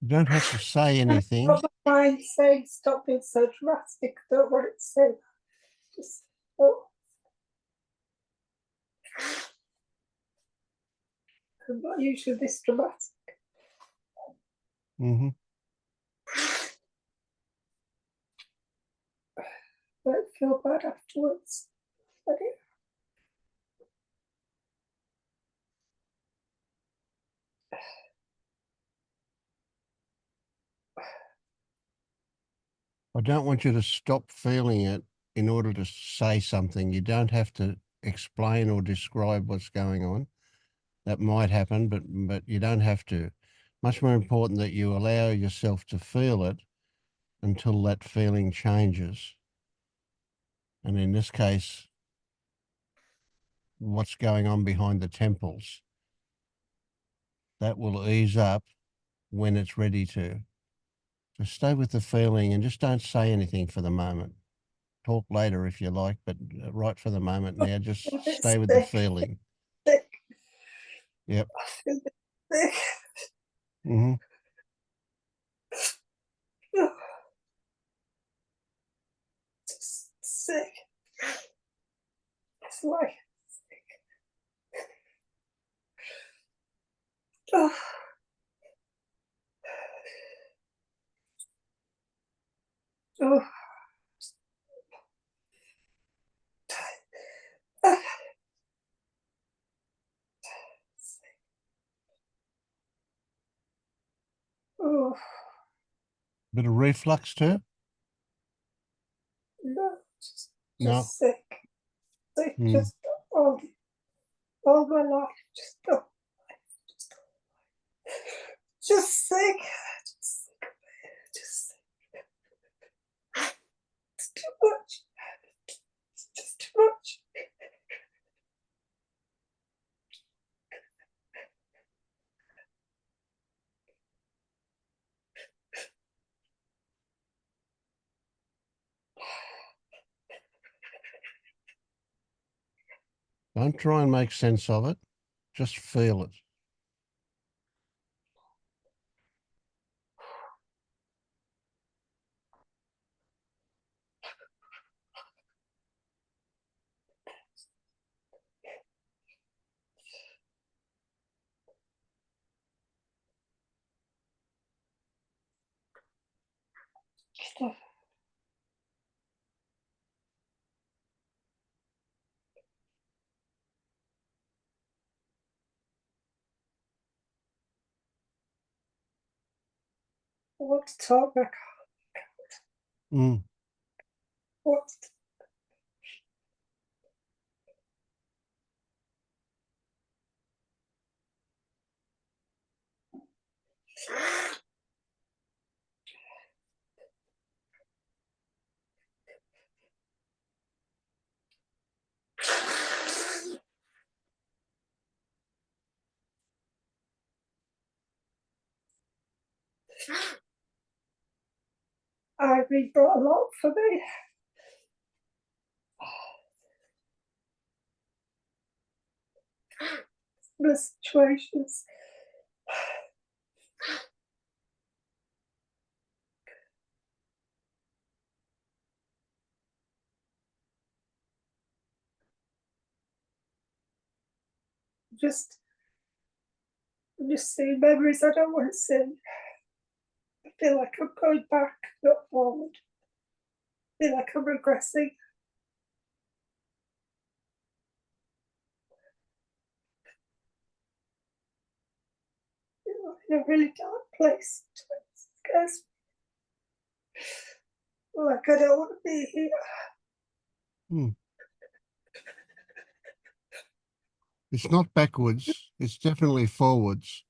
You don't have to say anything. Got my mind saying stop being so dramatic. I don't want it to say that. Just, oh. I'm not usually this dramatic. Mm-hmm. I don't feel bad afterwards. I do. I don't want you to stop feeling it in order to say something. You don't have to explain or describe what's going on. That might happen, but you don't have to. Much more important that you allow yourself to feel it until that feeling changes. And in this case, what's going on behind the temples, that will ease up when it's ready to. So stay with the feeling and just don't say anything for the moment. talk later if you like, but right for the moment now, just I'm a bit stay with the sick. feeling. Sick. Yep. I feel a bit sick. Mm-hmm. Just sick. It's like sick. Oh. Oh. Oh. Bit of reflux too? No, just No. sick. Sick, Mm. just all my life, just sick. Just sick. Just sick. It's too much. It's just too much. Don't try and make sense of it. Just feel it. I want to talk back. Mm. What? I really brought a lot for me. The situations. Just seeing memories I don't want to see. I feel like I'm going back, not forward. I feel like I'm regressing. I feel like in a really dark place. It scares me. Like I don't want to be here. Mm. It's not backwards. It's definitely forwards.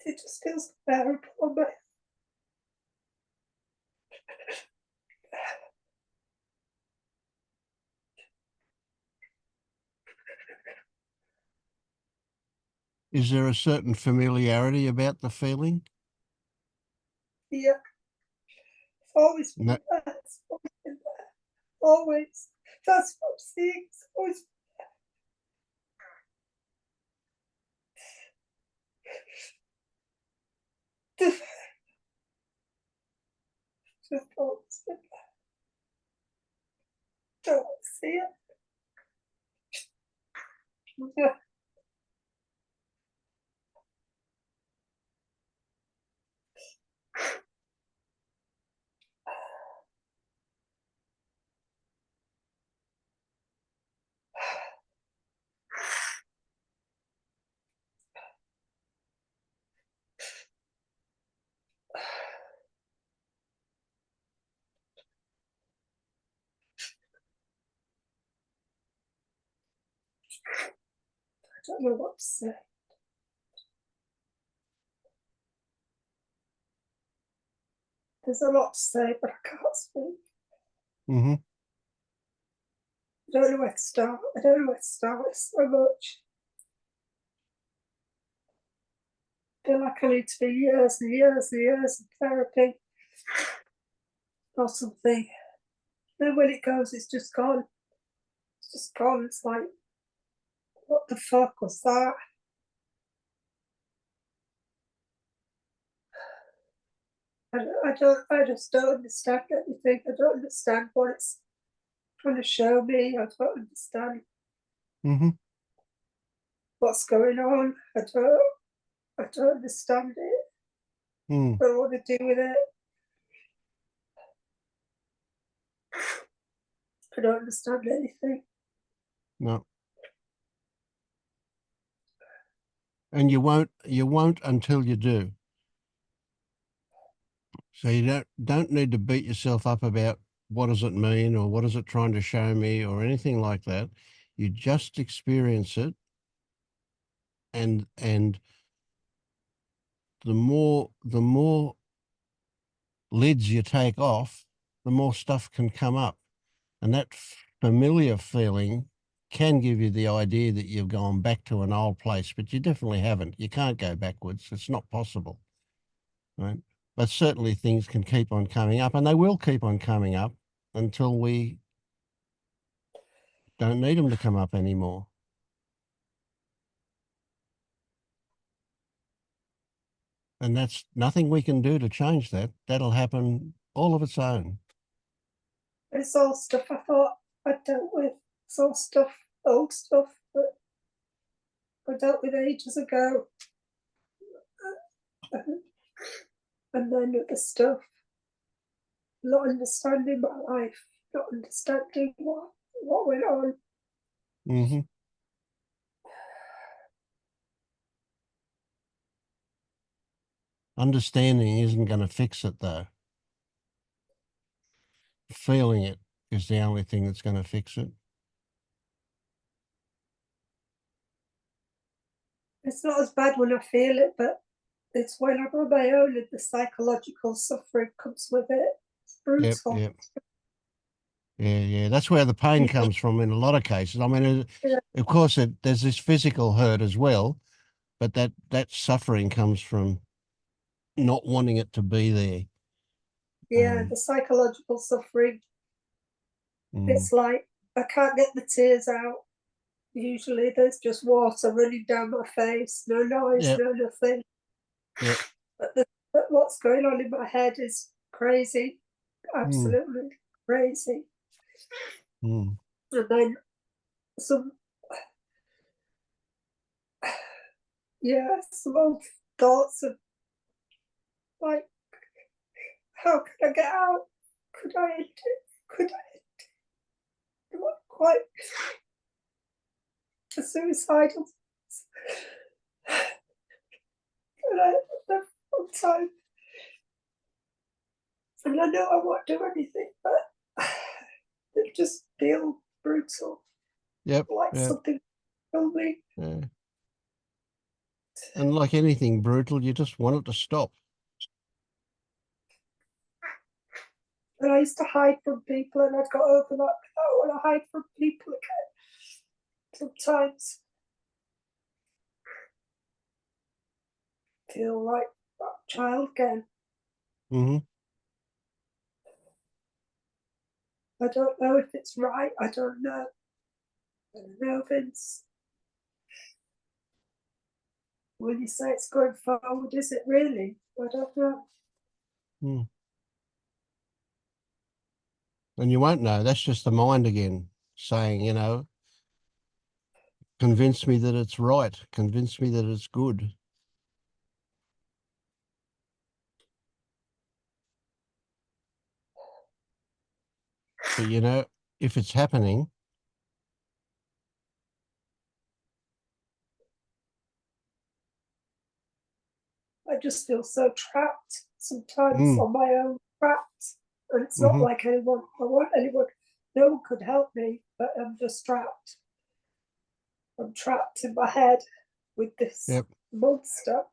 It just feels unbearable on me. Is there a certain familiarity about the feeling? Yeah. It's always been No. there. It's always been there. Always. That's what I'm seeing. It's always just always been there. Don't want to see it. Yeah. I don't know what to say. There's a lot to say, but I can't speak. Mm-hmm. I don't know where to start. I don't know where to start. It's so much. feel like I need to be years and years and years of therapy or something. Then when it goes, it's just gone. It's just gone. It's like, what the fuck was that? I just don't understand anything. I don't understand what it's trying to show me. I don't understand what's going on. I don't understand it. I don't know what to do with it. I don't understand anything. No. And you won't until you do. So you don't need to beat yourself up about what does it mean or what is it trying to show me or anything like that. You just experience it, and the more lids you take off, the more stuff can come up. And that familiar feeling can give you the idea that you've gone back to an old place, but you definitely haven't. You can't go backwards. It's not possible, right? But certainly things can keep on coming up, and they will keep on coming up until we don't need them to come up anymore. And that's nothing we can do to change that. That'll happen all of its own. It's all stuff I thought I dealt with. It's all stuff, old stuff that I dealt with ages ago. And then other stuff. Not understanding my life, not understanding what went on. Understanding isn't going to fix it, though. Feeling it is the only thing that's going to fix it. It's not as bad when I feel it, but it's when I'm on my own and the psychological suffering comes with it. It's brutal. Yeah. That's where the pain comes from in a lot of cases. I mean, of course, there's this physical hurt as well, but that suffering comes from not wanting it to be there. Yeah, the psychological suffering. It's like I can't get the tears out. Usually there's just water running down my face, no noise, no nothing. But what's going on in my head is crazy, absolutely crazy. And then some old thoughts of like, how could I get out? Could I end it? Could I end it? Not quite a suicidal. And I have full time. And I know I won't do anything, but it just feels brutal. Like something killed me. And like anything brutal, you just want it to stop. And I used to hide from people, and I'd got over that. I don't want to hide from people again. Sometimes feel like that child again. I don't know if it's right. I don't know. I don't know, Vince. When you say it's going forward, is it really? I don't know. And you won't know. That's just the mind again saying, convince me that it's right. Convince me that it's good. But, if it's happening, I just feel so trapped sometimes on my own, trapped. And it's not like I want anyone, no one could help me, but I'm just trapped. I'm trapped in my head with this monster.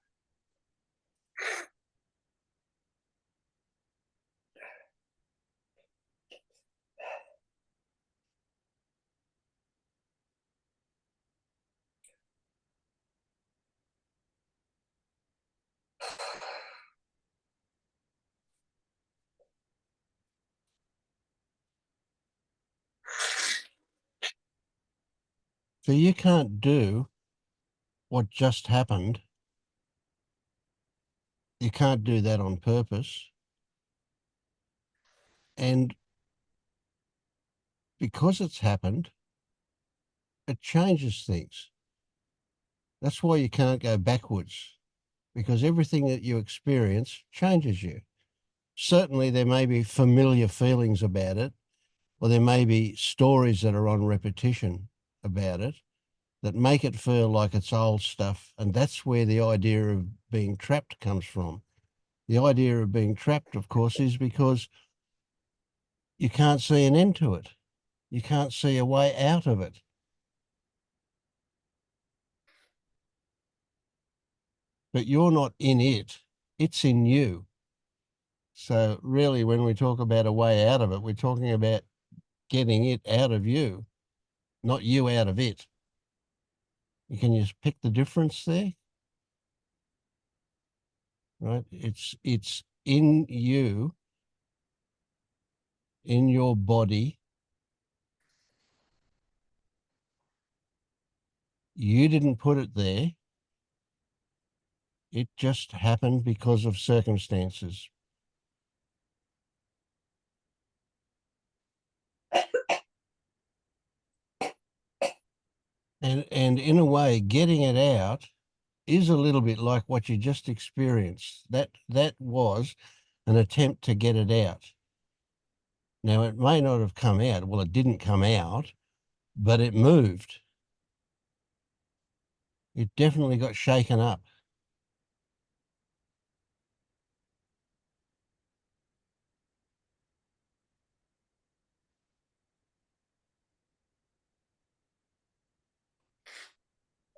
So you can't do what just happened. You can't do that on purpose. And because it's happened, it changes things. That's why you can't go backwards, because everything that you experience changes you. Certainly there may be familiar feelings about it, or there may be stories that are on repetition about it that make it feel like it's old stuff. And that's where the idea of being trapped comes from. The idea of being trapped, of course, is because you can't see an end to it. You can't see a way out of it. But you're not in it, it's in you. So really, when we talk about a way out of it, we're talking about getting it out of you, not you out of it. Can you pick the difference there? Right? It's in you, in your body. You didn't put it there. It just happened because of circumstances. And in a way, getting it out is a little bit like what you just experienced. That was an attempt to get it out. Now, it may not have come out. Well, it didn't come out, but it moved. It definitely got shaken up.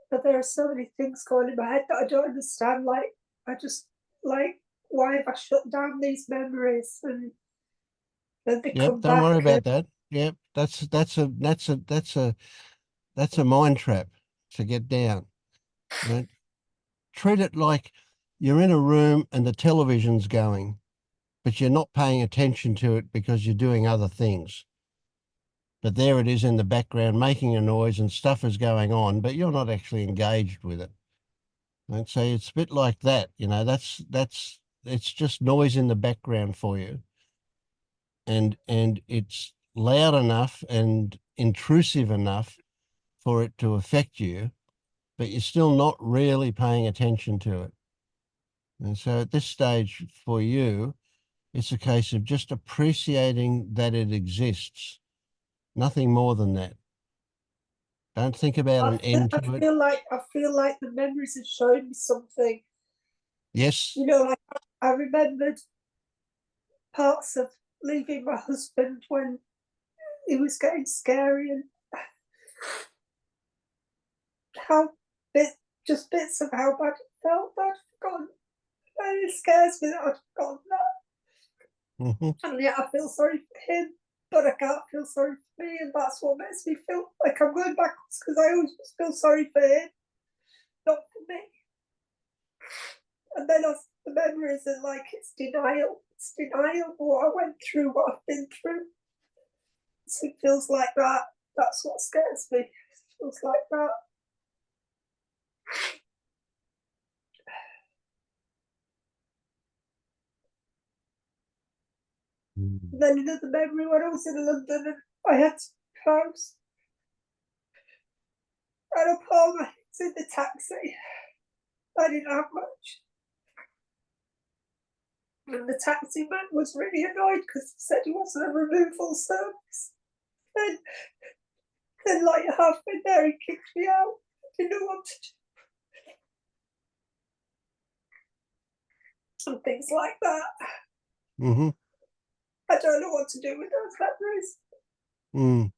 But there are so many things going in my head that I don't understand. Like, I just, like, why have I shut down these memories? And then they Yep, come don't worry back. about that. Yep, that's a mind trap to get down. Right? Treat it like you're in a room and the television's going, but you're not paying attention to it because you're doing other things. But there it is in the background making a noise and stuff is going on, but you're not actually engaged with it. And so it's a bit like that, it's just noise in the background for you. And it's loud enough and intrusive enough for it to affect you, but you're still not really paying attention to it. And so at this stage for you, it's a case of just appreciating that it exists. Nothing more than that. Don't think about an end to it. I feel like the memories have shown me something. Yes. You know, like I remembered parts of leaving my husband when it was getting scary, and how just bits of how bad it felt. I'd forgotten. And it scares me that I'd forgotten that. Mm-hmm. And yet I feel sorry for him, but I can't feel sorry for me, and that's what makes me feel like I'm going backwards, because I always just feel sorry for him, not for me. And then the memories are like, it's denial. It's denial of what I went through, what I've been through. So it feels like that. That's what scares me. It feels like that. And then another memory when I was in London and I had to house. And I put my things in the taxi. I didn't have much. And the taxi man was really annoyed because he said he wasn't a removal service. And then, like halfway there, he kicked me out. I didn't know what to do. And things like that. Mm-hmm. I don't know what to do with those memories. Mm.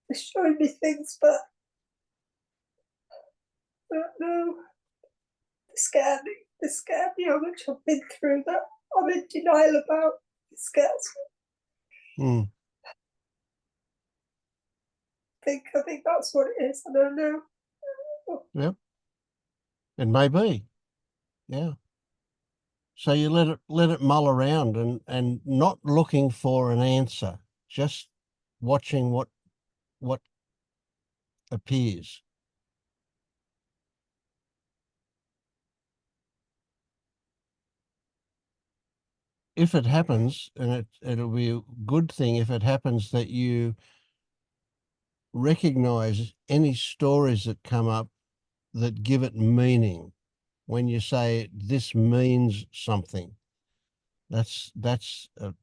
They're showing me things, but I don't know. They scare me. They scare me how much I've been through that I'm in denial about. It scares me. Mm. I think that's what it is. I don't know. Yep. It may be. Yeah. So you let it mull around and not looking for an answer, just watching what what appears. If it happens, and it'll be a good thing if it happens that you recognize any stories that come up that give it meaning. When you say this means something, that's a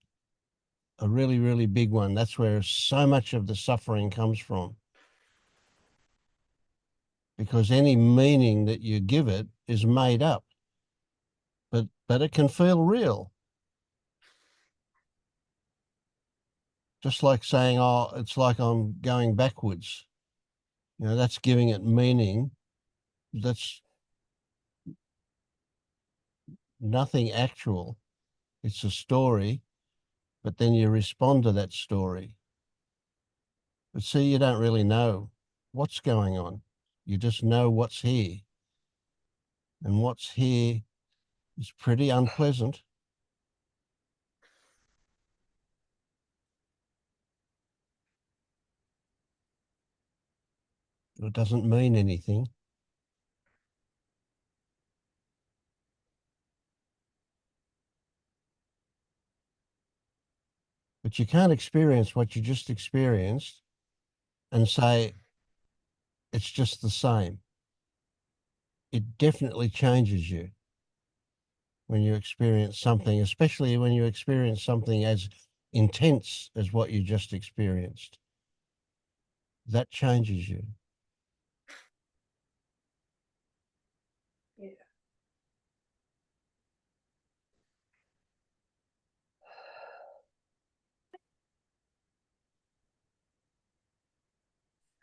really, really big one. That's where so much of the suffering comes from. Because any meaning that you give it is made up, but it can feel real. Just like saying, oh, it's like I'm going backwards. You know, that's giving it meaning. That's nothing actual. It's a story, but then you respond to that story. But see, you don't really know what's going on. You just know what's here. And what's here is pretty unpleasant. It doesn't mean anything. But you can't experience what you just experienced and say it's just the same. It definitely changes you when you experience something, especially when you experience something as intense as what you just experienced. That changes you. Yeah.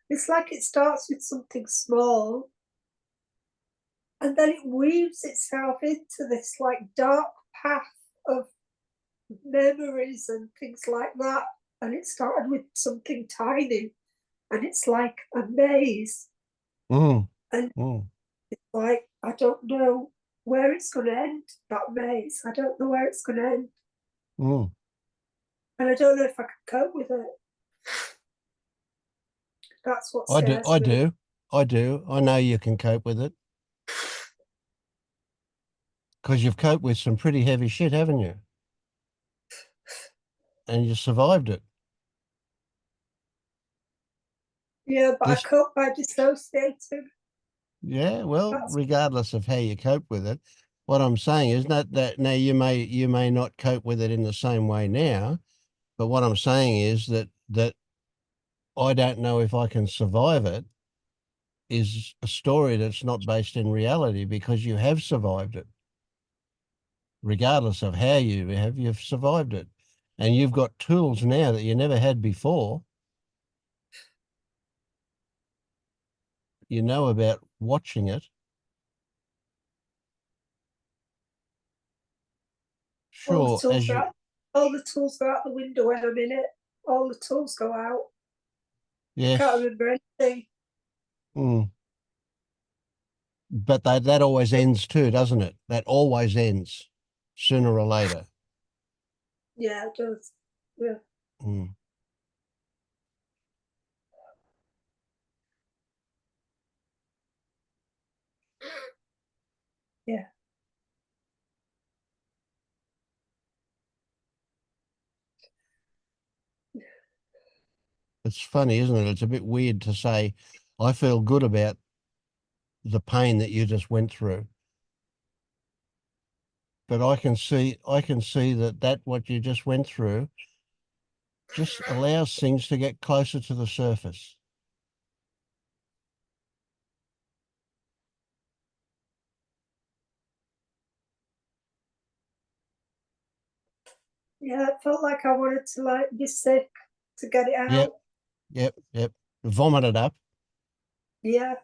It's like it starts with something small and then it weaves itself into this like dark path of memories and things like that. And it started with something tiny and it's like a maze. And it's like, I don't know where it's going to end, that maze. I don't know where it's going to end. And I don't know if I can cope with it. That's what scares me. I do. I know you can cope with it. Because you've coped with some pretty heavy shit, haven't you? And you survived it. Yeah, but I cope by dissociating. Yeah, well, regardless of how you cope with it, what I'm saying is that now you may not cope with it in the same way now, but what I'm saying is that I don't know if I can survive it is a story that's not based in reality because you have survived it. Regardless of how you've survived it. And you've got tools now that you never had before. You know about watching it. Sure, all the tools go out the window when I'm in it. All the tools go out. Yes. I can't remember anything. But that always ends too, doesn't it? That always ends sooner or later. Yeah, it does. Yeah. Yeah. It's funny, isn't it? It's a bit weird to say, I feel good about the pain that you just went through. But I can see that what you just went through just allows things to get closer to the surface. Yeah, it felt like I wanted to like be sick to get it out. Yep. Vomit it up. Yeah.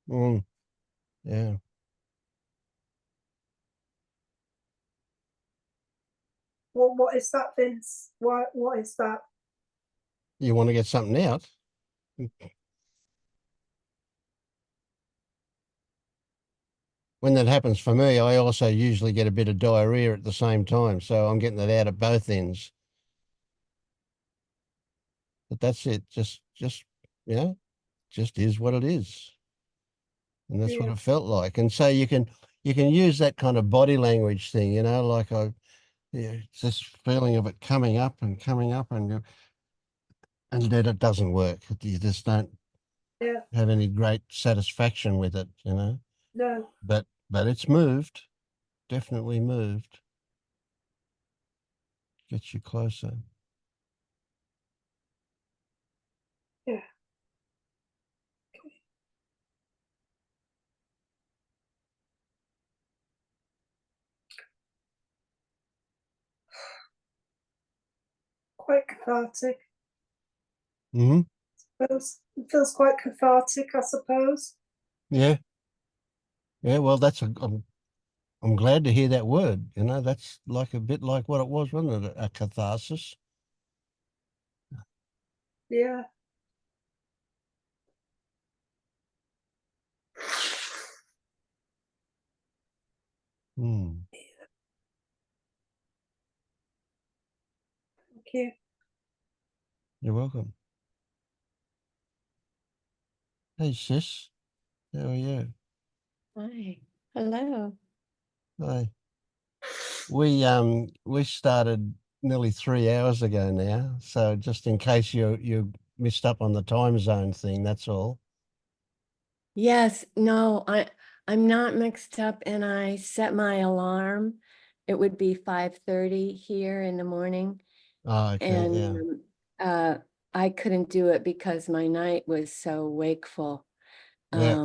Yeah. Well, what is that, Vince? What is that? You want to get something out? When that happens for me, I also usually get a bit of diarrhea at the same time. So I'm getting it out at both ends. But that's it. Just Yeah, just is what it is. And that's what Yeah. it felt like. And so you can use that kind of body language thing, you know, like it's this feeling of it coming up and then it doesn't work. You just don't Yeah. have any great satisfaction with it, you know. No. But it's moved, definitely moved. Gets you closer. Yeah. Quite cathartic. Mm-hmm. It feels quite cathartic, I suppose. Yeah. Yeah, well, I'm glad to hear that word. You know, that's like a bit like what it was, wasn't it? A catharsis. Yeah. Hmm. Thank you. You're welcome. Hey, sis. How are you? Hi. Hello. Hi. We started nearly 3 hours ago now. So just in case you missed up on the time zone thing, that's all. Yes, no, I'm not mixed up, and I set my alarm. It would be 5:30 here in the morning, Oh, okay, and yeah. I couldn't do it because my night was so wakeful. Yeah,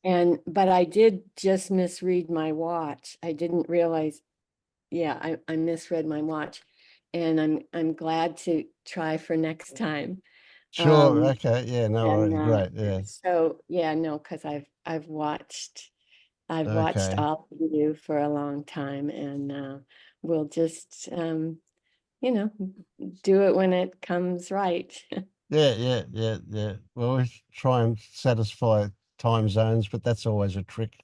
yeah. But I did just misread my watch. I didn't realize, yeah, I misread my watch, and I'm glad to try for next time. Sure, okay, yeah, no worries, And great, yeah. so yeah, no, because I've watched Okay. all of you for a long time, and we'll just you know, do it when it comes right. Yeah. Well, we try and satisfy time zones, but that's always a trick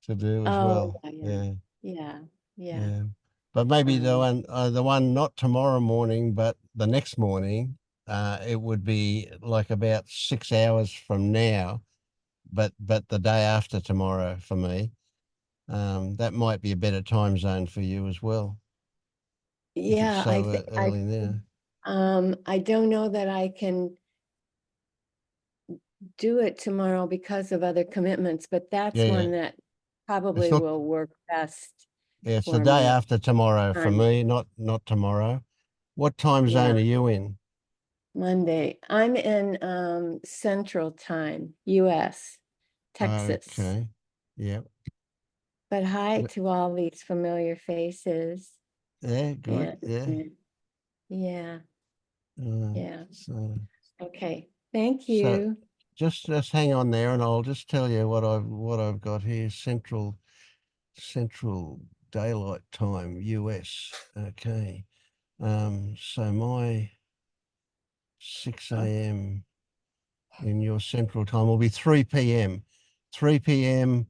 to do as Oh well. yeah, Yeah. yeah. But maybe Um, the one not tomorrow morning, but the next morning, it would be like about 6 hours from now, but the day after tomorrow for me. That might be a better time zone for you as well, if it's yeah, I so think early now. I don't know that I can do it tomorrow because of other commitments, but that's Yeah. one that It's probably not. will work best Yeah, it's the for day me. after tomorrow for On me, not tomorrow. What time Yeah, zone are you in? Monday. I'm in Central Time, US, Texas. Okay. Yeah. But hi Yeah, to all these familiar faces. yeah, good. And Yeah. yeah, Uh, yeah. so Okay. Thank so you. just hang on there, and I'll just tell you what I've got here. Central Daylight Time, US. Okay. So my 6 a.m. in your Central Time will be 3 p.m. 3 p.m.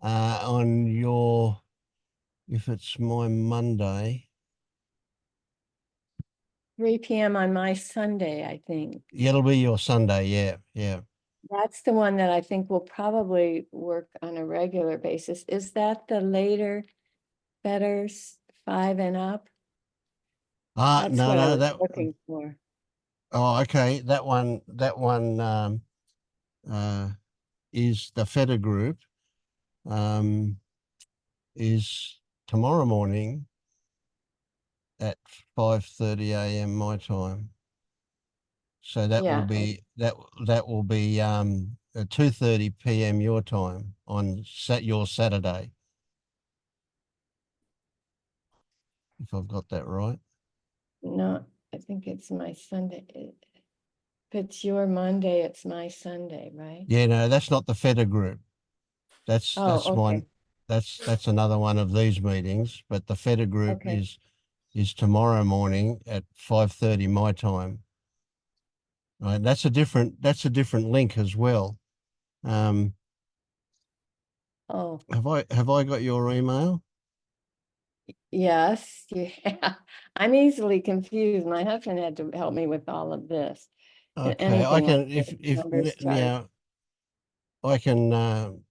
On your, if it's my Monday, 3 p.m. on my Sunday, I think. it'll be your Sunday. Yeah. That's the one that I think will probably work on a regular basis. Is that the later, better 5 and up? That's what I No, was looking for. oh, okay. That one is the Feta group, um, is tomorrow morning at 5:30 a.m. my time. So that will Yeah. be 2:30 p.m. your time on your Saturday, if I've got that right. No, I think it's my Sunday. If it's your Monday, it's my Sunday, right? Yeah, no, that's not the Feta group. That's Oh, okay. that's another one of these meetings, but the Feta group Okay. is tomorrow morning at 5:30 my time. Right, that's a different link as well. Um, Oh, have I got your email? yes. Yeah. I'm easily confused. My husband had to help me with all of this. Okay, I anything can like the numbers chart. yeah,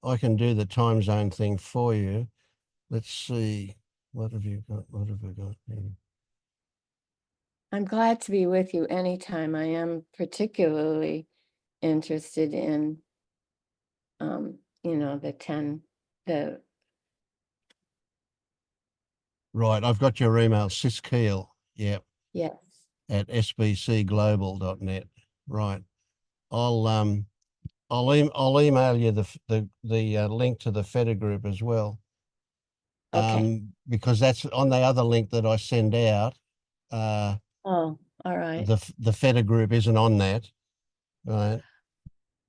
I can do the time zone thing for you. Let's see. What have you got? What have we got here? I'm glad to be with you anytime. I am particularly interested in, you know, the Right, I've got your email, Siskeel, yep, yes. at sbcglobal.net. Right. I'll email you the link to the FETA group as well. Okay. Because that's on the other link that I send out. Oh, all right. The FETA group isn't on that, right?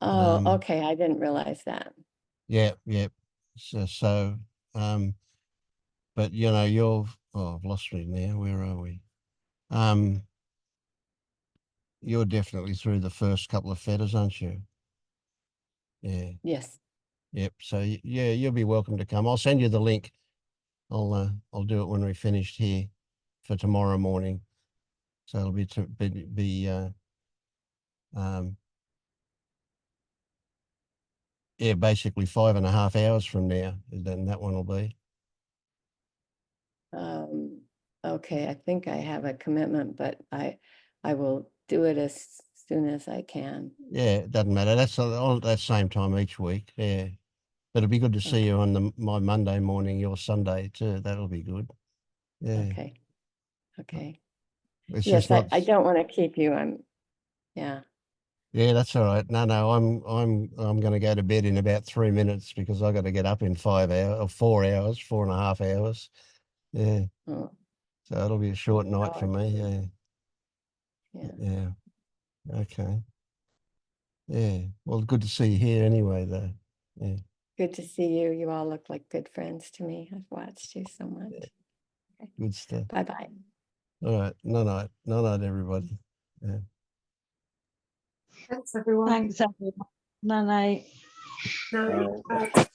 Oh, okay. I didn't realize that. Yeah, yeah. So, but you know, I've lost me now. Where are we? You're definitely through the first couple of FETAs, aren't you? Yeah. Yes. Yep. So yeah, you'll be welcome to come. I'll send you the link. I'll do it when we finished here for tomorrow morning. So it'll be yeah, basically 5.5 hours from now. Then that one will be. Okay, I think I have a commitment, but I will do it as soon as I can. Yeah, it doesn't matter. That's all at that same time each week. Yeah, but it'll be good to see you on my Monday morning, your Sunday too. That'll be good. Yeah. Okay. Okay. It's Yes, just not. I don't want to keep you. Yeah. Yeah, that's all right. No, I'm going to go to bed in about 3 minutes because I got to get up in 5 hours or 4 hours, 4.5 hours. Yeah. Oh, So it'll be a short night for me. yeah. Yeah. Yeah. Okay. Yeah. Well, good to see you here anyway, though. Yeah. Good to see you. You all look like good friends to me. I've watched you so much. Yeah. Okay. Good stuff. Bye-bye. All right. Night, everybody. Yeah. Thanks, everyone. Thanks, everyone. Night. No, Bye.